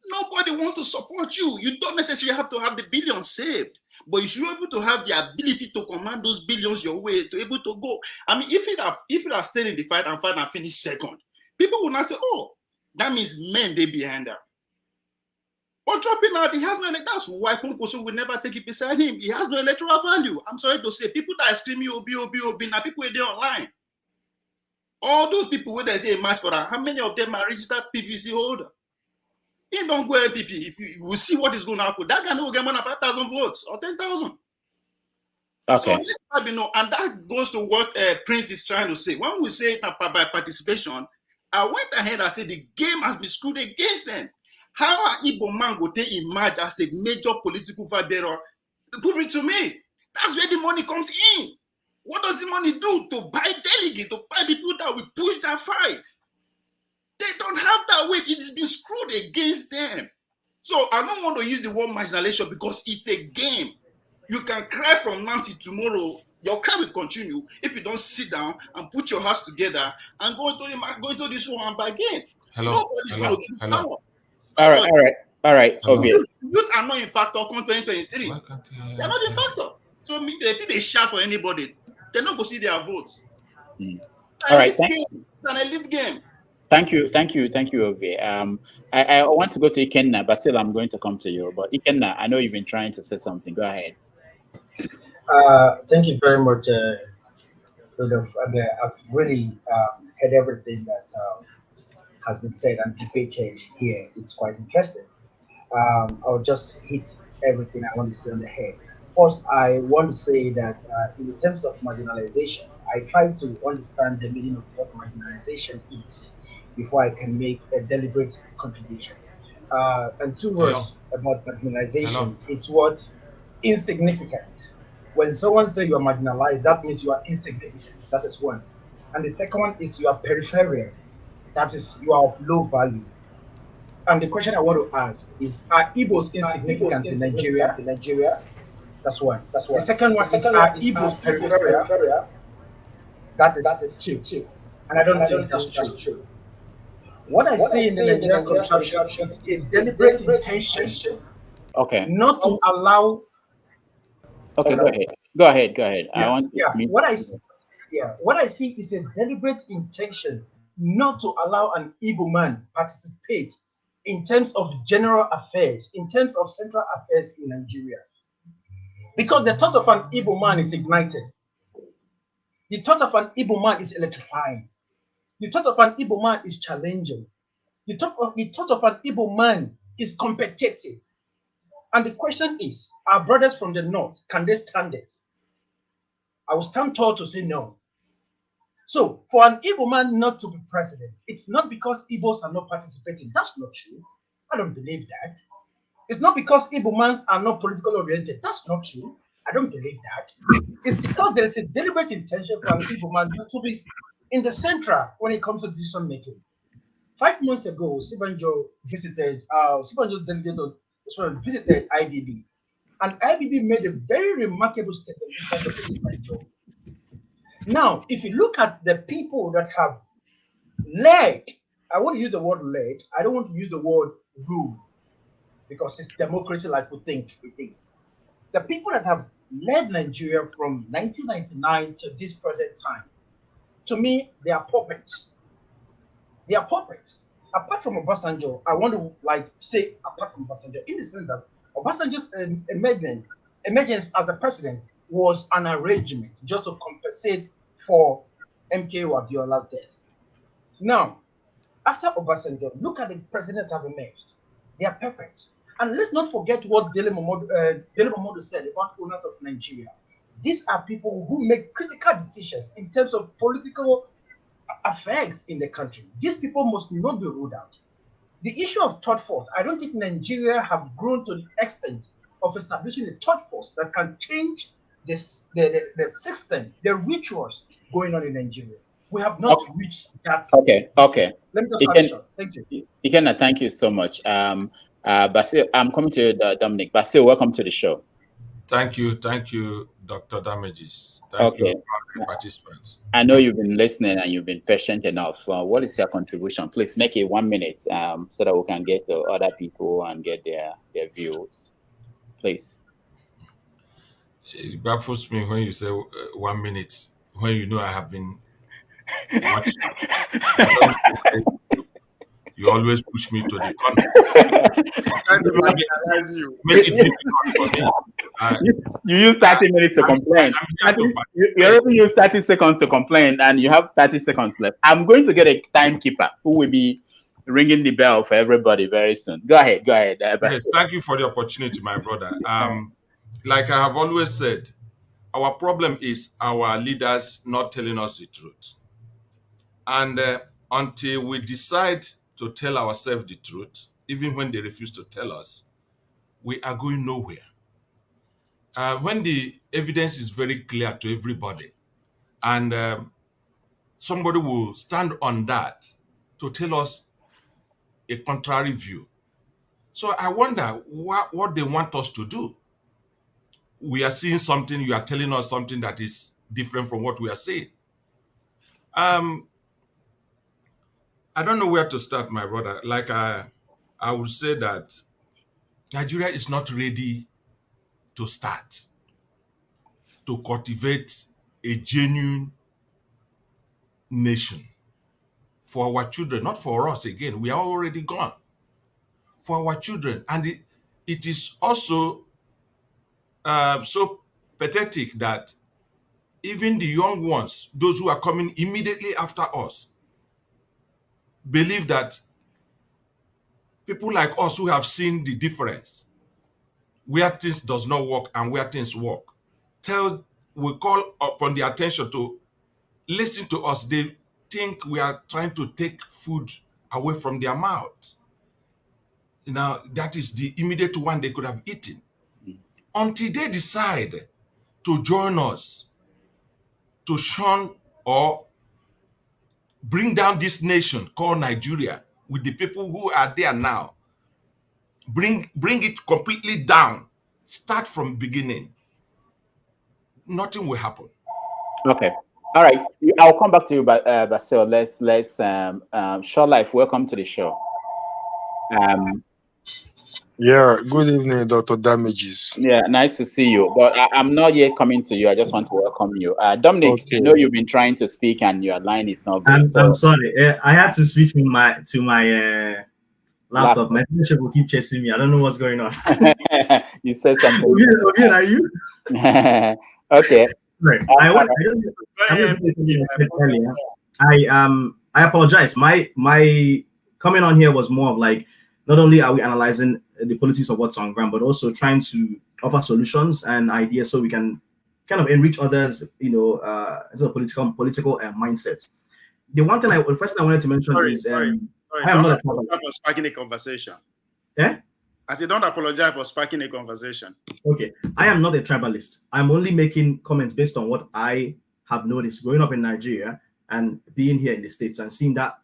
Nobody wants to support you. You don't necessarily have to have the billions saved, but you should be able to have the ability to command those billions your way, to able to go. I mean, if it have stayed in the fight and finished second, people will not say, oh, that means men they behind her. But dropping out, he has no. That's why Konkoso will never take it beside him. He has no electoral value. I'm sorry to say, people that are screaming Obi, Obi, Obi, now people are online. All those people where they say match for that, how many of them are registered PVC holder? He don't go MPP. If you will see what is going to happen, that guy will get more than 5,000 votes or 10,000. Okay. So let me know, and that goes to what Prince is trying to say. When we say by participation, I went ahead and said the game has been screwed against them. How are Igbo man go take emerge as a major political vibe bearer? Prove it to me. That's where the money comes in. What does the money do to buy delegates, to buy people that will push that fight? They don't have that weight. It's been screwed against them. So I don't want to use the word marginalization because it's a game. You can cry from now till tomorrow. Your cry will continue if you don't sit down and put your hearts together and go into this war and bargain. Nobody's going to give you power. All right. Okay. Youth are not in factor come 2023. They're not in factor. So they shout for anybody. They're not going to see their votes. All right. It's an elite game. Thank you, Obi. I want to go to Ikenna, but still I'm going to come to you. But Ikenna, I know you've been trying to say something. Go ahead. Thank you very much, Rudolph. I've really heard everything that has been said and debated here. It's quite interesting. I'll just hit everything I want to say on the head. First, I want to say that in terms of marginalization, I try to understand the meaning of what marginalization is before I can make a deliberate contribution. And two words about marginalization is what insignificant. When someone says you are marginalized, that means you are insignificant. That is one. And the second one is you are peripheral. That is you are of low value. And the question I want to ask is: are Igbos insignificant in Nigeria? That's one. The second one is: are Igbos peripheral? That is two. And I don't think that's true. What I see in the Nigerian contraption is a deliberate intention, not to allow. Okay, go ahead. Yeah, I want. What I see is a deliberate intention not to allow an Igbo man participate in terms of general affairs, in terms of central affairs in Nigeria. Because the thought of an Igbo man is ignited. The thought of an Igbo man is electrifying. The thought of an Igbo man is challenging. The thought of an Igbo man is competitive. And the question is, our brothers from the north, can they stand it? I will stand tall to say no. So for an Igbo man not to be president, it's not because Igbos are not participating. That's not true. I don't believe that. It's not because Igbo mans are not politically oriented. That's not true. I don't believe that. It's because there is a deliberate intention for an Igbo man to be in the center when it comes to decision making. 5 months ago, Sibanjo visited visited IBB, and IBB made a very remarkable statement in terms of Sibanjo. Now, if you look at the people that have led, I want to use the word led, I don't want to use the word rule, because it's democracy like we think it is. The people that have led Nigeria from 1999 to this present time, to me, they are puppets. They are puppets. Apart from Obasanjo, I want to say apart from Obasanjo, in the sense that Obasanjo's emergence as the president was an arrangement just to compensate for MKO Abiola's death. Now, after Obasanjo, look at the presidents have emerged. They are perfect. And let's not forget what Dele Momodu said about owners of Nigeria. These are people who make critical decisions in terms of political affairs in the country. These people must not be ruled out. The issue of third force, I don't think Nigeria have grown to the extent of establishing a third force that can change the system, the rituals going on in Nigeria. We have not reached that. Okay. Let me just finish up. Thank you. Ikenna, thank you so much. Basil, I'm coming to Dominic. Basil, welcome to the show. Thank you, Dr. Damages. Thank you, participants. I know you've been listening and you've been patient enough. What is your contribution? Please make it 1 minute so that we can get to other people and get their views. Please. It baffles me when you say 1 minute, when you know I have been watching. you always push me to the corner. Make it difficult for me. You use 30 minutes to complain. You already use 30 seconds to complain, and you have 30 seconds left. I'm going to get a timekeeper who will be ringing the bell for everybody very soon. Go ahead. Yes, thank you for the opportunity, my brother. Like I have always said, our problem is our leaders not telling us the truth. And until we decide to tell ourselves the truth, even when they refuse to tell us, we are going nowhere. When the evidence is very clear to everybody, and somebody will stand on that to tell us a contrary view. So I wonder what they want us to do. We are seeing something, you are telling us something that is different from what we are seeing. I don't know where to start, my brother. Like I would say that Nigeria is not ready to start, to cultivate a genuine nation for our children, not for us again. We are already gone. For our children. And it is also so pathetic that even the young ones, those who are coming immediately after us, believe that people like us who have seen the difference, where things does not work and where things work, we call upon their attention to listen to us. They think we are trying to take food away from their mouth. Now, that is the immediate one they could have eaten. Until they decide to join us, to shun or bring down this nation called Nigeria with the people who are there now, bring it completely down, start from beginning, nothing will happen. Okay. All right. I'll come back to you, but Basil, let's Short Life, welcome to the show. Yeah, good evening, Dr. Damages. Yeah, nice to see you. But I'm not yet coming to you. I just want to welcome you. Dominic, Okay. I know you've been trying to speak and your line is not good. I'm sorry. I had to switch to my laptop. My teacher will keep chasing me. I don't know what's going on. You said something. Obi, are you? Okay. Right. I apologize. My coming on here was more of like, not only are we analyzing the politics of what's on ground, but also trying to offer solutions and ideas so we can kind of enrich others, as a political mindsets. The first thing I wanted to mention is I am not apologize for sparking a conversation. Yeah? I said, don't apologize for sparking a conversation. Okay. I am not a tribalist. I'm only making comments based on what I have noticed growing up in Nigeria and being here in the States and seeing that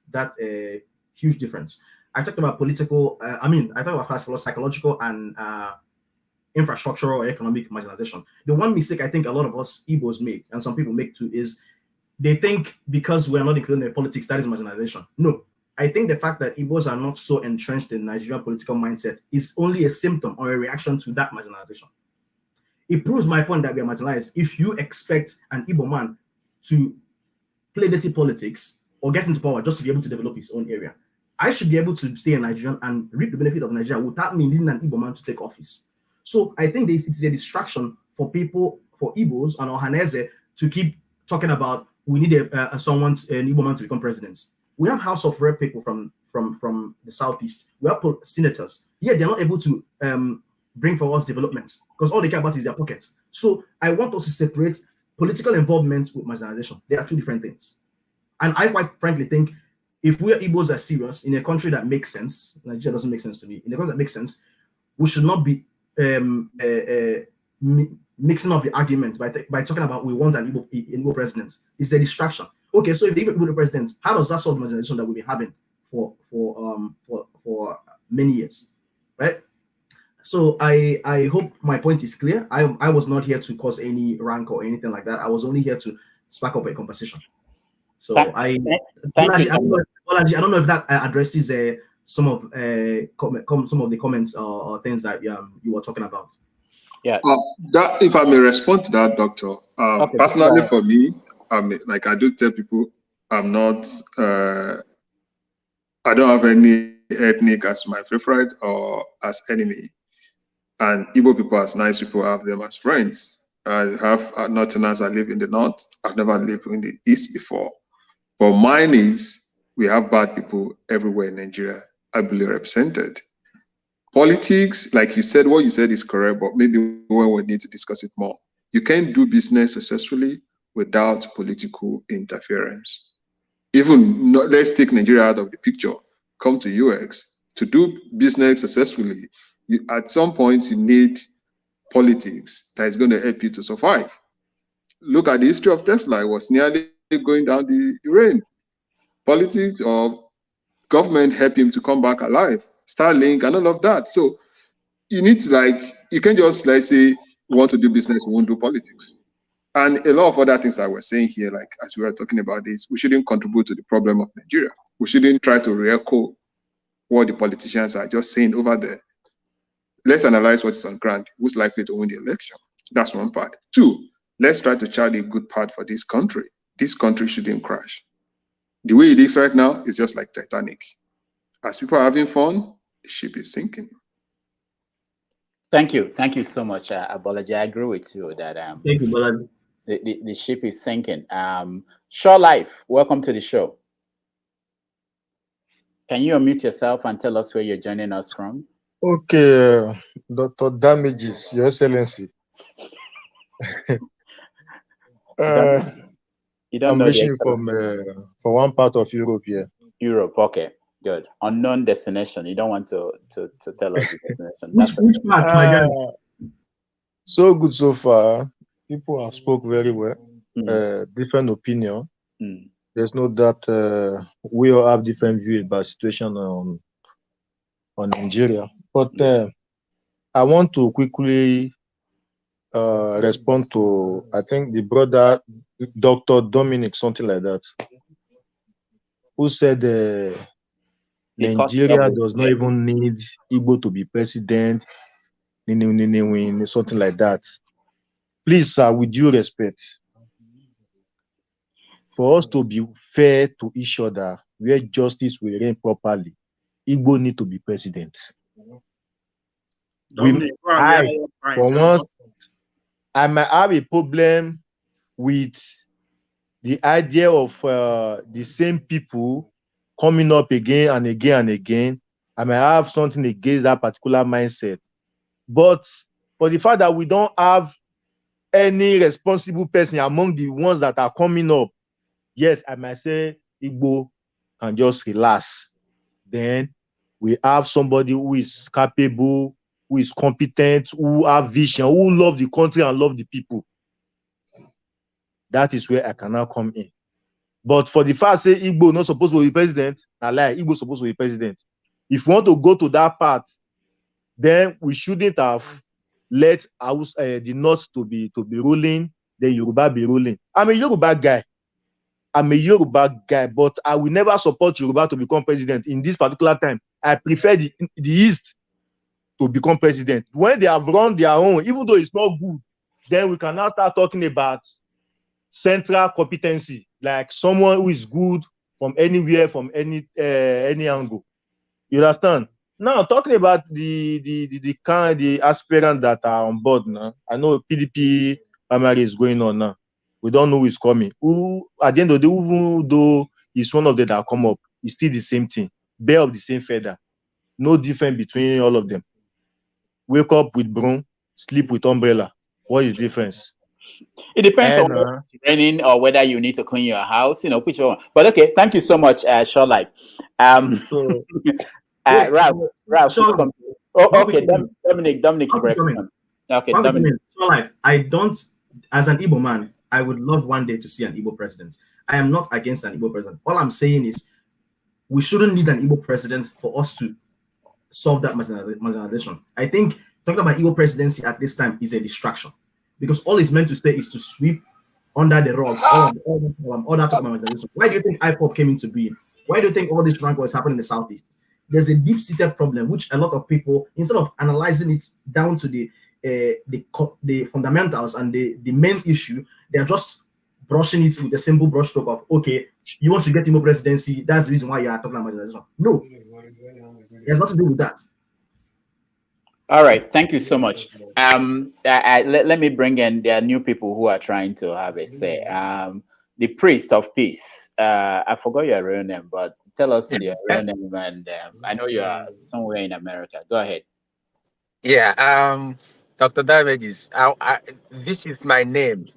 huge difference. I talked about I talked about psychological and infrastructural or economic marginalization. The one mistake I think a lot of us Igbos make, and some people make too, is they think because we're not included in politics, that is marginalization. No, I think the fact that Igbos are not so entrenched in Nigerian political mindset is only a symptom or a reaction to that marginalization. It proves my point that we are marginalized. If you expect an Igbo man to play dirty politics or get into power just to be able to develop his own area, I should be able to stay in Nigeria and reap the benefit of Nigeria without me needing an Igbo man to take office. So I think it's a distraction for people, for Igbos and Ohanese to keep talking about we need an Igbo man to become president. We have House of Rep people from the Southeast. We have senators. Yet they're not able to bring forward development because all they care about is their pockets. So I want us to separate political involvement with marginalization. They are two different things. And I quite frankly think if we Igbos are serious in a country that makes sense, Nigeria doesn't make sense to me, in a country that makes sense, we should not be mixing up the arguments by talking about we want an Igbo president. It's a distraction. Okay, so if the Igbo president, how does that solve the marginalization that we've been having for many years, right? So I hope my point is clear. I was not here to cause any rank or anything like that. I was only here to spark up a conversation. So I don't know if that addresses some of the comments or things that you were talking about. Yeah. That, if I may respond to that, Doctor. Okay, personally, for me, like I do tell people, I'm not I don't have any ethnic as my favorite or as enemy. And Igbo people as nice people, I have them as friends. I have Northerners. I live in the north. I've never lived in the east before. But mine is, we have bad people everywhere in Nigeria, I believe represented. Politics, like you said, what you said is correct, but maybe when we need to discuss it more. You can't do business successfully without political interference. Even let's take Nigeria out of the picture. Come to UX. To do business successfully, at some point you need politics that is going to help you to survive. Look at the history of Tesla. It was nearly going down the drain. Politics or government help him to come back alive. Starlink and all of that. So you need to you can't just say you want to do business, we won't do politics. And a lot of other things I was saying here, like as we were talking about this, we shouldn't contribute to the problem of Nigeria. We shouldn't try to re-echo what the politicians are just saying over there. Let's analyze what is on ground. Who's likely to win the election? That's one part. Two, let's try to chart a good path for this country. This country shouldn't crash. The way it is right now is just like Titanic. As people are having fun, the ship is sinking. Thank you. Thank you so much, Abolaji. I agree with you that thank you, Bolaji. The ship is sinking. Short Life, welcome to the show. Can you unmute yourself and tell us where you're joining us from? Okay, Dr. Damages, Your Excellency. I'm wishing from one part of Europe here. Europe, okay, good. Unknown destination. You don't want to tell us the destination. which part, my guy? So good so far. People have spoke very well. Different opinion. There's no doubt we all have different views about situation on Nigeria. But I want to quickly respond to, I think, the brother, Dr. Dominic, something like that, who said Nigeria does not even need Igbo to be president, something like that. Please, sir, with due respect, for us to be fair to each other, where justice will reign properly, Igbo need to be president. For once, I might have a problem with the idea of the same people coming up again and again and again. I might have something against that particular mindset. But for the fact that we don't have any responsible person among the ones that are coming up, yes, I might say Igbo can just relax. Then we have somebody who is capable, who is competent, who have vision, who love the country and love the people. That is where I can now come in. But for the fact say Igbo not supposed to be president, I lie, Igbo supposed to be president. If we want to go to that part, then we shouldn't have let the North to be ruling, the Yoruba be ruling. I'm a Yoruba guy, but I will never support Yoruba to become president in this particular time. I prefer the East to become president. When they have run their own, even though it's not good, then we can now start talking about central competency, like someone who is good from anywhere, from any angle. You understand? Now, talking about the aspirants that are on board now, I know PDP primary is going on now. We don't know who is coming. Who, at the end of the day, even though it's one of them that come up, it's still the same thing. Bear of the same feather. No difference between all of them. Wake up with broom, sleep with umbrella. What is the difference? It depends on whether it's raining or whether you need to clean your house, which one. But okay, thank you so much, Short Life. Ralph. Okay, Dominic, you respond. Okay, Dominic. Short Life, I don't, as an Igbo man, I would love one day to see an Igbo president. I am not against an Igbo president. All I'm saying is we shouldn't need an Igbo president for us to solve that marginalization. I think talking about Igbo presidency at this time is a distraction, because all it's meant to say is to sweep under the rug all that talk about marginalization. Why do you think IPOP came into being? Why do you think all this rancor is happening in the Southeast? There's a deep-seated problem which a lot of people, instead of analyzing it down to the fundamentals and the main issue, they are just brushing it with a simple brushstroke of, okay, you want to get him a presidency. That's the reason why you are talking about marginalization. No, it has nothing to do with that. All right, thank you so much. Let me bring in. There are new people who are trying to have a say. The priest of peace. I forgot your real name, but tell us your real name. And I know you are somewhere in America. Go ahead. Yeah. Dr. Damages. This is my name.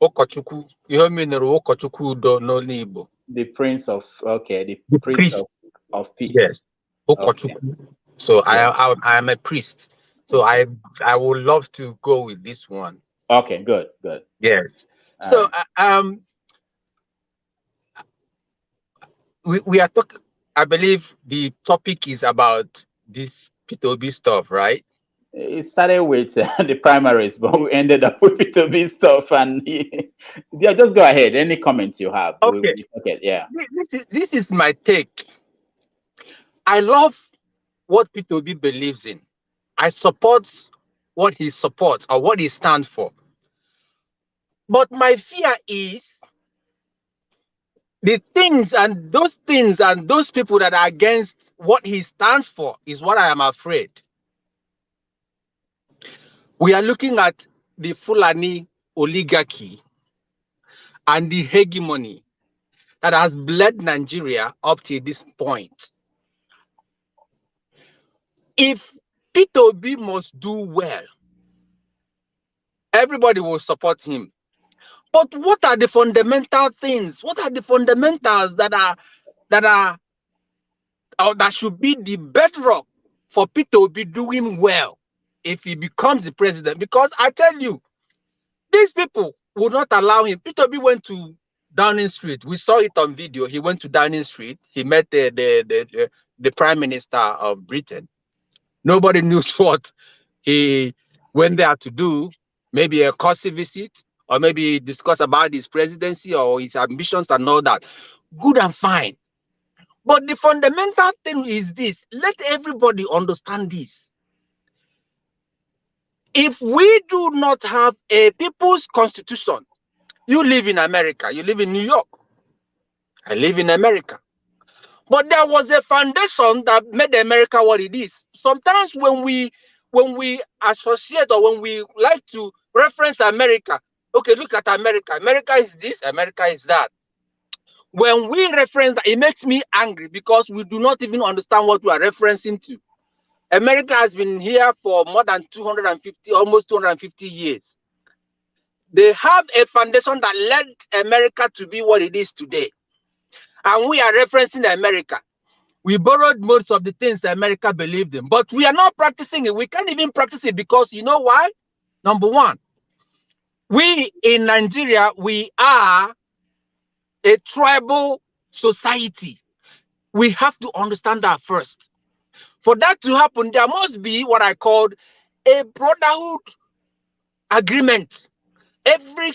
Okochukwu. You hear me? Okochukwu do no Igbo. The prince of the priest of peace. Yes. Okochukwu. Okay. So yeah. I am a priest. So I would love to go with this one. Okay, good. Yes. So we are talking. I believe the topic is about this Peter Obi stuff, right? It started with the primaries, but we ended up with Peter Obi stuff. And yeah, just go ahead. Any comments you have? Okay. Yeah. This is my take. I love what Peter Obi believes in. I support what he supports or what he stands for. But my fear is the things and those people that are against what he stands for is what I am afraid. We are looking at the Fulani oligarchy and the hegemony that has bled Nigeria up to this point. If Peter Obi must do well, everybody will support him. But what are the fundamental things? What are the fundamentals that should be the bedrock for Peter Obi doing well if he becomes the president? Because I tell you, these people will not allow him. Peter Obi went to Downing Street. We saw it on video. He went to Downing Street. He met the Prime Minister of Britain. Nobody knew what he went there to do. Maybe a courtesy visit, or maybe discuss about his presidency or his ambitions and all that. Good and fine. But the fundamental thing is this. Let everybody understand this. If we do not have a people's constitution, you live in America, you live in New York, I live in America. But there was a foundation that made America what it is. Sometimes when we associate or when we like to reference America, okay, look at America. America is this, America is that. When we reference that, it makes me angry because we do not even understand what we are referencing to. America has been here for more than 250, almost 250 years. They have a foundation that led America to be what it is today. And we are referencing America. We borrowed most of the things America believed in, but we are not practicing it. We can't even practice it because you know why? Number one, we in Nigeria, we are a tribal society. We have to understand that first. For that to happen, there must be what I call a brotherhood agreement. Every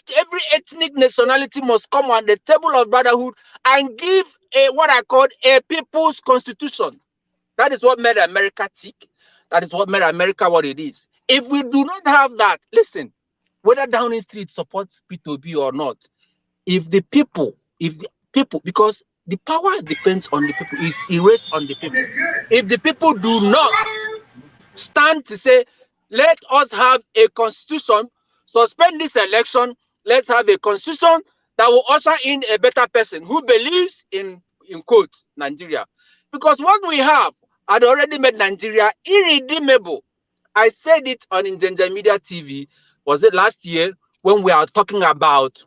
ethnic nationality must come on the table of brotherhood and give what I call a people's constitution. That is what made America tick. That is what made America what it is. If we do not have that, listen, whether Downing Street supports Peter Obi or not, if the people, because the power depends on the people, is erased on the people. If the people do not stand to say, let us have a constitution, suspend this election, let's have a constitution that will usher in a better person who believes in quotes, Nigeria. Because what we have had already made Nigeria irredeemable. I said it on Injanja Media TV, was it last year, when we are talking about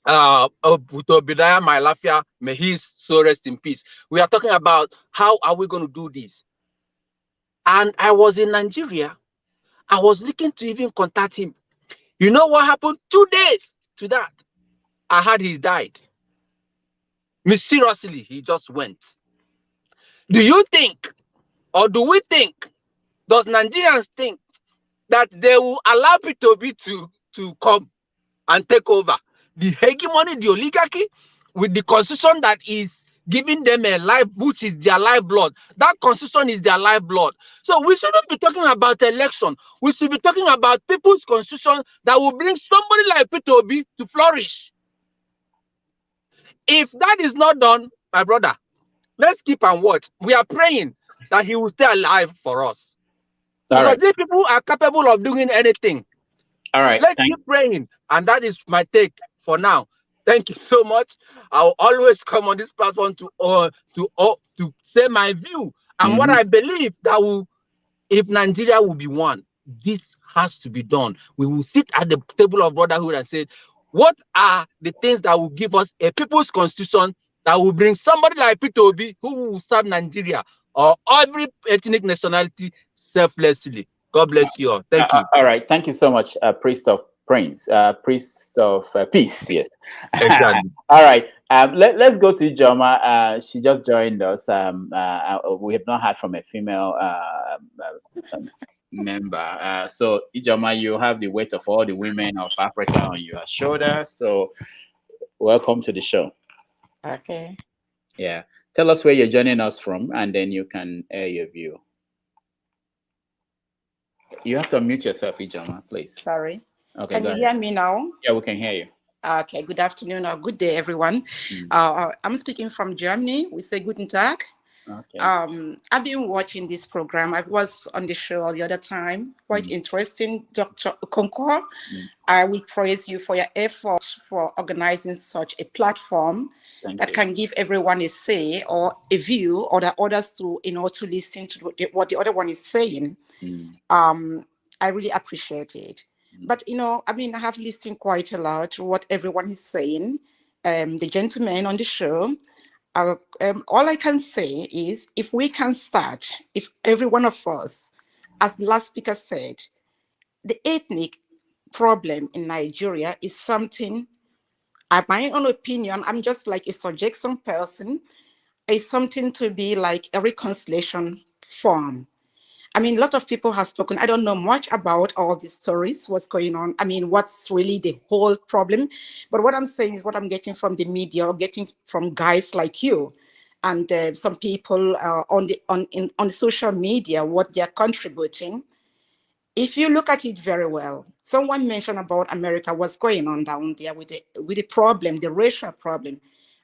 Obadiah Mailafia, may his soul rest in peace. We are talking about how are we going to do this. And I was in Nigeria. I was looking to even contact him. You know what happened? 2 days to that, I heard he died. Mysteriously, he just went. Do you think, or do we think, does Nigerians think that they will allow Peter Obi to come and take over the hegemony, the oligarchy, with the constitution that is giving them a life, which is their lifeblood? That constitution is their lifeblood. So we shouldn't be talking about election. We should be talking about people's constitution that will bring somebody like Peter Obi to flourish. If that is not done, my brother, let's keep and watch. We are praying that he will stay alive for us. All Because right. these people are capable of doing anything. All right. Let's keep praying. And that is my take for now. Thank you so much. I'll always come on this platform to say my view and what I believe that will, if Nigeria will be one, this has to be done. We will sit at the table of brotherhood and say, what are the things that will give us a people's constitution that will bring somebody like Peter Obi who will serve Nigeria or every ethnic nationality selflessly. God bless you all. Thank you. All right. Thank you so much, Priest of Prince, Priest of Peace. Yes. Exactly. All right. Let's go to Ijoma. She just joined us. We have not heard from a female member. So Ijoma, you have the weight of all the women of Africa on your shoulders. So welcome to the show. Okay. Yeah. Tell us where you're joining us from, and then you can air your view. You have to unmute yourself, Ijoma, please. Sorry. Okay. Can you hear me now? Yeah, we can hear you. Okay. Good afternoon or good day, everyone. I'm speaking from Germany. We say Guten Tag. Okay. I've been watching this program. I was on the show the other time. Quite interesting, Dr. Okonkwo. I will praise you for your efforts for organizing such a platform that can give everyone a say or a view, or the others to to listen to what the other one is saying. I really appreciate it. But I have listened quite a lot to what everyone is saying. The gentleman on the show. All I can say is, if we can start, if every one of us, as the last speaker said, the ethnic problem in Nigeria is something, my own opinion, I'm just like a suggestion person, is something to be like a reconciliation form. I mean, a lot of people have spoken. I don't know much about all these stories, what's going on. I mean, what's really the whole problem. But what I'm saying is what I'm getting from the media, or getting from guys like you, and some people on social media, what they're contributing. If you look at it very well, someone mentioned about America, what's going on down there with the problem, the racial problem.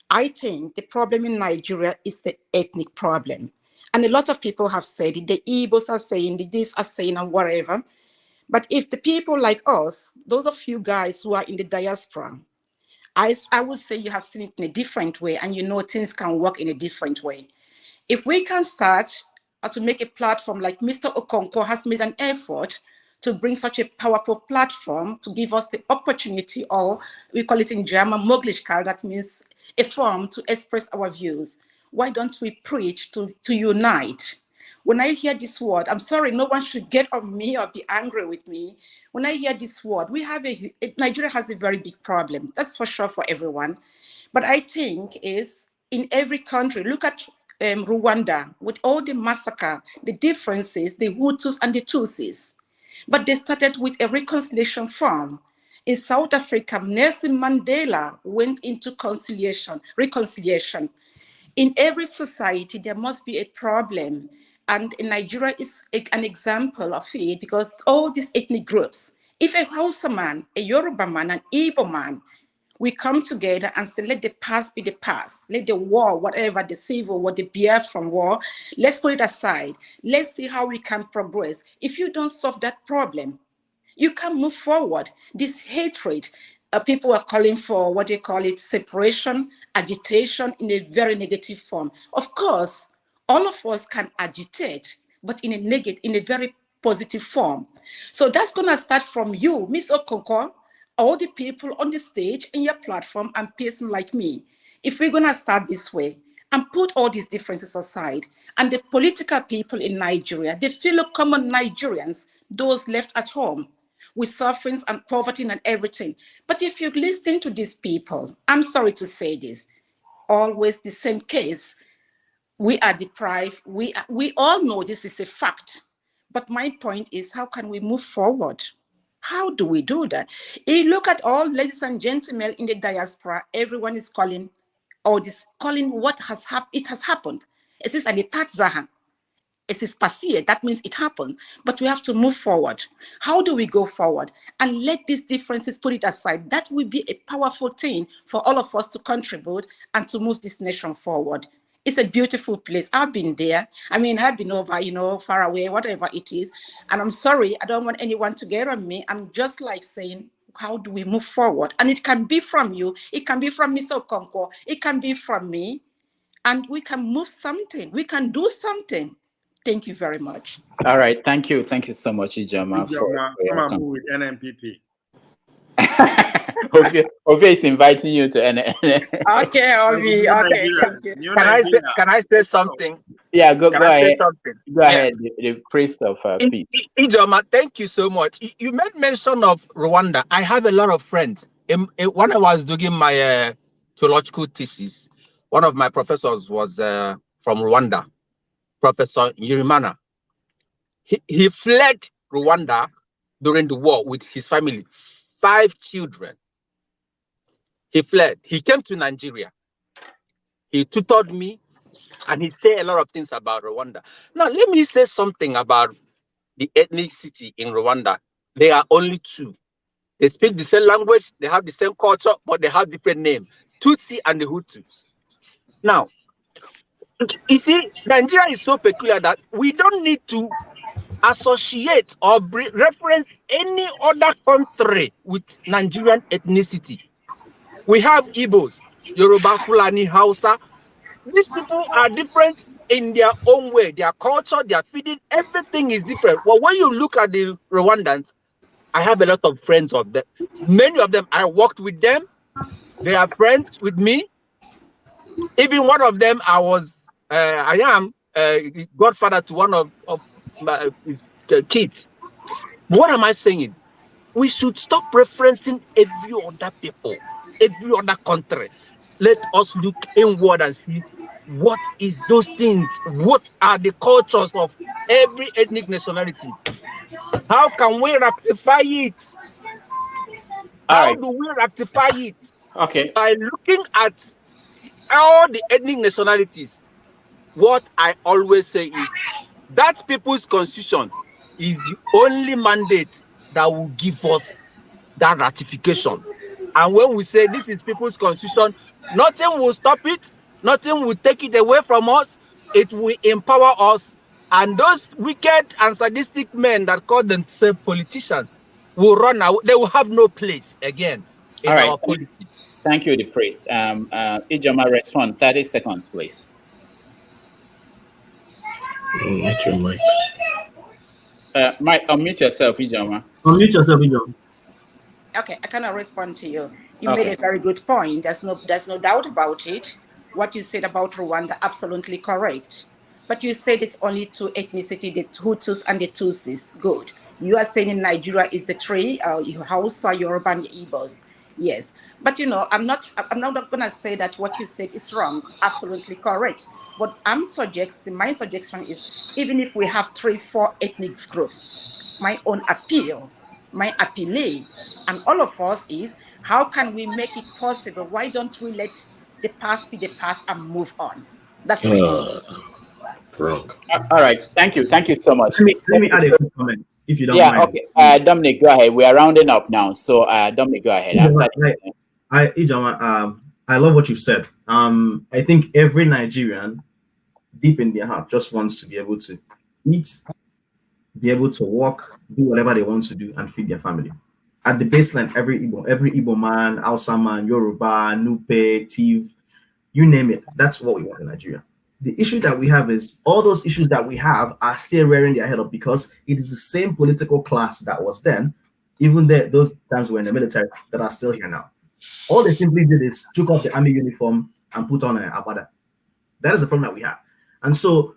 I think the problem in Nigeria is the ethnic problem. And a lot of people have said it. The Igbos are saying, the this are saying, and whatever. But if the people like us, those of you guys who are in the diaspora, I would say you have seen it in a different way, and you know things can work in a different way. If we can start to make a platform like Mr. Okonkwo has made an effort to bring such a powerful platform to give us the opportunity, or we call it in German, Möglichkeit, that means a forum to express our views. Why don't we preach to unite? When I hear this word, I'm sorry, no one should get on me or be angry with me. When I hear this word, Nigeria has a very big problem. That's for sure for everyone. But I think is in every country, look at Rwanda, with all the massacre, the differences, the Hutus and the Tutsis. But they started with a reconciliation forum. In South Africa, Nelson Mandela went into reconciliation. In every society, there must be a problem. And Nigeria is an example of it, because all these ethnic groups, if a Hausa man, a Yoruba man, an Igbo man, we come together and say, let the past be the past. Let the war, whatever, the civil war, the Biafran war, let's put it aside. Let's see how we can progress. If you don't solve that problem, you can move forward. This hatred, people are calling for what they call it, separation, agitation in a very negative form. Of course, all of us can agitate, but in a very positive form. So that's going to start from you, Ms. Okonkwo, all the people on the stage in your platform, and person like me. If we're going to start this way and put all these differences aside, and the political people in Nigeria, the fellow common Nigerians, those left at home with sufferings and poverty and everything. But if you listen to these people, I'm sorry to say this, always the same case. We are deprived. We all know this is a fact. But my point is, how can we move forward? How do we do that? You look at all ladies and gentlemen in the diaspora, everyone is calling all this, calling what has happened. It is an Tatzaha. It is passive. That means it happens. But we have to move forward. How do we go forward? And let these differences put it aside. That will be a powerful thing for all of us to contribute and to move this nation forward. It's a beautiful place. I've been there. I mean, I've been over, far away, whatever it is. And I'm sorry, I don't want anyone to get on me. I'm just like saying, how do we move forward? And it can be from you. It can be from Mr. Okonkwo. It can be from me. And we can move something. We can do something. Thank you very much. All right. Thank you. Thank you so much, Ijoma. Come and move with NMPP. Obi is inviting you to Okay, Obi. Okay, thank you. Can I say something? Yeah, go ahead. Say something? Go ahead, the priest of peace. Ijoma, thank you so much. You made mention of Rwanda. I have a lot of friends. When I was doing my theological thesis, one of my professors was from Rwanda, Professor Yirimana. He fled Rwanda during the war with his family, 5 children. He fled. He came to Nigeria. He tutored me, and he said a lot of things about Rwanda. Now, let me say something about the ethnicity in Rwanda. They are only 2. They speak the same language, they have the same culture, but they have different names. Tutsi and the Hutus. Now, you see, Nigeria is so peculiar that we don't need to associate or reference any other country with Nigerian ethnicity. We have Igbos, Yoruba, Fulani, Hausa. These people are different in their own way. Their culture, their feeding, everything is different. Well, when you look at the Rwandans, I have a lot of friends of them. Many of them, I worked with them. They are friends with me. Even one of them, I am godfather to one of his kids. What am I saying? We should stop referencing every other people, every other country. Let us look inward and see what is those things. What are the cultures of every ethnic nationalities? How can we rectify it? How do we rectify it? Okay. By looking at all the ethnic nationalities. What I always say is that people's constitution is the only mandate that will give us that ratification. And when we say this is people's constitution, nothing will stop it, nothing will take it away from us. It will empower us. And those wicked and sadistic men that call themselves politicians will run out. They will have no place again in our politics. Thank you, the priest. Ijoma, respond. 30 seconds, please. Mike. Mike, unmute yourself, Ijoma. Unmute yourself, Ijoma. Okay, I cannot respond to you. You made a very good point. There's no doubt about it. What you said about Rwanda, absolutely correct. But you said it's only 2 ethnicity, the Hutus and the Tutsis. Good. You are saying in Nigeria is the 3, Hausa, Yoruba, and Igbos. Yes, but I'm not going to say that what you said is wrong. Absolutely correct. But my suggestion is, even if we have 3, 4 ethnic groups, my own appeal, my appeal, and all of us is, how can we make it possible? Why don't we let the past be the past and move on? That's my wrong. All right, thank you so much. Let me add a quick comment, if you don't mind. Yeah, okay. Dominic, go ahead. We are rounding up now, so Dominic, go ahead. Ijoma, I love what you've said. I think every Nigerian, deep in their heart, just wants to be able to eat, be able to walk, do whatever they want to do, and feed their family. At the baseline, every Igbo man, Hausa man, Yoruba, Nupe, Tiv, you name it. That's what we want in Nigeria. The issue that we have is all those issues that we have are still rearing their head up because it is the same political class that was then, even those times we were in the military, that are still here now. All they simply did is took off the army uniform and put on an abada. That is the problem that we have. And so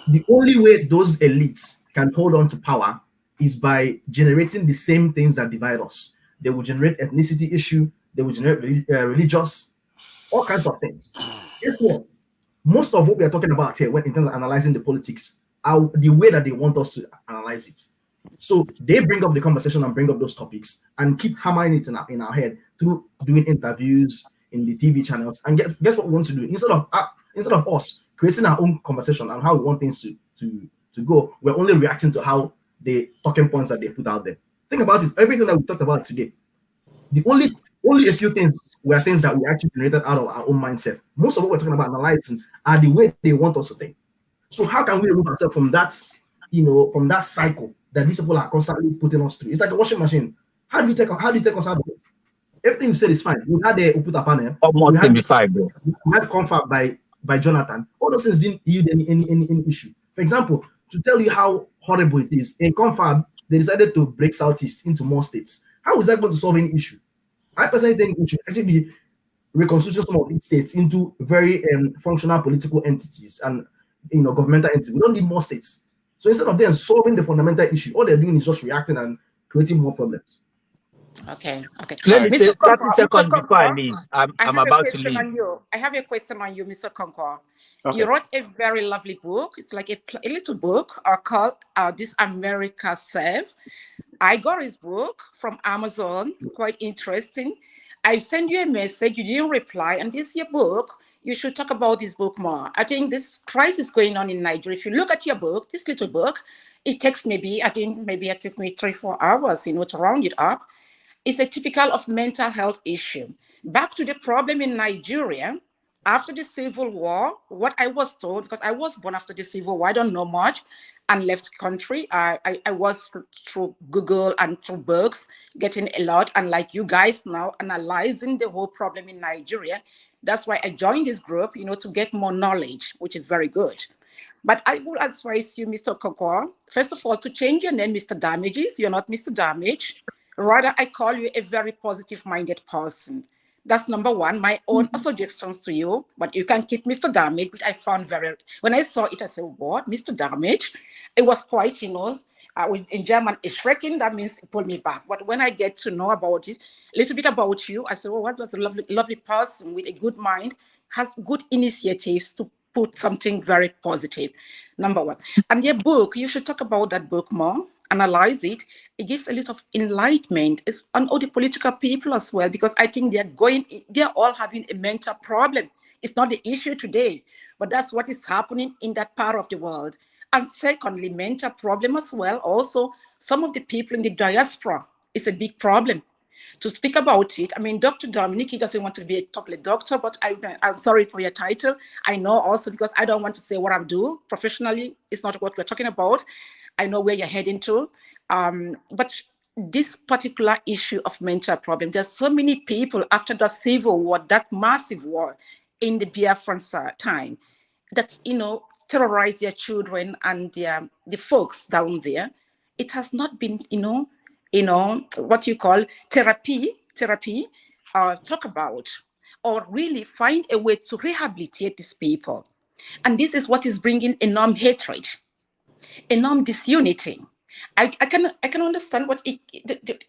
the only way those elites can hold on to power is by generating the same things that divide us. They will generate ethnicity issue, they will generate religious, all kinds of things. Guess what? Most of what we are talking about here, when in terms of analyzing the politics, are the way that they want us to analyze it. So they bring up the conversation and bring up those topics and keep hammering it in our head through doing interviews in the TV channels. And guess what we want to do? Instead of us creating our own conversation on how we want things to to go. We're only reacting to how the talking points that they put out there. Think about it. Everything that we talked about today, the only a few things were things that we actually generated out of our own mindset. Most of what we're talking about analyzing are the way they want us to think. So how can we remove ourselves from that, from that cycle that these people are constantly putting us through? It's like a washing machine. How do you take us out of it? Everything you said is fine. We had the Uputa panel. Almost 25, bro. We had confab by Jonathan. All those things didn't yield any issue. For example, to tell you how horrible it is, in confab, they decided to break Southeast into more states. How is that going to solve any issue? I personally think we should actually be reconstituting some of these states into very functional political entities and governmental entities. We don't need more states. So instead of them solving the fundamental issue, all they're doing is just reacting and creating more problems. Okay. Let me say 30 seconds before I leave. I I'm have about a to question leave. on you. I have a question on you, Mr. Concord. Okay. You wrote a very lovely book. It's like a little book called This America Serve. I got his book from Amazon, quite interesting. I sent you a message, you didn't reply, and this is your book. You should talk about this book more. I think this crisis going on in Nigeria. If you look at your book, this little book, it takes maybe it took me 3-4 hours, to round it up. It's a typical of mental health issue. Back to the problem in Nigeria, after the Civil War, what I was told, because I was born after the Civil War, I don't know much, and left country. I was through Google and through books, getting a lot, and like you guys now, analyzing the whole problem in Nigeria. That's why I joined this group, to get more knowledge, which is very good. But I will advise you, Mr. Kokor, first of all, to change your name, Mr. Damages. You're not Mr. Damage. Rather, I call you a very positive-minded person. That's number one. My own suggestions to you, but you can keep Mr. Damage, which I found when I saw it, I said, what, Mr. Damage? It was quite, in German, Schrecken, that means pull me back. But when I get to know about it, a little bit about you, I said, oh, what was a lovely person with a good mind, has good initiatives to put something very positive, number one. And your book, you should talk about that book more, analyze it. It gives a lot of enlightenment. It's on all the political people as well, because I think they're all having a mental problem. It's not the issue today, but that's what is happening in that part of the world. And secondly, mental problem as well. Also, some of the people in the diaspora is a big problem. To speak about it, I mean, Dr. Dominic, he doesn't want to be a totally doctor, but I'm sorry for your title. I know also because I don't want to say what I'm doing professionally. It's not what we're talking about. I know where you're heading to. But this particular issue of mental problem, there's so many people after the Civil War, that massive war in the Biafran time, that, terrorize their children and the folks down there. It has not been, what you call therapy, talk about, or really find a way to rehabilitate these people. And this is what is bringing enormous hatred, enormous disunity. I can understand what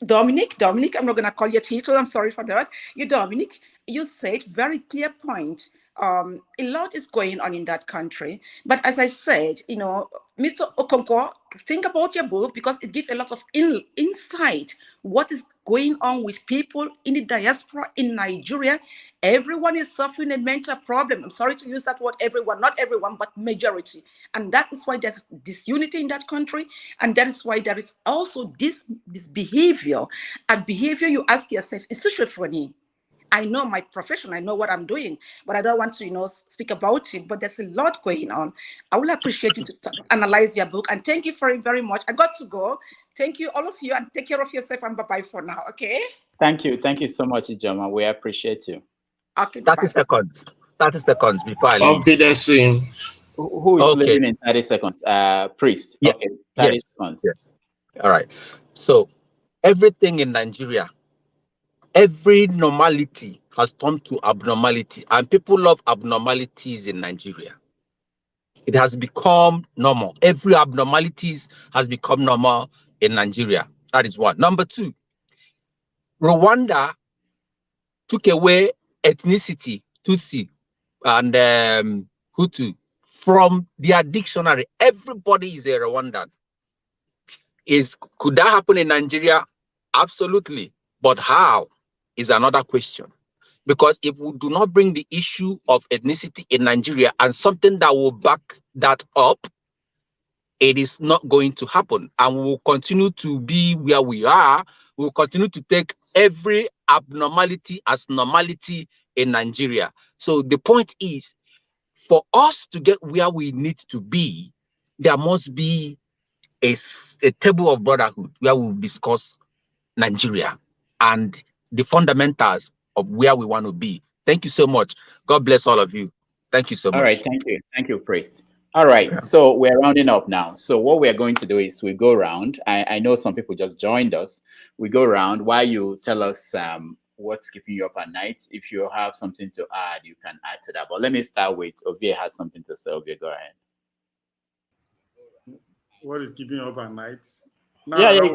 Dominic, I'm not going to call your title, I'm sorry for that. Dominic, you said very clear point. A lot is going on in that country. But as I said, Mr. Okonkwo, think about your book because it gives a lot of insight what is going on with people in the diaspora in Nigeria. Everyone is suffering a mental problem. I'm sorry to use that word, everyone, not everyone, but majority. And that is why there's disunity in that country. And that is why there is also this behavior. And behavior, you ask yourself, is schizophrenia. I know my profession, I know what I'm doing, but I don't want to, speak about it, but there's a lot going on. I would appreciate you to analyze your book, and thank you very, very much. I got to go. Thank you, all of you, and take care of yourself, and bye-bye for now, okay? Thank you so much, Ijoma. We appreciate you. Okay, 30 seconds. 30 seconds before I leave. Who is living in 30 seconds? Priest. Yeah. Okay, 30 seconds. Yes. All right. So everything in Nigeria, every normality has turned to abnormality, and people love abnormalities in Nigeria. It has become normal. Every abnormalities has become normal in Nigeria. That is one. Number two, Rwanda took away ethnicity, Tutsi and Hutu, from their dictionary. Everybody is a Rwandan. Could that happen in Nigeria? Absolutely. But how is another question. Because if we do not bring the issue of ethnicity in Nigeria and something that will back that up, it is not going to happen, and we will continue to be where we are. We will continue to take every abnormality as normality in Nigeria. So the point is, for us to get where we need to be, there must be a table of brotherhood where we will discuss Nigeria and the fundamentals of where we want to be. Thank you so much. God bless all of you. Thank you so much. All right, thank you, Priest. All right, so we're rounding up now. So what we're going to do is we go around. I know some people just joined us. We go around while you tell us what's keeping you up at night. If you have something to add, you can add to that. But let me start with Ovie has something to say. Ovie, go ahead. What is keeping you up at night? No, Yeah, you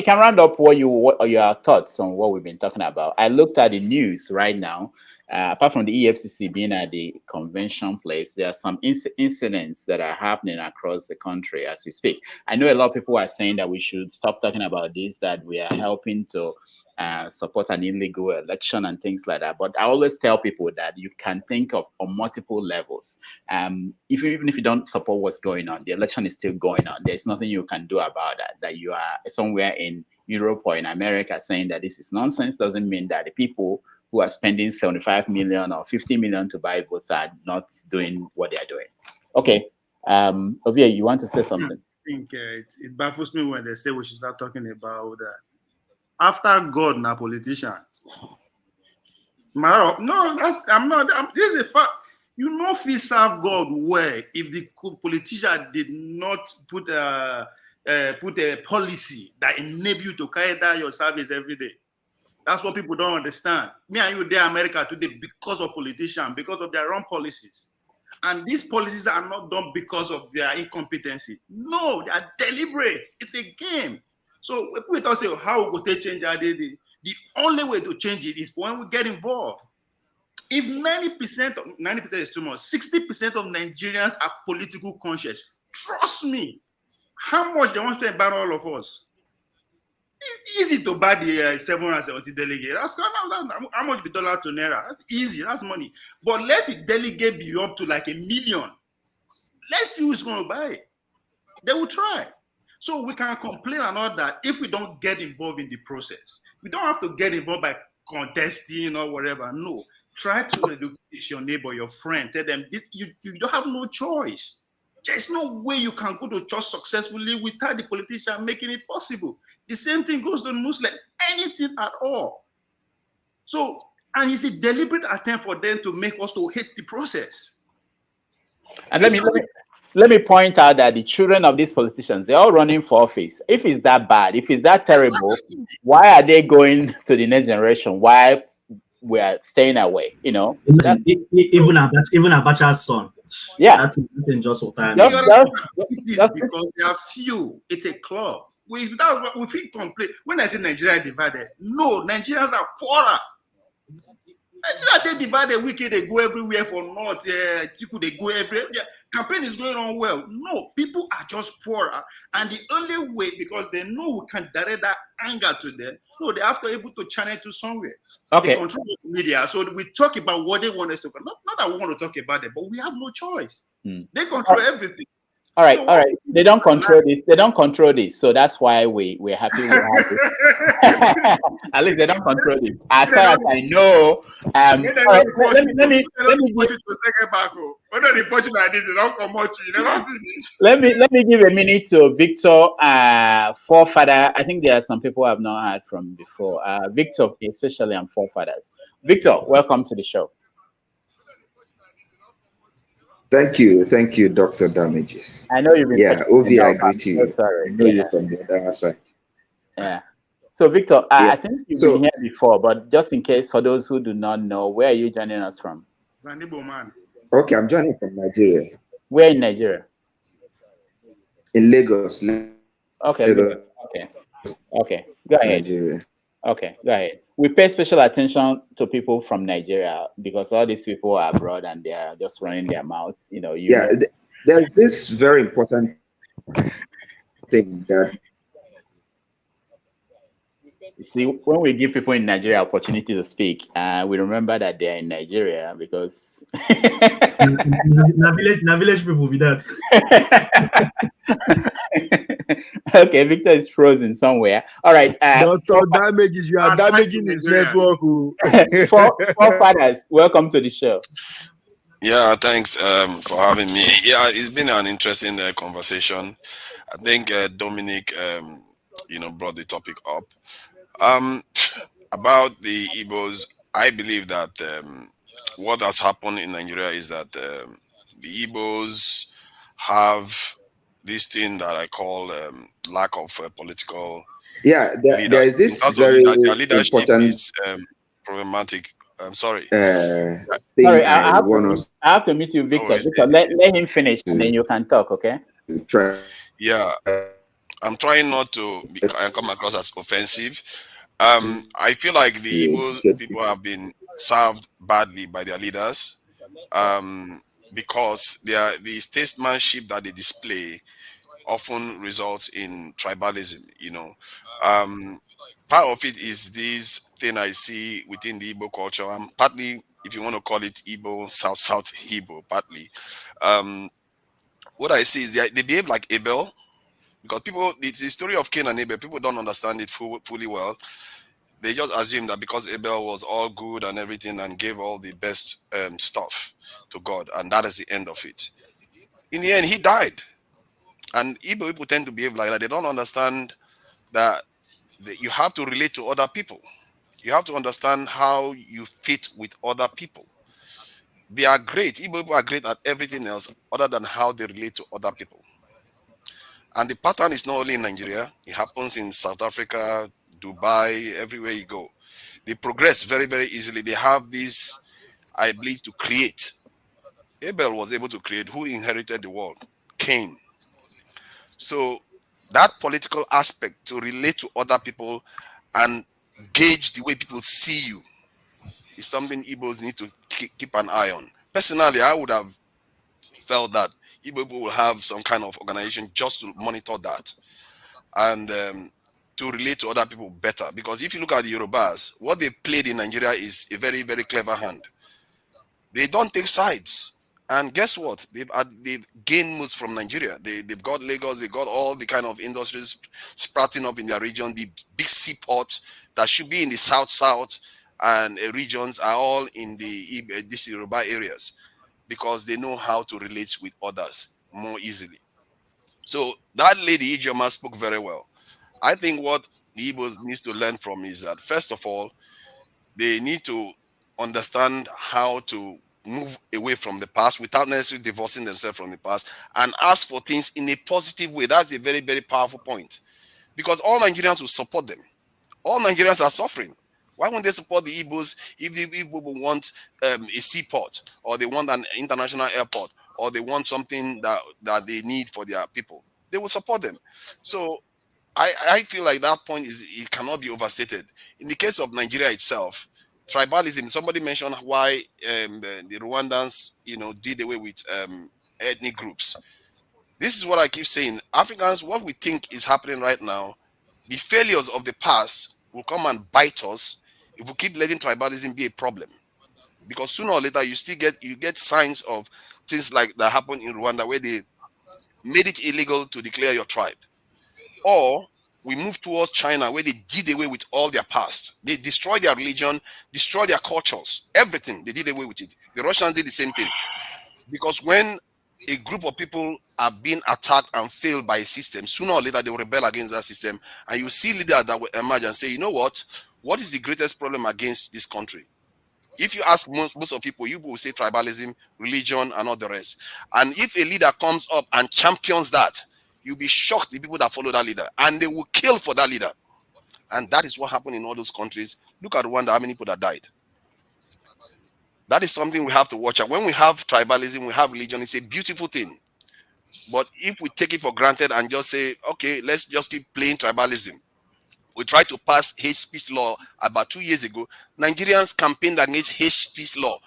can round up what your thoughts on what we've been talking about. I looked at the news right now. Apart from the EFCC being at the convention place, there are some incidents that are happening across the country as we speak. I know a lot of people are saying that we should stop talking about this, that we are helping to support an illegal election and things like that. But I always tell people that you can think of on multiple levels. Even if you don't support what's going on, the election is still going on. There's nothing you can do about that. That you are somewhere in Europe or in America saying that this is nonsense doesn't mean that the people who are spending 75 million or 50 million to buy votes are not doing what they are doing. Okay. Ovie, you want to say something? I think it baffles me when they say we should start talking about that. After God, now politicians. This is a fact. You know, if we serve God well, if the politician did not put a policy that enable you to carry down your service every day. That's what people don't understand. Me and you there, America today, because of politicians, because of their own policies. And these policies are not done because of their incompetency. No, they are deliberate. It's a game. So we don't say how we go to change our day. The only way to change it is when we get involved. If 90% is too much, 60% of Nigerians are political conscious. Trust me, how much they want to ban all of us. It's easy to buy the 770 delegate. How much be dollar to naira? That's easy. That's money. But let the delegate be up to like 1 million. Let's see who's going to buy it. They will try. So we can complain and all that if we don't get involved in the process. We don't have to get involved by contesting or whatever. No. Try to educate your neighbor, your friend. Tell them this. You don't have no choice. There's no way you can go to church successfully without the politician making it possible. The same thing goes to Muslim, anything at all. So, and it's a deliberate attempt for them to make us to hate the process. And let me point out that the children of these politicians, they're all running for office. If it's that bad, if it's that terrible, why are they going to the next generation? Why we are staying away? You know, even Abacha's son. Yeah, that's just what time. It is because they are few. It's a club. We feel complain. When I say Nigeria divided, no, Nigerians are poorer. Nigeria they divided. Wicked they go everywhere for north. Atiku they go everywhere. Campaign is going on well. No, people are just poorer, and the only way, because they know we can direct that anger to them, so they have to able to channel it to somewhere. Okay. They control the media, so we talk about what they want us to. Not that we want to talk about it, but we have no choice. They control everything. All right. They don't control this. They don't control this. So that's why we're happy we have it. At least they don't control this. As far as I know, let me give a minute to Victor, forefather. I think there are some people I have not heard from before. Victor, especially on forefathers. Victor, welcome to the show. Thank you, Dr. Damages. I know you've been. Yeah, Ovi, I greet you. So sorry. I know you from the other side. Yeah. So, Victor, I think you've been here before, but just in case, for those who do not know, where are you joining us from? Okay, I'm joining from Nigeria. Where in Nigeria? In Lagos. Okay. Lagos. Okay. Go ahead. Nigeria. Okay, go ahead. We pay special attention to people from Nigeria because all these people are abroad and they are just running their mouths. You know. There's this very important thing that. See, when we give people in Nigeria opportunity to speak, we remember that they are in Nigeria because village people be that. Okay, Victor is frozen somewhere. All right. Doctor damages, you are damaging his network. Forefathers, welcome to the show. Yeah, thanks for having me. Yeah, it's been an interesting conversation. I think Dominic, brought the topic up. About the Igbos, I believe that what has happened in Nigeria is that the Igbos have this thing that I call lack of political Yeah, leadership. there is In this terms of very their leadership important is problematic. I'm sorry. thing I I want us have to meet you, Victor. it's- Victor, let him finish, and then you can talk. Okay. to try. Yeah, I'm trying not to come across as offensive. I feel like the Igbo people have been served badly by their leaders because the statesmanship that they display often results in tribalism. Part of it is this thing I see within the Igbo culture, and partly, if you want to call it Igbo, South Igbo, partly. Um, what I see is they behave like Abel because the story of Cain and Abel, people don't understand it fully well. They just assume that because Abel was all good and everything and gave all the best stuff to God, and that is the end of it. In the end, he died. And Igbo people tend to behave like that. They don't understand that you have to relate to other people. You have to understand how you fit with other people. They are great. Igbo people are great at everything else other than how they relate to other people. And the pattern is not only in Nigeria, it happens in South Africa, Dubai, everywhere you go. They progress very, very easily. They have this ability to create. Abel was able to create. Who inherited the world? Cain. So that political aspect to relate to other people and gauge the way people see you is something Igbos need to keep an eye on. Personally, I would have felt that Igbo will have some kind of organization just to monitor that and to relate to other people better. Because if you look at the Yorubas, what they played in Nigeria is a very, very clever hand. They don't take sides. And guess what? They've gained moves from Nigeria. They've got Lagos, they got all the kind of industries sprouting up in their region. The big seaports that should be in the south and regions are all in these Yoruba areas because they know how to relate with others more easily. So that lady Ijoma spoke very well. I think what the Igbos needs to learn from is that first of all, they need to understand how to move away from the past without necessarily divorcing themselves from the past and ask for things in a positive way. That's a very, very powerful point because all Nigerians will support them. All Nigerians are suffering. Why won't they support the Igbos if the Igbo want a seaport or they want an international airport or they want something that they need for their people? They will support them. So I feel like that point it cannot be overstated. In the case of Nigeria itself, tribalism. Somebody mentioned why the Rwandans, did away with ethnic groups. This is what I keep saying. Africans, what we think is happening right now, the failures of the past will come and bite us if we keep letting tribalism be a problem. Because sooner or later, you get signs of things like that happened in Rwanda where they made it illegal to declare your tribe. Or we move towards China where they did away with all their past. They destroyed their religion, destroyed their cultures, everything. They did away with it. The Russians did the same thing. Because when a group of people are being attacked and failed by a system, sooner or later they will rebel against that system. And you see leaders that will emerge and say, you know what is the greatest problem against this country? If you ask most of people, you will say tribalism, religion, and all the rest. And if a leader comes up and champions that, you'll be shocked the people that follow that leader, and they will kill for that leader. And that is what happened in all those countries. Look at Rwanda, how many people that died. That is something we have to watch out. When we have tribalism, we have religion, it's a beautiful thing. But if we take it for granted and just say, okay, let's just keep playing tribalism. We tried to pass hate speech law about 2 years ago. Nigerians campaigned against hate speech law.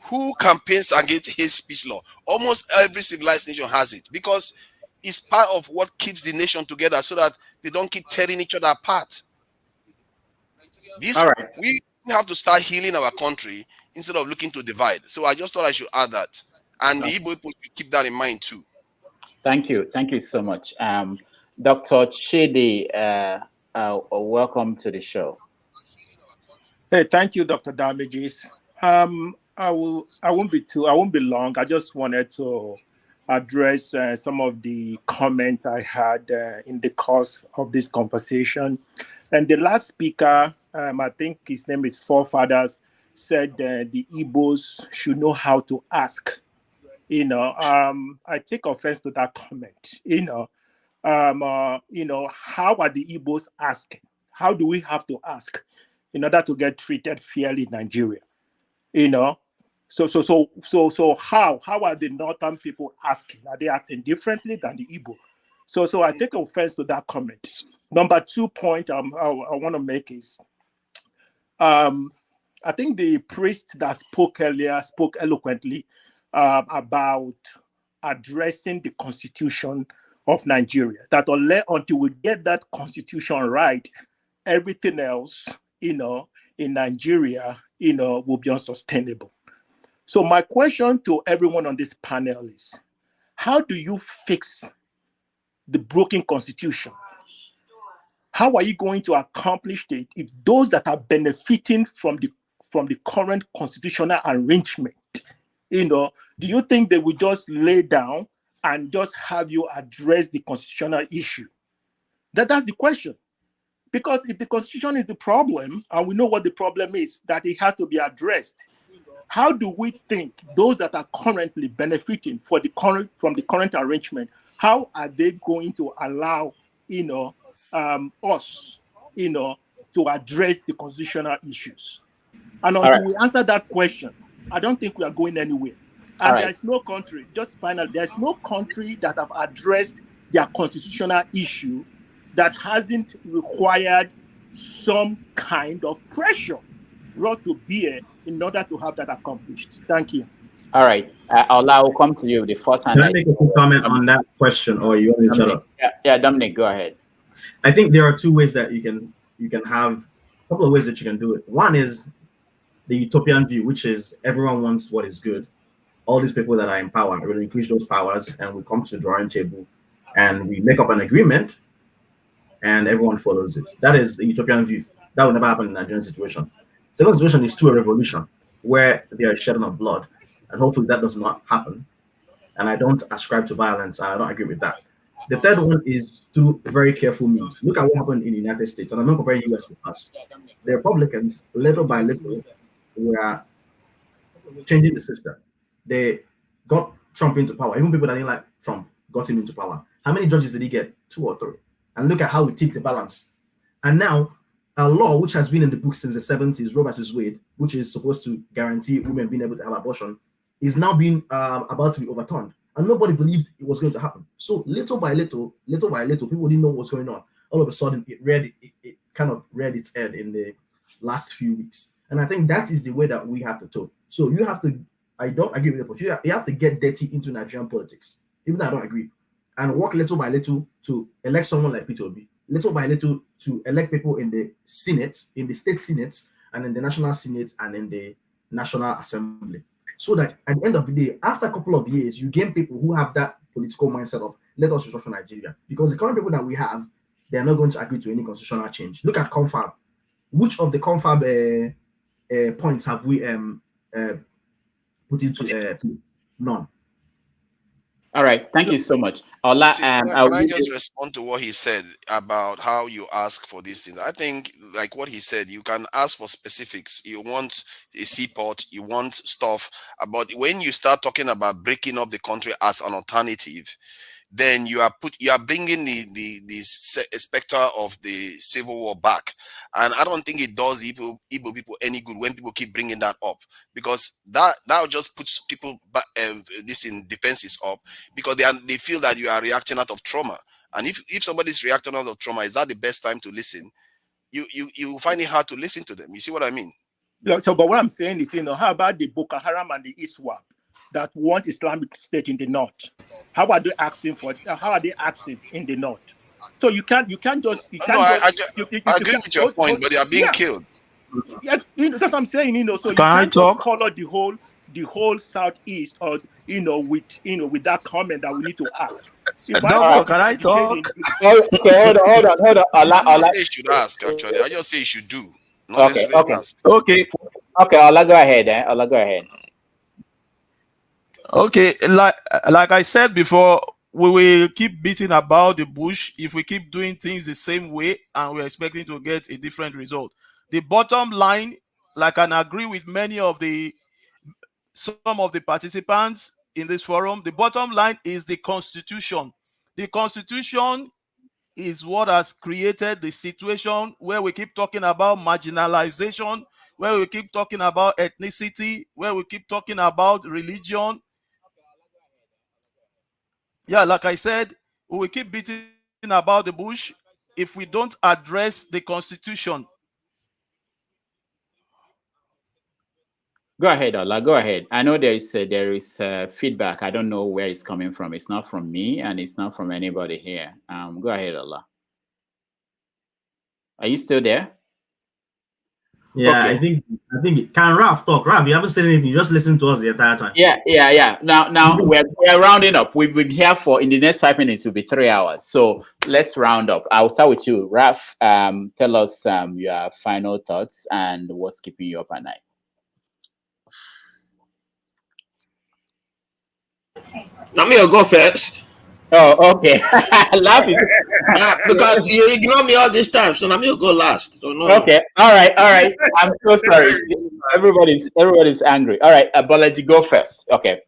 Who campaigns against hate speech law? Almost every civilized nation has it because it's part of what keeps the nation together so that they don't keep tearing each other apart. All right. We have to start healing our country instead of looking to divide. So I just thought I should add that. And the Igbo people should keep that in mind too. Thank you so much. Dr. Chidi, welcome to the show. Hey, thank you, Dr. Damages. I won't be long. I just wanted to address some of the comments I had in the course of this conversation. And the last speaker, I think his name is Forefathers, said the Igbos should know how to ask. I take offense to that comment. How are the Igbos asking? How do we have to ask in order to get treated fairly in Nigeria? So how are the northern people asking? Are they asking differently than the Igbo? So I take offense to that comment. Number 2 point I want to make is I think the priest that spoke earlier spoke eloquently about addressing the constitution of Nigeria. That until we get that constitution right, everything else, in Nigeria, will be unsustainable. So my question to everyone on this panel is, how do you fix the broken constitution? How are you going to accomplish it if those that are benefiting from the current constitutional arrangement, do you think they will just lay down and just have you address the constitutional issue? That's the question. Because if the constitution is the problem, and we know what the problem is, that it has to be addressed, how do we think those that are currently benefiting from the current arrangement, how are they going to allow us to address the constitutional issues? And until we answer that question, I don't think we are going anywhere. And there's no country, just finally, there's no country that have addressed their constitutional issue that hasn't required some kind of pressure brought to bear in order to have that accomplished. Thank you. All right. Ola, will come to you. The first hand. Can I make a quick comment on that question, or you want me to shut up? Yeah, Dominic, go ahead. I think there are 2 ways that you can have, a couple of ways that you can do it. One is the utopian view, which is everyone wants what is good. All these people that are in power will increase those powers, and we come to the drawing table and we make up an agreement and everyone follows it. That is the utopian view. That will never happen in the Nigerian situation. The second situation is through a revolution where there is shedding of blood, and hopefully that does not happen. And I don't ascribe to violence, and I don't agree with that. The third one is through very careful means. Look at what happened in the United States, and I'm not comparing US with us. The Republicans, little by little, were changing the system. They got Trump into power. Even people that didn't like Trump got him into power. How many judges did he get? 2 or 3. And look at how we tipped the balance. And now, a law which has been in the books since the 70s, Roe versus Wade, which is supposed to guarantee women being able to have abortion, is now being about to be overturned. And nobody believed it was going to happen. So little by little, people didn't know what's going on. All of a sudden, it kind of reared its head in the last few weeks. And I think that is the way that we have to talk. So you have to, I don't agree with the point. You have to get dirty into Nigerian politics, even though I don't agree, and work little by little to elect someone like Peter Obi, little by little to elect people in the Senate, in the state Senates, and in the National Senate, and in the National Assembly. So that at the end of the day, after a couple of years, you gain people who have that political mindset of let us restructure Nigeria. Because the current people that we have, they are not going to agree to any constitutional change. Look at confab. Which of the confab points have we put into none? All right, thank you so much. Ola, can I just respond to what he said about how you ask for these things? I think, like what he said, you can ask for specifics. You want a seaport, you want stuff. But when you start talking about breaking up the country as an alternative, then you are bringing the specter of the civil war back, and I don't think it does Igbo people any good when people keep bringing that up, because that just puts people back, this in defenses up, because they feel that you are reacting out of trauma, and if somebody's reacting out of trauma, is that the best time to listen? You find it hard to listen to them. You see what I mean? So, but what I'm saying is, how about the Boko Haram and the ISWAP that want Islamic State in the north? How are they asking in the north? So you can't just. I agree with your point, but they are being killed. Yeah, that's what I'm saying. So you can't just color the whole southeast, or with that comment that we need to ask. Doctor, can I talk? Okay, hold on. I just say you should ask, actually. I just say you should do. Not necessarily ask. Okay. Ola, go ahead. Ola, go ahead. Okay, like I said before, we will keep beating about the bush if we keep doing things the same way and we're expecting to get a different result. The bottom line, like I can agree with some of the participants in this forum, the bottom line is the Constitution. The Constitution is what has created the situation where we keep talking about marginalization, where we keep talking about ethnicity, where we keep talking about religion. Yeah, like I said, we will keep beating about the bush if we don't address the Constitution. Go ahead, Ola. Go ahead. I know there is feedback. I don't know where it's coming from. It's not from me, and it's not from anybody here. Go ahead, Ola. Are you still there? Yeah, okay. I think can Raf talk? Raf, you haven't said anything. You just listen to us the entire time. Yeah. Now we're rounding up. We've been here in the next 5 minutes will be 3 hours. So let's round up. I'll start with you, Raf. Tell us your final thoughts and what's keeping you up at night. Let me go first. Oh, okay. Because you ignore me all this time, so let me go last. So no. Okay. All right. I'm so sorry. Everybody's angry. All right, Bolaji, go first. Okay.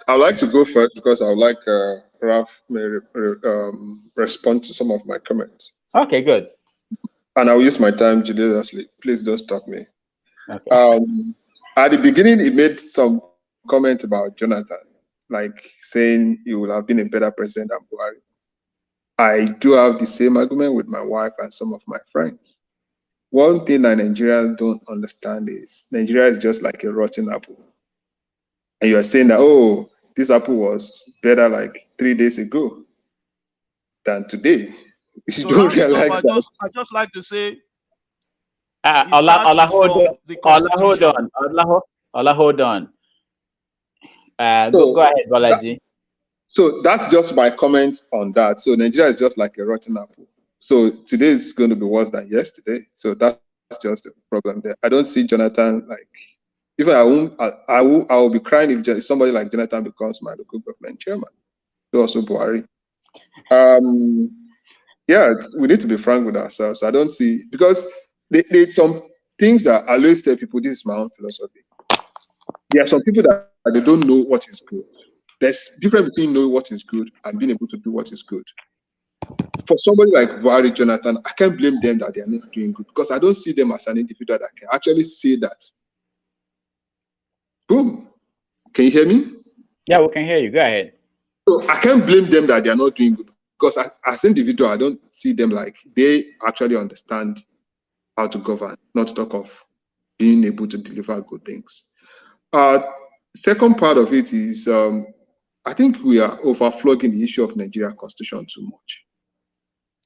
I'd like to go first because I'd like Raf may respond to some of my comments. Okay, good. And I'll use my time judiciously. Please don't stop me. Okay. At the beginning, he made some comment about Jonathan, like saying he would have been a better president than Buhari. I do have the same argument with my wife and some of my friends. One thing that Nigerians don't understand is Nigeria is just like a rotten apple. And you are saying that, oh, this apple was better like 3 days ago than today. You don't realize that. I just like to say, Ola, hold on. Go ahead, Bolaji. So that's just my comment on that. So Nigeria is just like a rotten apple. So today is going to be worse than yesterday. So that's just the problem there. I don't see Jonathan like. Even I will be crying if somebody like Jonathan becomes my local government chairman. So also Buhari. Yeah, we need to be frank with ourselves. I don't see, because there's some things that I always tell people, this is my own philosophy. There are some people that they don't know what is good. There's difference between knowing what is good and being able to do what is good. For somebody like Buhari, Jonathan, I can't blame them that they are not doing good because I don't see them as an individual that can actually say that. Boom. Can you hear me? Yeah, we can hear you. Go ahead. So I can't blame them that they are not doing good because as individual, I don't see them like they actually understand how to govern, not to talk of being able to deliver good things. Second part of it is I think we are overflogging the issue of Nigeria constitution too much.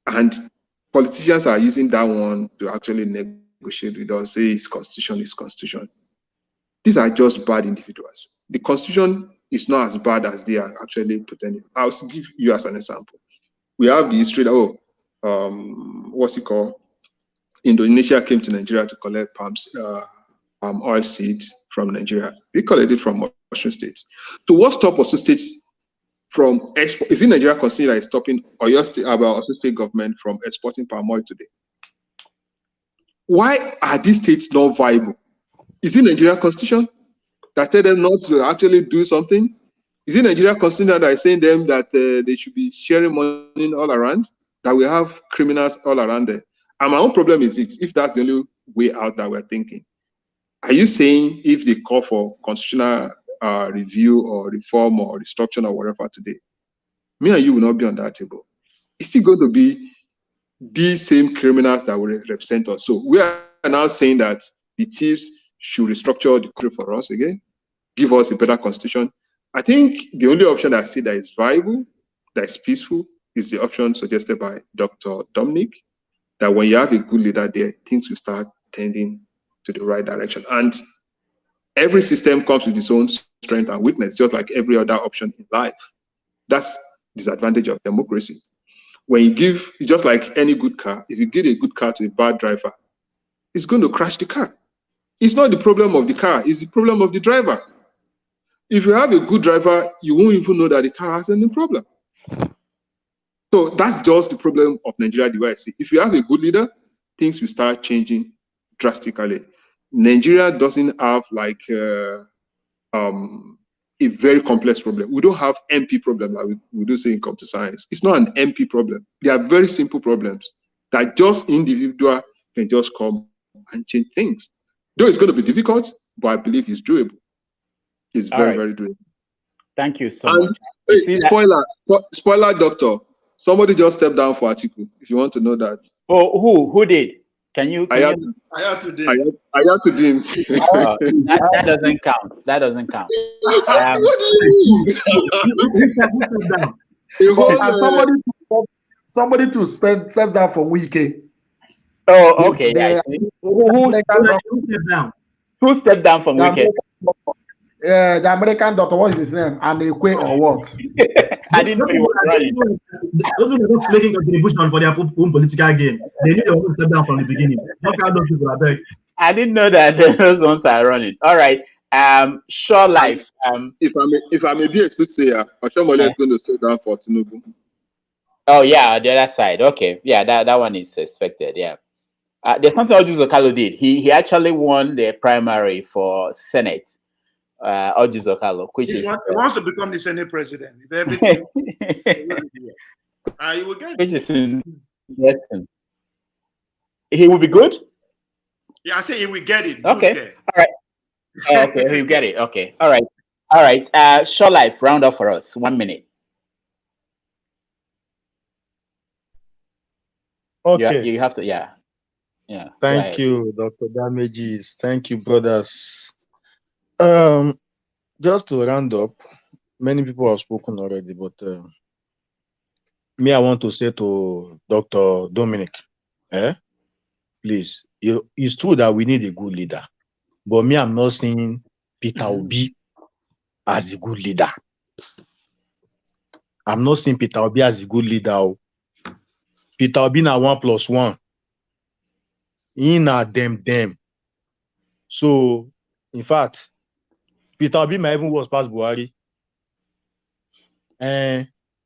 And politicians are using that one to actually negotiate with us, say it's constitution, it's constitution. These are just bad individuals. The constitution is not as bad as they are actually pretending. I'll give you as an example. We have the history that, what's it called? Indonesia came to Nigeria to collect palm oil seeds from Nigeria. We collected from Osun State. So what stopped Osun State from export? Is it Nigeria constitution that is stopping Osun State government from exporting palm oil today? Why are these states not viable? Is it Nigeria constitution that tell them not to actually do something? Is it Nigeria constitution that is saying them that they should be sharing money all around? That we have criminals all around there? And my own problem is this, if that's the only way out that we're thinking. Are you saying if they call for constitutional review or reform or restructuring or whatever today, me and you will not be on that table? It's still going to be these same criminals that will represent us. So we are now saying that the thieves should restructure the country for us again, give us a better constitution. I think the only option that I see that is viable, that is peaceful, is the option suggested by Dr. Dominic, that when you have a good leader there, things will start tending to the right direction. And every system comes with its own strength and weakness, just like every other option in life. That's disadvantage of democracy. When you give, it's just like any good car. If you give a good car to a bad driver, it's going to crash the car. It's not the problem of the car, it's the problem of the driver. If you have a good driver, you won't even know that the car has any problem. So that's just the problem of Nigeria, the way I see. If you have a good leader, things will start changing drastically. Nigeria doesn't have like a very complex problem. We don't have MP problem like we do say in computer science. It's not an MP problem. They are very simple problems that just individual can just come and change things. Though it's going to be difficult, but I believe it's doable. It's very, very doable. Thank you so much. Hey, spoiler, doctor. Somebody just stepped down for Atiku. If you want to know that. Oh, who did? Can you? Ayatudin. That doesn't count. That doesn't count. What do you mean? Somebody to step down from Wike. Oh, okay. Who stepped down? Who stepped down from Wike? The American doctor, what is his name? Anekwe or what? I didn't know he was running. Those people are just making contribution for their own political gain. They need to step down from the beginning. Not how those people are back. I didn't know that those ones are running. All right. Short life. If I may be explicit, say, Oshomole is going to slow down for Tinubu. Oh yeah, the other side. Okay, yeah, that one is expected. Yeah. There's something Oji Zokalo did. He actually won the primary for Senate. Oji Zokalo, which he wants to become the Senate president. If everything, he will get. Which is interesting. He will be good. Yeah, I say he will get it. Okay. Good. All right. Oh, okay, he'll get it. Okay. All right. All right. Short life. Round up for us. 1 minute. Okay. You have to. Yeah. Thank you, Dr. Damages. Thank you, brothers. Just to round up, many people have spoken already, but me, I want to say to Dr. Dominic, please, it's true that we need a good leader, but me, I'm not seeing Peter Obi as a good leader. I'm not seeing Peter Obi as a good leader. Peter Obi na 1+1. He na them. So, in fact, Peter Obi might even was past Buhari.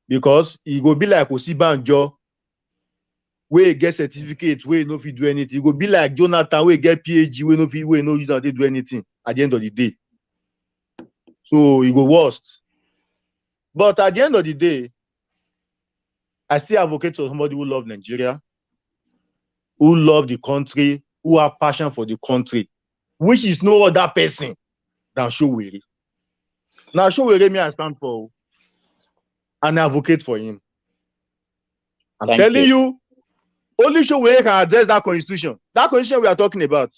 Because he go be like Osibanjo, where he get certificate, where he no fit do anything. He go be like Jonathan, where he get PhD, where no you not do anything at the end of the day. So he go worst. But at the end of the day, I still advocate for somebody who love Nigeria, who love the country, who have passion for the country, which is no other person than Showere. Now, Showere, me I stand for, and I advocate for him. I'm telling you, only Showere can address that constitution. That constitution we are talking about.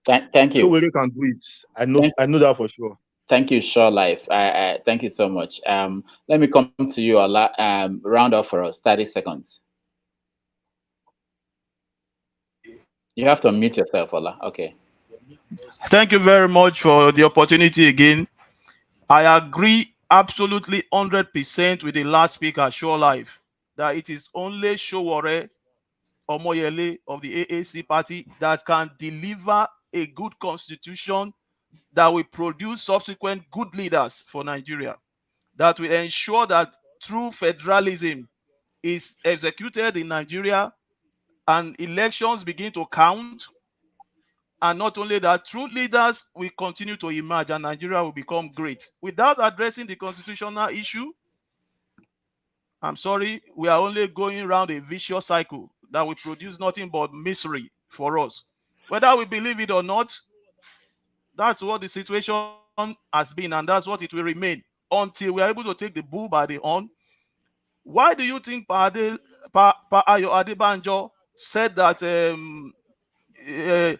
Thank you. Showere can do it. I know that for sure. Thank you, Short Life. Thank you so much. Let me come to you, Ola. Round up for us, 30 seconds. You have to unmute yourself, Ola. Okay. Thank you very much for the opportunity again. I agree absolutely 100% with the last speaker, Short Life, that it is only Showore Omoyele of the AAC party that can deliver a good constitution that will produce subsequent good leaders for Nigeria, that will ensure that true federalism is executed in Nigeria and elections begin to count. And not only that, true leaders will continue to emerge and Nigeria will become great. Without addressing the constitutional issue, I'm sorry, we are only going around a vicious cycle that will produce nothing but misery for us. Whether we believe it or not, that's what the situation has been, and that's what it will remain until we are able to take the bull by the horn. Why do you think Ayo Adebanjo said that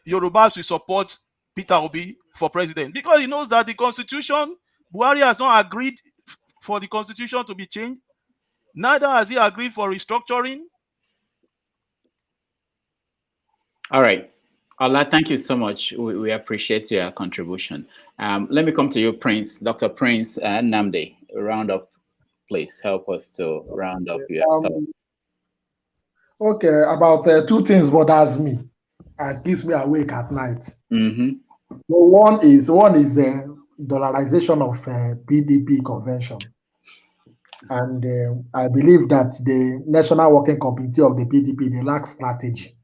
Yorubas will support Peter Obi for president? Because he knows that the constitution, Buhari has not agreed for the constitution to be changed. Neither has he agreed for restructuring. All right. Ola, thank you so much. We appreciate your contribution. Let me come to you, Prince, Dr. Prince Namde. round up, please help us to round up your thoughts. Okay, about two things bothers me and keeps me awake at night. Mm-hmm. So one is the dollarization of PDP convention, and I believe that the National Working Committee of the PDP, they lack strategy,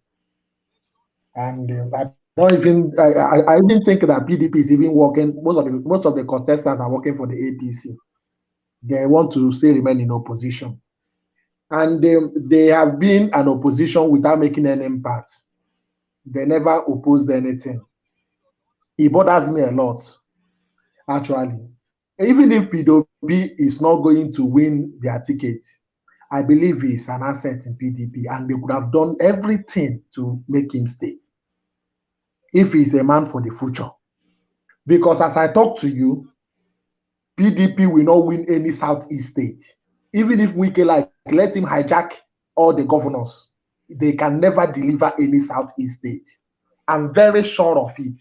and I don't even I even think that PDP is even working. Most of the contestants are working for the APC. They want to still remain in opposition, and they have been an opposition without making any impact. They never opposed anything. It bothers me a lot, actually. Even if Peter Obi is not going to win their ticket, I believe he's an asset in PDP, and they could have done everything to make him stay if he's a man for the future. Because as I talk to you, PDP will not win any Southeast state. Even if Wike let him hijack all the governors, they can never deliver any Southeast state. I'm very sure of it.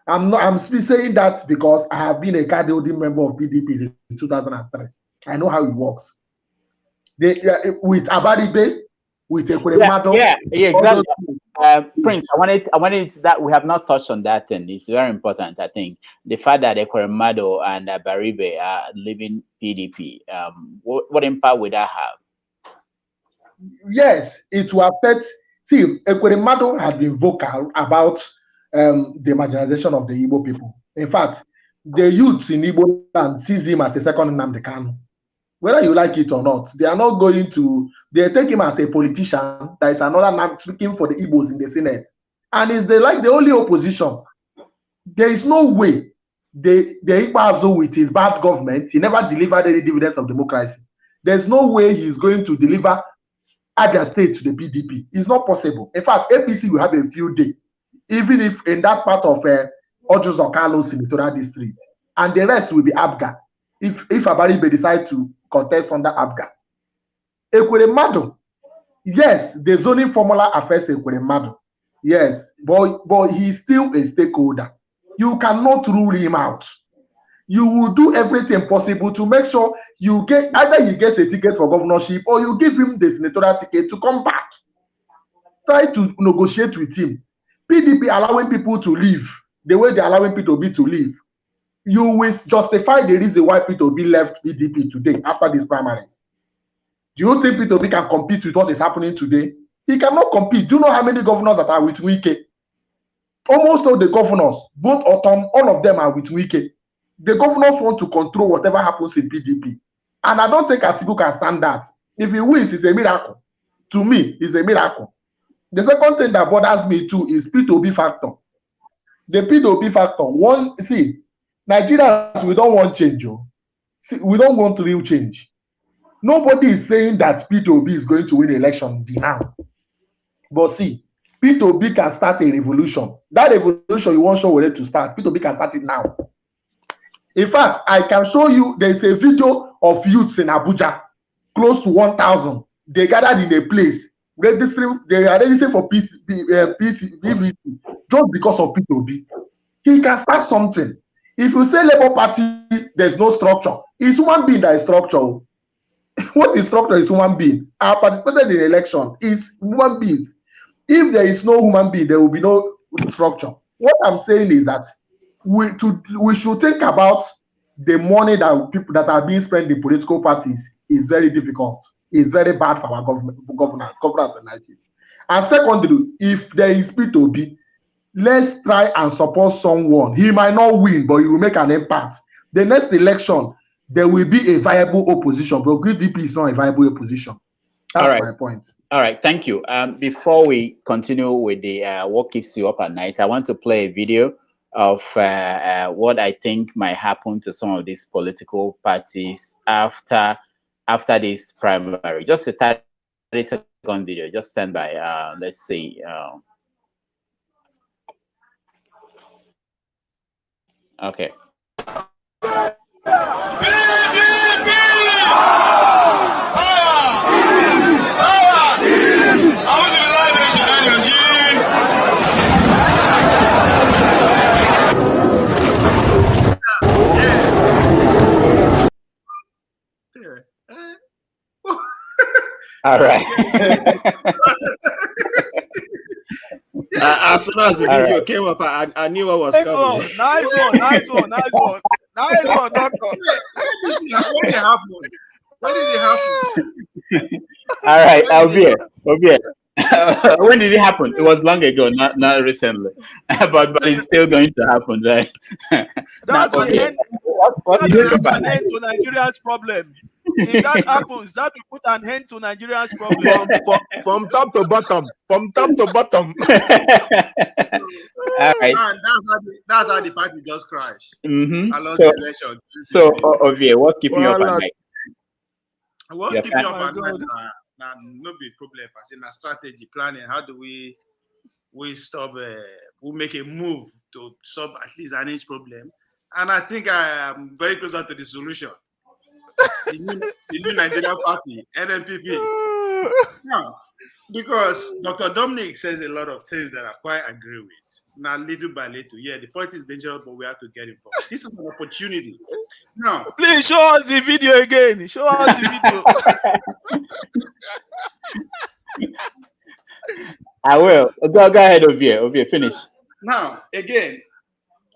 I'm still saying that because I have been a card-holding member of PDP in 2003. I know how it works. With Abaribe, with Ekweremadu. Yeah, exactly. Prince, I wanted that we have not touched on that, and it's very important. I think the fact that Ekweremadu and Abaribe are leaving PDP. What impact would that have? Yes, it will affect. See, Ekweremadu had been vocal about the marginalization of the Igbo people. In fact, the youths in Igbo land sees him as a second Nnamdi Kanu. Whether you like it or not, they are not going to. They take him as a politician. There is another man speaking for the Igbos in the Senate, and is the only opposition. There is no way the Igbo with his bad government, he never delivered any dividends of democracy. There's no way he's going to deliver Abia State to the PDP. It's not possible. In fact, APC will have a few days, even if in that part of Ojos or Carlos senatorial district, and the rest will be Abga. If Abaribe decide to contest under Abga. Ekweremadu, yes, the zoning formula affects Ekweremadu. Yes, but he's still a stakeholder. You cannot rule him out. You will do everything possible to make sure you get either he gets a ticket for governorship or you give him the senatorial ticket to come back. Try to negotiate with him. PDP allowing people to leave the way they're allowing Peter Obi to leave. You will justify the reason why Peter Obi left PDP today after these primaries. Do you think Peter Obi can compete with what is happening today? He cannot compete. Do you know how many governors that are with Wike? Almost all the governors, both Otom, all of them are with Wike. The governors want to control whatever happens in PDP. And I don't think Atiku can stand that. If he wins, it's a miracle. To me, it's a miracle. The second thing that bothers me too is Peter Obi factor. The Peter Obi factor, Nigerians, we don't want change. See, we don't want real change. Nobody is saying that Peter Obi is going to win the election now. But see, Peter Obi can start a revolution. That revolution you want show where to start. Peter Obi can start it now. In fact, I can show you there's a video of youths in Abuja, close to 1,000. They gathered in a place, registering, they are registering for PVC just because of Peter Obi. He can start something. If you say Labour Party, there's no structure. It's human being that is structure. What is structure is human being. I participated in the election. It's human beings. If there is no human being, there will be no structure. What I'm saying is that we should think about the money that people that are being spent in political parties is very difficult. It's very bad for our governance in Nigeria. And secondly, if there is Peter Obi, let's try and support someone. He might not win, but he will make an impact. The next election, there will be a viable opposition, but PDP is not a viable opposition. That's my point. All right, thank you. Before we continue with the what keeps you up at night, I want to play a video of what I think might happen to some of these political parties after this primary. Just a 30-second video. Just stand by. Let's see. Okay. All right. As soon as the video came up, I knew what was coming. Nice one, doctor. When did it happen? When did it happen? All right, Obi. When did it happen? It was long ago, not recently, but it's still going to happen, right? That's now, an end. What That do you will think put about an end to Nigeria's problem. If that happens, that will put an end to Nigeria's problem. From top to bottom. From top to bottom. All right. And that's how the party just crashed. I lost So, the election. Obi, what's keeping you up at night? What keep me up at night? No big problem. As in a strategy planning, how do we stop? We make a move to solve at least an inch problem, and I think I am very closer to the solution. The new Nigerian party, NNPP. Now, because Dr. Dominic says a lot of things that I quite agree with. Now, little by little, yeah, the politics is dangerous, but we have to get involved. This is an opportunity. Now, please show us the video again. Show us the video. I will. Go ahead, Obi, finish. Now, again,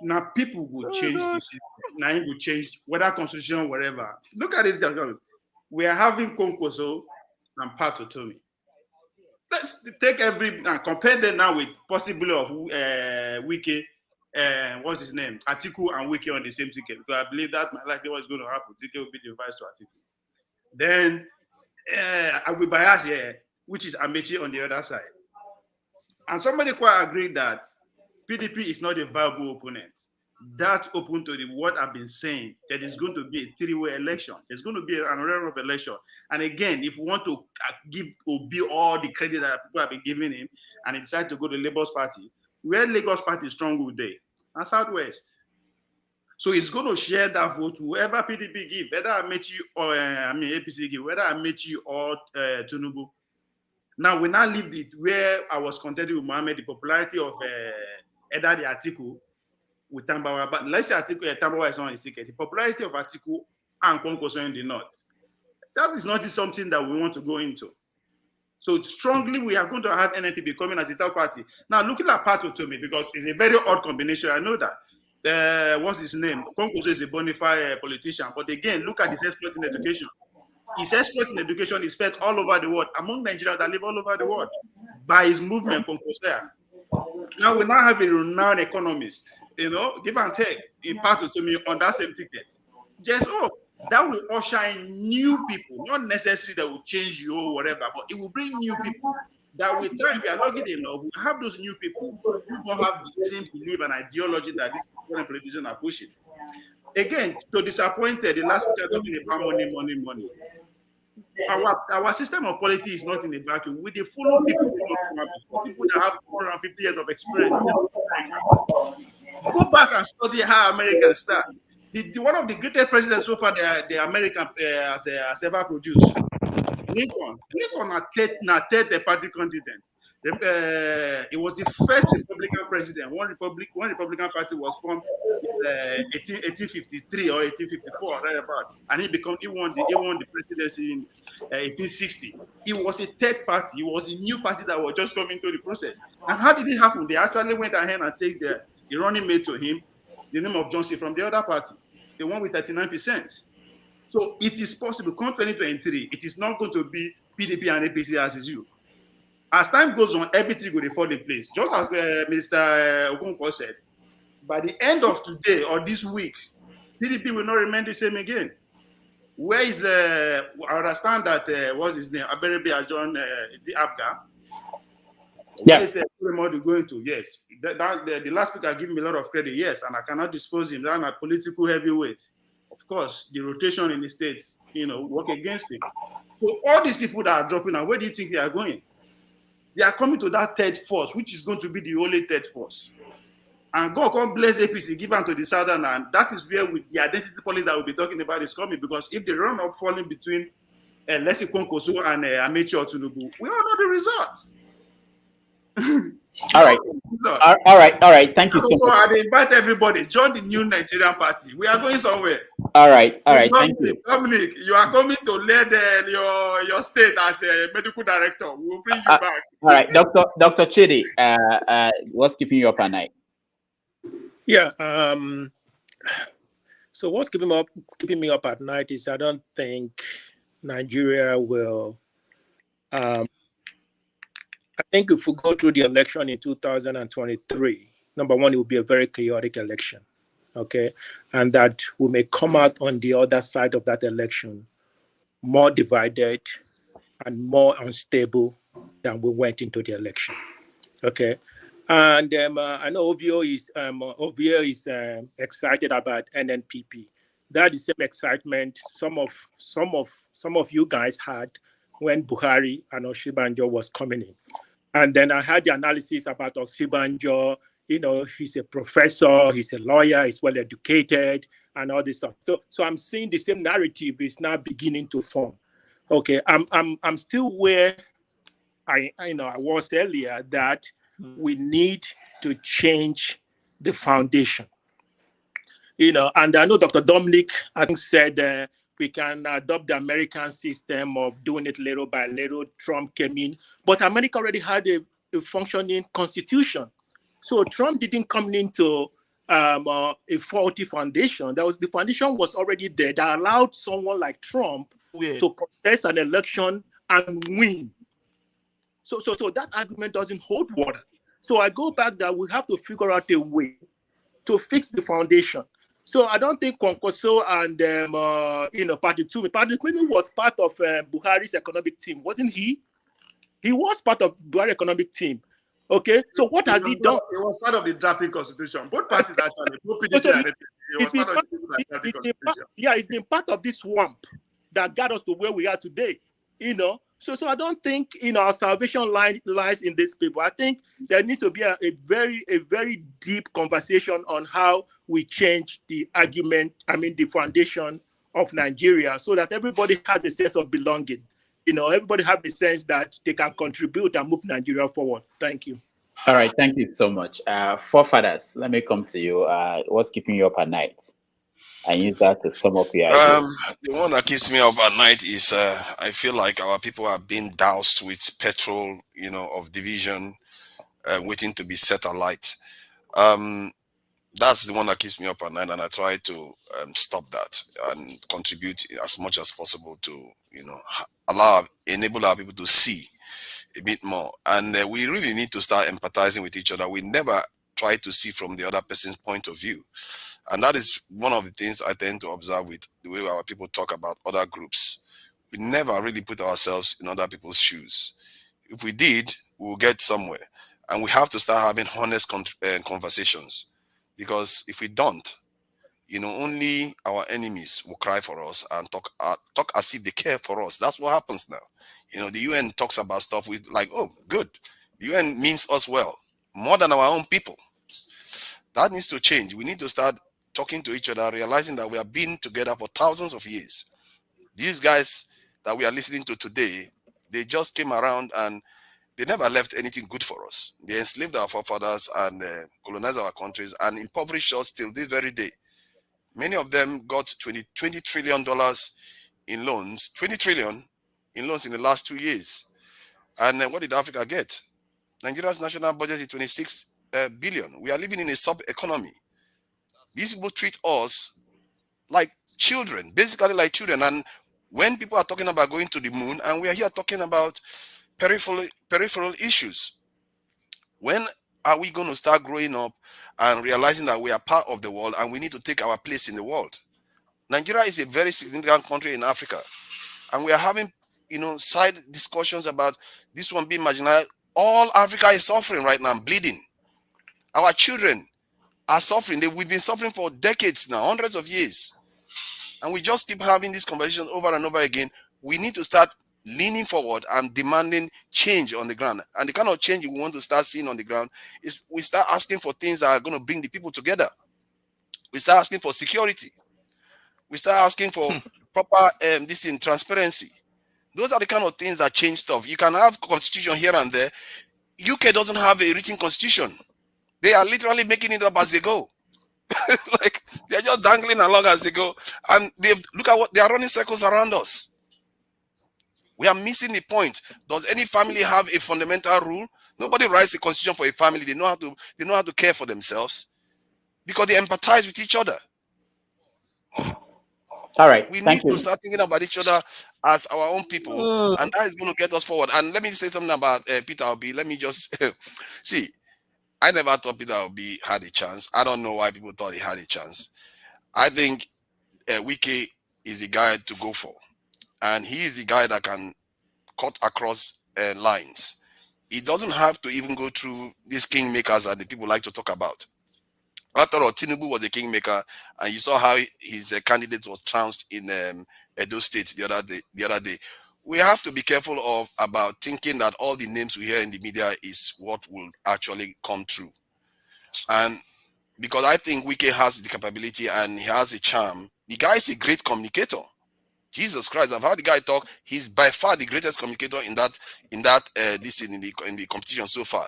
now people will change the system. Now it will change whether constitution, whatever. Look at it. We are having Konkoso and Patotomi. Let's take and compare them now with possibly of Wike, what's his name? Atiku and Wike on the same ticket. Because I believe that might likely what's going to happen. Ticket will be the vice to Atiku. Then I will bias here, which is Amechi on the other side. And somebody quite agreed that PDP is not a viable opponent. That open to what I've been saying, that is going to be a three-way election. There's going to be an round of election. And again, if we want to give Obi all the credit that people have been giving him, and he decides to go to Labour's Party, where Lagos Party is strong with they and Southwest. So he's going to share that vote to whoever PDP give, whether Amechi or APC give, whether Amechi or Tinubu. Now we now leave it where I was contented with Mohammed, the popularity of Edadi Atiku with Tambawa, but let's say Tambawa is on his ticket. The popularity of Atiku and Konkoso in the north. That is not something that we want to go into. So strongly, we are going to have NNPP coming as a third party. Now looking at Patotomi, because it's a very odd combination. I know that. What's his name? Konkoso is a bona fide politician, but again, look at his exploit in education. His exploit in education is felt all over the world, among Nigerians that live all over the world, by his movement, Konkoso. Now we now have a renowned economist, give and take, in Patotomi on that same ticket. Just that will usher in new people, not necessarily that will change you or whatever, but it will bring new people that with time, if you are lucky enough, we have those new people who don't have the same belief and ideology that these politicians are pushing. Again, to disappointed, the last speaker talking about money. Our system of politics is not in a vacuum. We follow people that have 450 years of experience. Go back and study how Americans start. One of the greatest presidents so far the American has ever produced. Lincoln na third party continent. It was the first Republican president. One Republican party was formed in 1853 or 1854, right about, and he won the presidency in 1860. It was a third party. It was a new party that was just coming through the process. And how did it happen? They actually went ahead and take the running mate to him, the name of Johnson from the other party, the one with 39%. So it is possible. Come 2023, it is not going to be PDP and APC as is you. As time goes on, everything will fall in place. Just as Mr. Okonkwo said, by the end of today or this week, PDP will not remain the same again. Where is I understand that what's his name? Aberebe Ajon Abga. Yeah. Where is Modu going to? Yes. The last speaker gave me a lot of credit, yes, and I cannot dispose him down at political heavyweight. Of course, the rotation in the states, work against him. So all these people that are dropping out, where do you think they are going? They are coming to that third force, which is going to be the only third force. And God can bless APC, give unto the southern, and that is where the identity politics that we'll be talking about is coming. Because if they run up falling between, let's say, Konkoso and Amechi or Tinubu, we all know the result. All right. So, All right. Thank you so so much. I invite everybody, join the new Nigerian party. We are going somewhere. All right. Thank you. Dominic, you are coming to lead your state as a medical director. We will bring you back. All right, Dr. Chidi, what's keeping you up at night? Yeah. So what's keeping me up at night is I don't think Nigeria will. I think if we go through the election in 2023, number one, it will be a very chaotic election, okay, and that we may come out on the other side of that election more divided and more unstable than we went into the election. Okay, and I know Ovio is excited about NNPP. That is the same excitement some of you guys had when Buhari and Oshibanjo was coming in. And then I had the analysis about Oshibanjo. You know, he's a professor, he's a lawyer, he's well educated, and all this stuff. So I'm seeing the same narrative is now beginning to form. Okay, I'm still where I was earlier, that we need to change the foundation. You know, and I know Dr. Dominic, I think, said we can adopt the American system of doing it little by little. Trump came in, but America already had a functioning constitution. So Trump didn't come into a faulty foundation. The foundation was already there that allowed someone like Trump to contest an election and win. So that argument doesn't hold water. So I go back that we have to figure out a way to fix the foundation. So I don't think Kwankwaso and Party Twumi was part of Buhari's economic team, wasn't he? He was part of Buhari's economic team. Okay, so what has he done? He was part of the drafting constitution. Both parties actually, both PDP and he was part of the drafting constitution. Yeah, it's been part of this swamp that got us to where we are today. You know, so I don't think our salvation lies in these people. I think there needs to be a very deep conversation on how we change the the foundation of Nigeria, so that everybody has a sense of belonging. You know, everybody have the sense that they can contribute and move Nigeria forward. Thank you. All right, thank you so much. Forefathers, let me come to you. What's keeping you up at night? And use that to sum up your ideas. The one that keeps me up at night is I feel like our people are being doused with petrol, of division, waiting to be set alight. That's the one that keeps me up at night, and I try to stop that and contribute as much as possible to, enable our people to see a bit more. And we really need to start empathizing with each other. We never try to see from the other person's point of view. And that is one of the things I tend to observe with the way our people talk about other groups. We never really put ourselves in other people's shoes. If we did, we'll get somewhere. And we have to start having honest conversations. Because if we don't, only our enemies will cry for us and talk as if they care for us. That's what happens now. The UN talks about stuff with like, oh, good. The UN means us well, more than our own people. That needs to change. We need to start talking to each other, realizing that we have been together for thousands of years. These guys that we are listening to today, they just came around and they never left anything good for us. They enslaved our forefathers and colonized our countries and impoverished us till this very day. Many of them got $20 trillion in loans, 20 trillion in loans in the last 2 years. And what did Africa get? Nigeria's national budget is 26 billion. We are living in a sub-economy. These people treat us like children, basically like children. And when people are talking about going to the moon, and we are here talking about peripheral issues, when are we going to start growing up and realizing that we are part of the world and we need to take our place in the world? Nigeria is a very significant country in Africa, and we are having side discussions about this one being marginalized. All Africa is suffering right now, bleeding. Our children are suffering. We've been suffering for decades now, hundreds of years. And we just keep having this conversation over and over again. We need to start leaning forward and demanding change on the ground. And the kind of change we want to start seeing on the ground is we start asking for things that are going to bring the people together. We start asking for security. We start asking for proper transparency. Those are the kind of things that change stuff. You can have constitution here and there. UK doesn't have a written constitution. They are literally making it up as they go. Like they're just dangling along as they go, and they look at what they are running circles around us. We are missing the point. Does any family have a fundamental rule? Nobody writes a constitution for a family. They know how to care for themselves because they empathize with each other. All right, We need thank you. to start thinking about each other as our own people, and that is going to get us forward. And let me say something about Peter Obi. Let me just see. I never thought Peter Obi had a chance. I don't know why people thought he had a chance. I think Wike is the guy to go for, and he is the guy that can cut across lines. He doesn't have to even go through these kingmakers that the people like to talk about. After all, Tinubu was a kingmaker, and you saw how his candidate was trounced in Edo State the other day. We have to be careful about thinking that all the names we hear in the media is what will actually come true. And because I think Wike has the capability and he has a charm. The guy is a great communicator. Jesus Christ, I've heard the guy talk. He's by far the greatest communicator in the competition so far.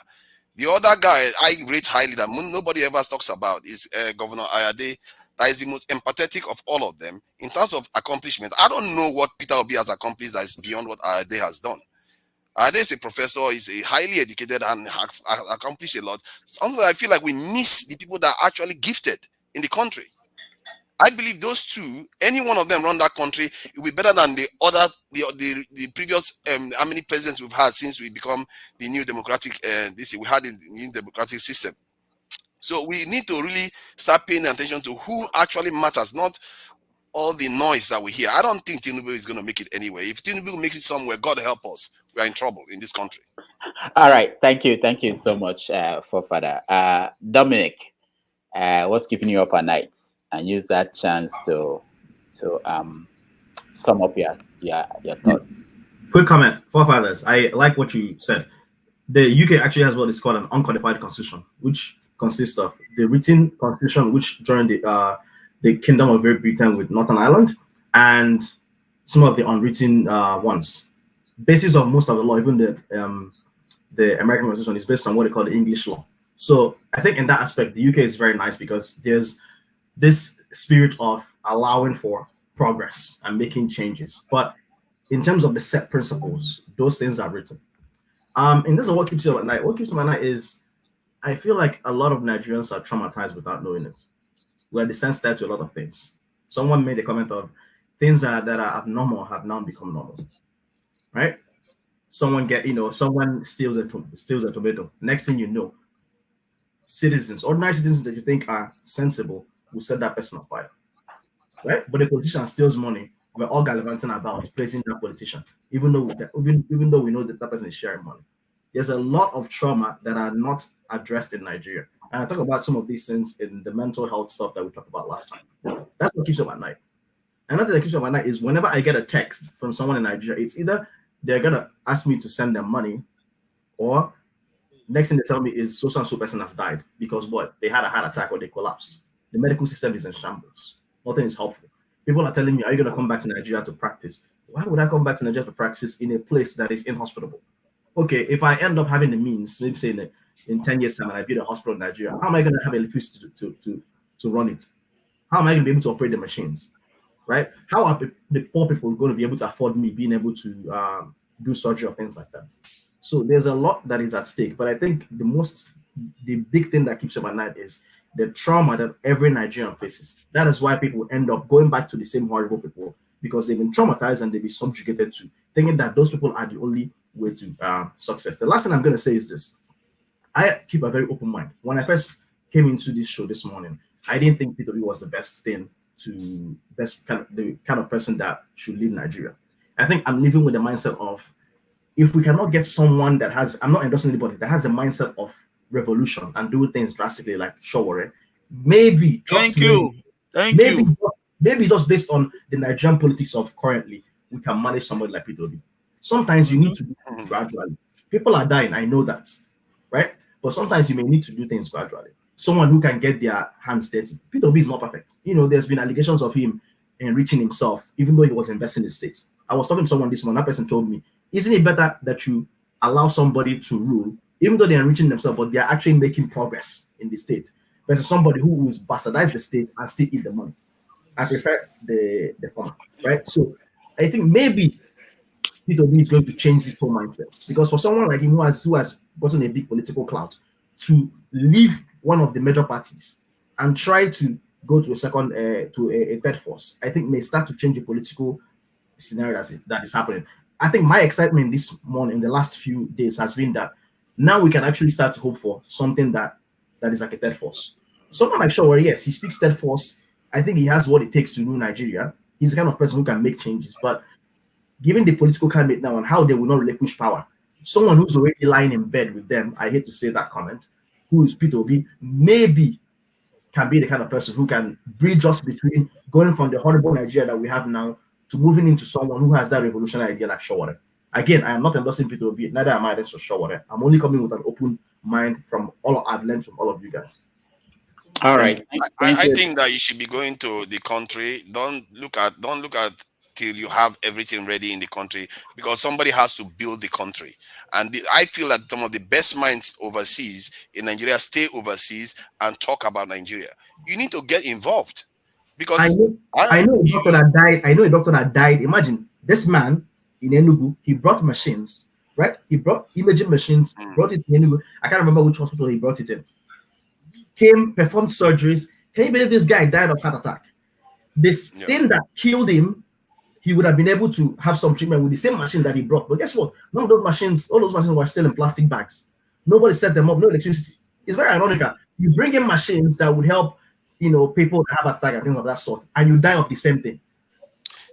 The other guy I rate highly that nobody ever talks about is Governor Ayade. That is the most empathetic of all of them in terms of accomplishment. I don't know what Peter Obi has accomplished that is beyond what Ayade has done. Ayade is a professor, he's a highly educated and has accomplished a lot. Something I feel like we miss the people that are actually gifted in the country. I believe those two, any one of them run that country, it will be better than the previous how many presidents we've had since we become the new democratic we had in the new democratic system. So we need to really start paying attention to who actually matters, not all the noise that we hear. I don't think Tinubu is going to make it anyway. If Tinubu makes it somewhere, God help us, we are in trouble in this country. All right, thank you so much, Forefather. Dominic, what's keeping you up at night? And use that chance to sum up your thoughts. Quick comment, Forefathers. I like what you said. The UK actually has what is called an uncodified constitution, which consists of the written constitution, which joined the Kingdom of Great Britain with Northern Ireland, and some of the unwritten ones. Basis of most of the law, even the American Constitution, is based on what they call the English law. So I think in that aspect, the UK is very nice because there's this spirit of allowing for progress and making changes. But in terms of the set principles, those things are written. In terms of what keeps you up at night, what keeps you up at night is I feel like a lot of Nigerians are traumatized without knowing it. We're desensitized to a lot of things. Someone made a comment of things that are abnormal have now become normal, right? Someone steals a tomato. Next thing you know, ordinary citizens that you think are sensible will set that person on fire, right? But the politician steals money. We're all gallivanting about praising that politician, even though we know that person is sharing money. There's a lot of trauma that are not addressed in Nigeria, and I talk about some of these things in the mental health stuff that we talked about last time. That's what keeps me up at night. Another thing that keeps me up at night is whenever I get a text from someone in Nigeria, it's either they're gonna ask me to send them money, or next thing they tell me is so and so person has died because what? They had a heart attack or they collapsed. The medical system is in shambles. Nothing is helpful. People are telling me, are you going to come back to Nigeria to practice? Why would I come back to Nigeria to practice in a place that is inhospitable? Okay, if I end up having the means, maybe say in 10 years' time and I build a hospital in Nigeria, how am I going to have electricity to run it? How am I going to be able to operate the machines? Right? How are the poor people going to be able to afford me being able to do surgery or things like that? So there's a lot that is at stake. But I think the big thing that keeps up at night is the trauma that every Nigerian faces. That is why people end up going back to the same horrible people, because they've been traumatized and they've been subjugated to thinking that those people are the only way to success. The last thing I'm going to say is this. I keep a very open mind. When I first came into this show this morning, I didn't think Peter Obi was the kind of person that should lead Nigeria. I think I'm living with the mindset of, if we cannot get someone that has, I'm not endorsing anybody, that has a mindset of revolution and do things drastically like Showore, maybe just based on the Nigerian politics of currently, we can manage somebody like Peter Obi. Sometimes you need to do things gradually. People are dying, I know that, right? But sometimes you may need to do things gradually. Someone who can get their hands dirty. Peter Obi is not perfect. There's been allegations of him enriching himself, even though he was investing in the States. I was talking to someone this morning, that person told me, isn't it better that you allow somebody to rule even though they're enriching themselves, but they're actually making progress in the state. Versus somebody who is bastardize the state and still eat the money. I prefer the former, right? So I think maybe Peter Obi is going to change his whole mindset, because for someone like him who has gotten a big political clout to leave one of the major parties and try to go to a second to a third force, I think may start to change the political scenario that is happening. I think my excitement this morning, in the last few days, has been that now we can actually start to hope for something that is like a third force. Someone like Shawari, yes, he speaks third force. I think he has what it takes to rule Nigeria. He's the kind of person who can make changes. But given the political climate now and how they will not relinquish power, someone who's already lying in bed with them, I hate to say that comment, who is Peter Obi, maybe can be the kind of person who can bridge us between going from the horrible Nigeria that we have now to moving into someone who has that revolutionary idea like Shawari. Again, I am not endorsing Peter Obi, neither am I against Shawari. I'm only coming with an open mind from all I've learned from all of you guys. All right. I think that you should be going to the country. Don't look at till you have everything ready in the country, because somebody has to build the country. And I feel that some of the best minds overseas in Nigeria stay overseas and talk about Nigeria. You need to get involved, because I know a doctor that died. I know a doctor that died. Imagine this man in Enugu. He brought machines, right? He brought imaging machines. Brought it to Enugu. I can't remember which hospital he brought it in. Came, performed surgeries. Can you believe this guy died of heart attack? This thing that killed him, he would have been able to have some treatment with the same machine that he brought. But guess what? None of those machines, all those machines were still in plastic bags. Nobody set them up, no electricity. It's very ironic. You bring in machines that would help, people that have attack and things of that sort, and you die of the same thing.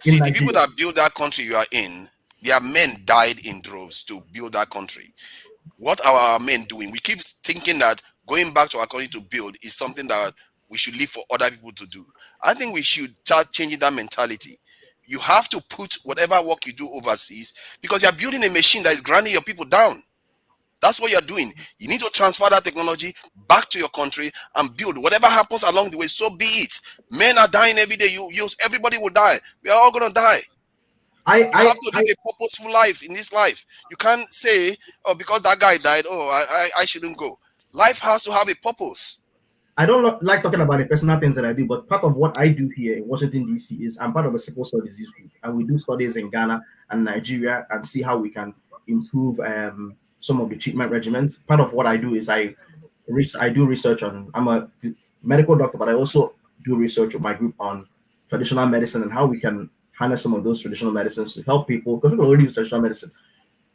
See, the people that build that country you are in, their men died in droves to build that country. What are our men doing? We keep thinking that going back to our country to build is something that we should leave for other people to do. I think we should start changing that mentality. You have to put whatever work you do overseas, because you're building a machine that is grinding your people down. That's what you're doing. You need to transfer that technology back to your country and build. Whatever happens along the way, so be it. Men are dying every day. Everybody will die. We are all going to die. You have to live a purposeful life in this life. You can't say, oh, because that guy died, I shouldn't go. Life has to have a purpose. I don't like talking about the personal things that I do, but part of what I do here in Washington, D.C. is I'm part of a sickle cell disease group, and we do studies in Ghana and Nigeria and see how we can improve some of the treatment regimens. Part of what I do is I do research on, I'm a medical doctor, but I also do research with my group on traditional medicine and how we can harness some of those traditional medicines to help people, because people already use traditional medicine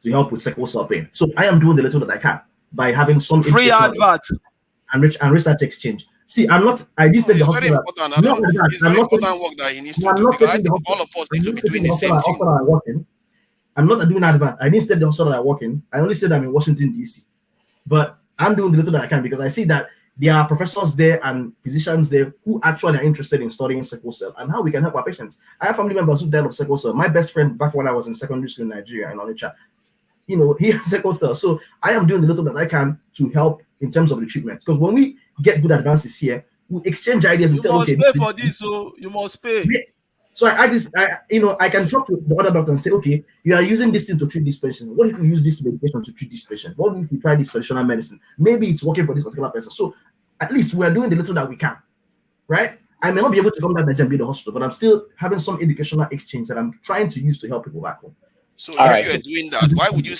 to help with sickle cell pain. So I am doing the little that I can by having some free adverts and research exchange. See, I did say the hospital. It's very important work that he needs to do, because I think all of us need to be doing the same thing. I'm not doing advert. I didn't say the hospital I work in. I only said I'm in Washington, D.C. But I'm doing the little that I can, because I see that there are professors there and physicians there who actually are interested in studying sickle cell and how we can help our patients. I have family members who died of sickle cell. My best friend back when I was in secondary school in Nigeria, in Onitsha, he has sickle cell. So I am doing the little that I can to help in terms of the treatment. Because when we get good advances here, we exchange ideas. You must pay for this, so you must pay. So I can talk to the other doctor and say, okay, you are using this thing to treat this patient. What if we use this medication to treat this patient? What if we try this traditional medicine? Maybe it's working for this particular person. So at least we are doing the little that we can, right? I may not be able to come back and be the hospital, but I'm still having some educational exchange that I'm trying to use to help people back home. So if you are doing that, why would you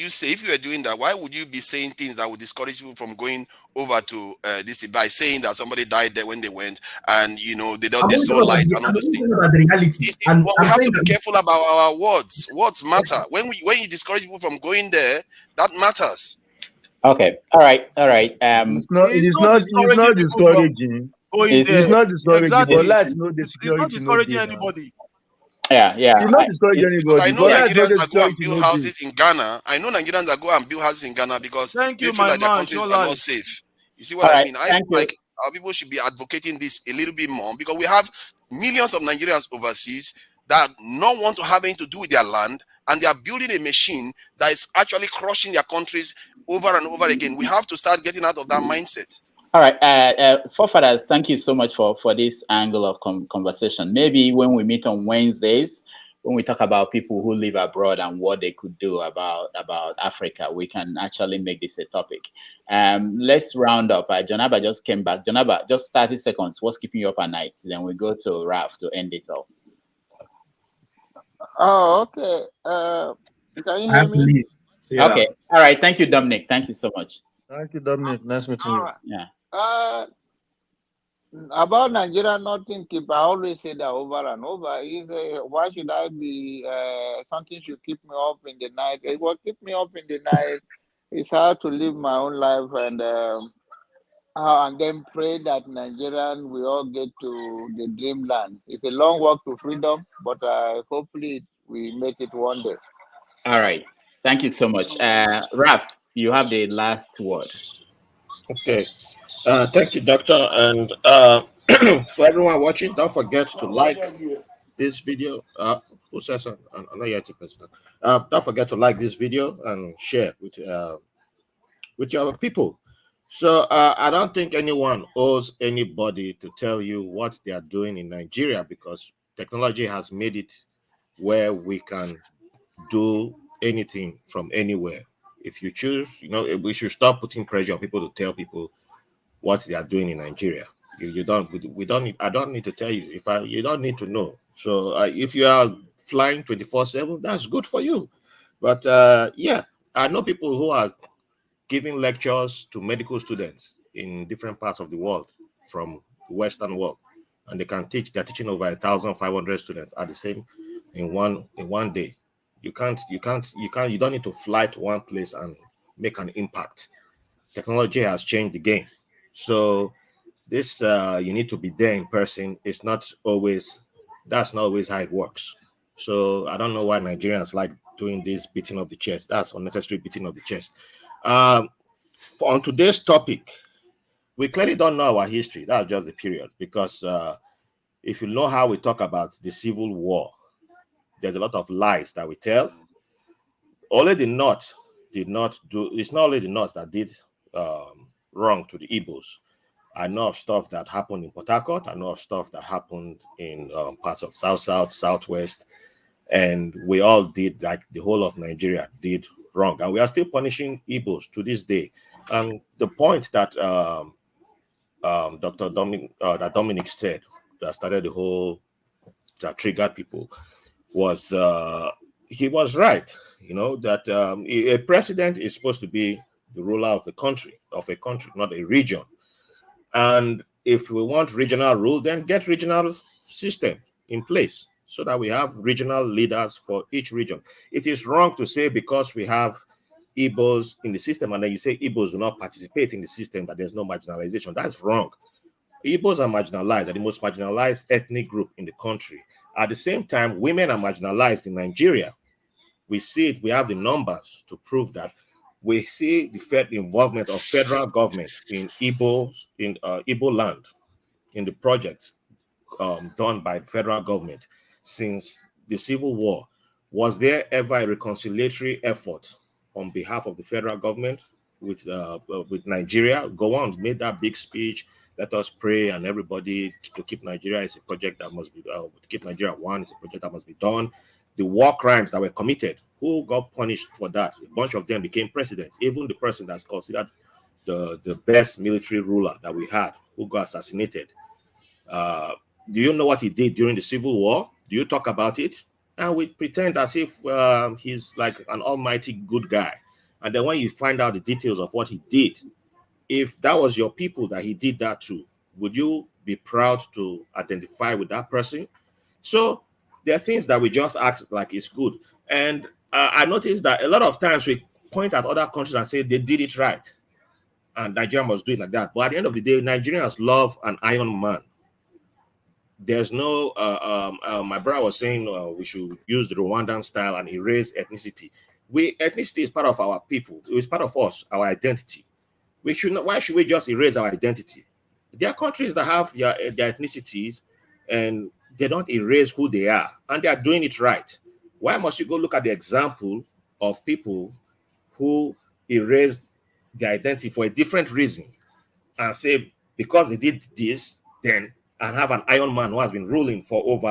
say if you are doing that, why would you be saying things that would discourage people from going over to this, by saying that somebody died there when they went, and there's no light and all those things? We have to be careful about our words. Words matter. When you discourage people from going there, that matters. Okay. All right. It's not discouraging. It's not discouraging. Exactly. But let's know the security. It's not discouraging anybody. Yeah. It's not discouraging anybody. I know Nigerians that go and build houses in Ghana. I know Nigerians that go and build houses in Ghana because they feel like their countries are not safe. You see what I mean? I feel like our people should be advocating this a little bit more, because we have millions of Nigerians overseas that not want to have anything to do with their land, and they are building a machine that is actually crushing their countries over and over again. We have to start getting out of that mindset. All right, forefathers, thank you so much for this angle of conversation. Maybe when we meet on Wednesdays, when we talk about people who live abroad and what they could do about Africa, we can actually make this a topic. Let's round up. Jonaba just came back. Jonaba, just 30 seconds. What's keeping you up at night? Then we go to Ralph to end it all. Oh, okay. Can you hear me? Yeah. Okay. All right. Thank you, Dominic. Thank you so much. Thank you, Dominic. Nice meeting you. Yeah. About Nigeria, nothing keep. I always say that over and over. Why should I be? Something should keep me up in the night. It will keep me up in the night. It's hard to live my own life and then pray that Nigerian we all get to the dreamland. It's a long walk to freedom, but hopefully we make it one day. All right. Thank you so much. Raf, you have the last word. Okay. Thank you, Doctor. And for everyone watching, don't forget to like this video. Who says so? I'm not yet to president. Don't forget to like this video and share with your people. So I don't think anyone owes anybody to tell you what they are doing in Nigeria, because technology has made it where we can do anything from anywhere. If you choose, we should stop putting pressure on people to tell people what they are doing in Nigeria. We don't need, I don't need to tell you. You don't need to know. So if you are flying 24/7, that's good for you. But yeah, I know people who are giving lectures to medical students in different parts of the world from the Western world, and they can teach. They're teaching over 1,500 students at the same in one day. You don't need to fly to one place and make an impact. Technology has changed the game. So this you need to be there in person. That's not always how it works. So I don't know why Nigerians like doing this beating of the chest. That's unnecessary beating of the chest. On today's topic, we clearly don't know our history. That's just the period, because if you know how we talk about the Civil War, there's a lot of lies that we tell. Only the North did not do. It's not only the North that did wrong to the Igbos. I know of stuff that happened in Port Harcourt. I know of stuff that happened in parts of South, Southwest, and we all did, like the whole of Nigeria did wrong, and we are still punishing Igbos to this day. And the point that Dr. Dominic said that started the whole, that triggered people, was he was right. That a president is supposed to be the ruler of a country, not a region. And if we want regional rule, then get regional system in place so that we have regional leaders for each region. It is wrong to say because we have Igbos in the system and then you say Igbos do not participate in the system, that there's no marginalization. That's wrong. Igbos are marginalized, are the most marginalized ethnic group in the country. At the same time, women are marginalized in Nigeria. We see it, we have the numbers to prove that. We see the involvement of federal government in Igbo land, in the projects done by federal government since the Civil War. Was there ever a reconciliatory effort on behalf of the federal government with Nigeria? Gowon made that big speech. Let us pray, and everybody to keep Nigeria is a project that must be to keep Nigeria one is a project that must be done. The war crimes that were committed, who got punished for that? A bunch of them became presidents. Even the person that's considered the best military ruler that we had, who got assassinated. Do you know what he did during the Civil War? Do you talk about it? And we pretend as if he's like an almighty good guy. And then when you find out the details of what he did, if that was your people that he did that to, would you be proud to identify with that person? So there are things that we just act like it's good. And I noticed that a lot of times we point at other countries and say they did it right, and Nigeria must do it like that. But at the end of the day, Nigerians love an iron man. There's no, my brother was saying we should use the Rwandan style and erase ethnicity. Ethnicity is part of our people. It's part of us, our identity. We should not. Why should we just erase our identity? There are countries that have their ethnicities and they don't erase who they are, and they are doing it right. Why must you go look at the example of people who erased their identity for a different reason and say because they did this, then and have an iron man who has been ruling for over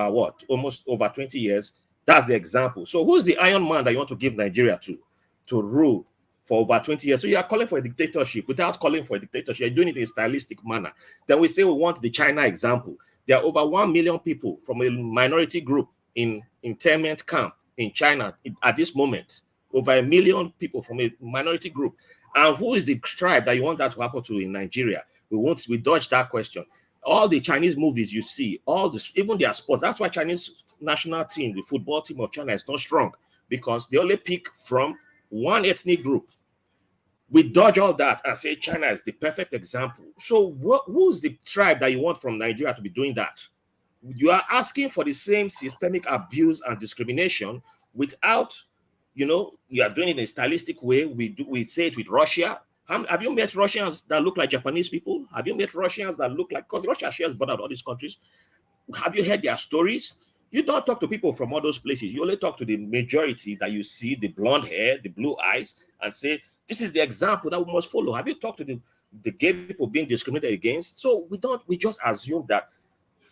almost over 20 years, That's the example. So who's the iron man that you want to give Nigeria to rule for over 20 years? So you are calling for a dictatorship without calling for a dictatorship. You're doing it in a stylistic manner. Then we say we want the China example. There are over 1 million people from a minority group in internment camp in China at this moment. Over 1 million people from a minority group. And who is the tribe that you want that to happen to in Nigeria? We dodge that question. All the Chinese movies you see, even their sports, that's why Chinese national team, the football team of China is not strong, because they only pick from one ethnic group. We dodge all that and say China is the perfect example. So who's the tribe that you want from Nigeria to be doing that? You are asking for the same systemic abuse and discrimination without, you are doing it in a stylistic way. We say it with Russia. Have you met Russians that look like Japanese people? Have you met Russians that look like, because Russia shares border with all these countries? Have you heard their stories? You don't talk to people from all those places. You only talk to the majority that you see, the blonde hair, the blue eyes, and say, this is the example that we must follow. Have you talked to the gay people being discriminated against? So we just assume that,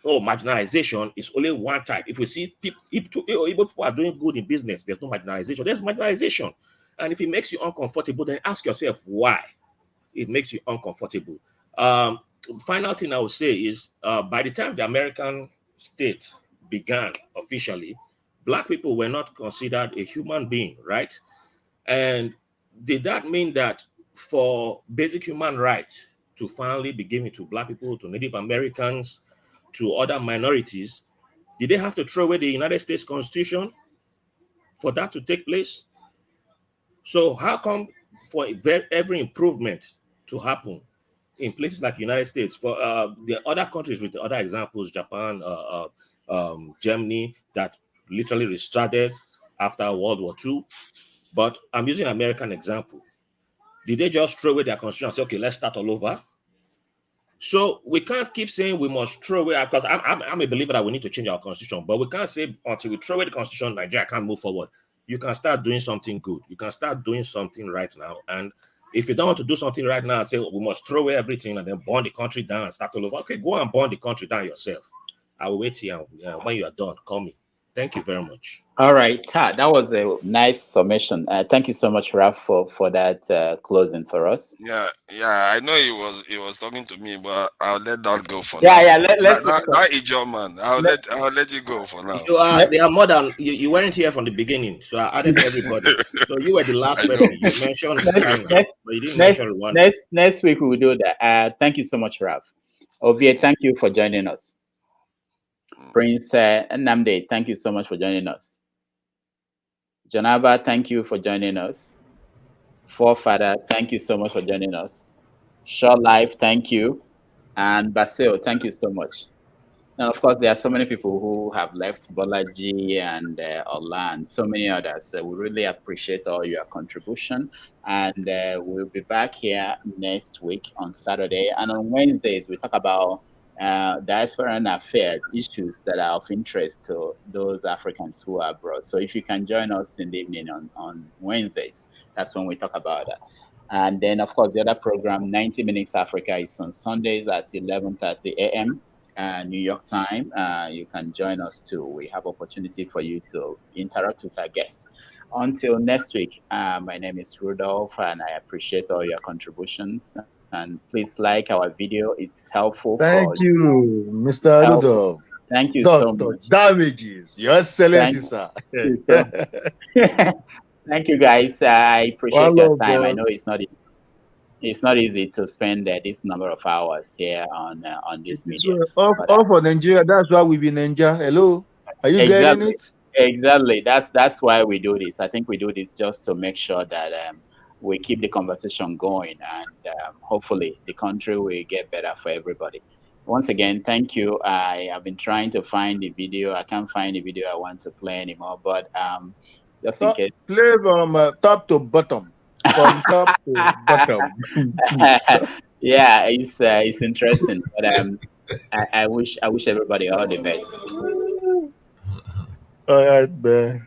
marginalization is only one type. If we see people are doing good in business, there's no marginalization. There's marginalization. And if it makes you uncomfortable, then ask yourself why it makes you uncomfortable. Final thing I would say is, by the time the American state began officially, Black people were not considered a human being, right? And did that mean that for basic human rights to finally be given to Black people, to Native Americans, to other minorities, did they have to throw away the United States Constitution for that to take place? So how come for every improvement to happen in places like the United States, for the other countries with the other examples, Japan, Germany, that literally restarted after World War II, but I'm using an American example. Did they just throw away their constitution and say, okay, let's start all over? So we can't keep saying we must throw away, because I'm a believer that we need to change our constitution, but we can't say until we throw away the constitution, Nigeria can't move forward. You can start doing something good. You can start doing something right now. And if you don't want to do something right now and say, we must throw away everything and then burn the country down and start all over, okay, go and burn the country down yourself. I will wait here. When you are done, call me. Thank you very much. All right, that was a nice summation. Thank you so much, Ralph, for that closing for us. Yeah, I know he was talking to me, but I'll let that go for now. Let's that is your man. I'll let you go for now. They are more than you weren't here from the beginning, so I added everybody. So you were the last person. You mentioned China, but you didn't mention Rwanda. Next week we will do that. Thank you so much, Ralph. Ovie, thank you for joining us. Prince Nnamdi, thank you so much for joining us. Jonaba, thank you for joining us. Forefather, thank you so much for joining us. Short Life, thank you. And Basil, thank you so much. And of course, there are so many people who have left, Bolaji and Ola and so many others. We really appreciate all your contribution. And we'll be back here next week on Saturday. And on Wednesdays, we talk about diaspora and affairs, issues that are of interest to those Africans who are abroad. So if you can join us in the evening on Wednesdays, that's when we talk about that. And then, of course, the other program, 90 Minutes Africa, is on Sundays at 11:30 a.m. New York time. You can join us too. We have opportunity for you to interact with our guests. Until next week, my name is Rudolph, and I appreciate all your contributions. And please like our video. It's helpful. Thank you, Mr. Rudolph. Thank you so much. Damages, Your Excellency, sir. Thank you, guys. I appreciate your time. I know it's not easy to spend this number of hours here on this media. All for Nigeria. That's why we be Ninja. Hello, are you getting it? Exactly. That's why we do this. I think we do this just to make sure that we keep the conversation going, and hopefully the country will get better for everybody. Once again, thank you. I have been trying to find the video. I can't find the video I want to play anymore, but just in case. Play from top to bottom. From top to bottom. Yeah, it's interesting, but I wish everybody all the best. All right, man.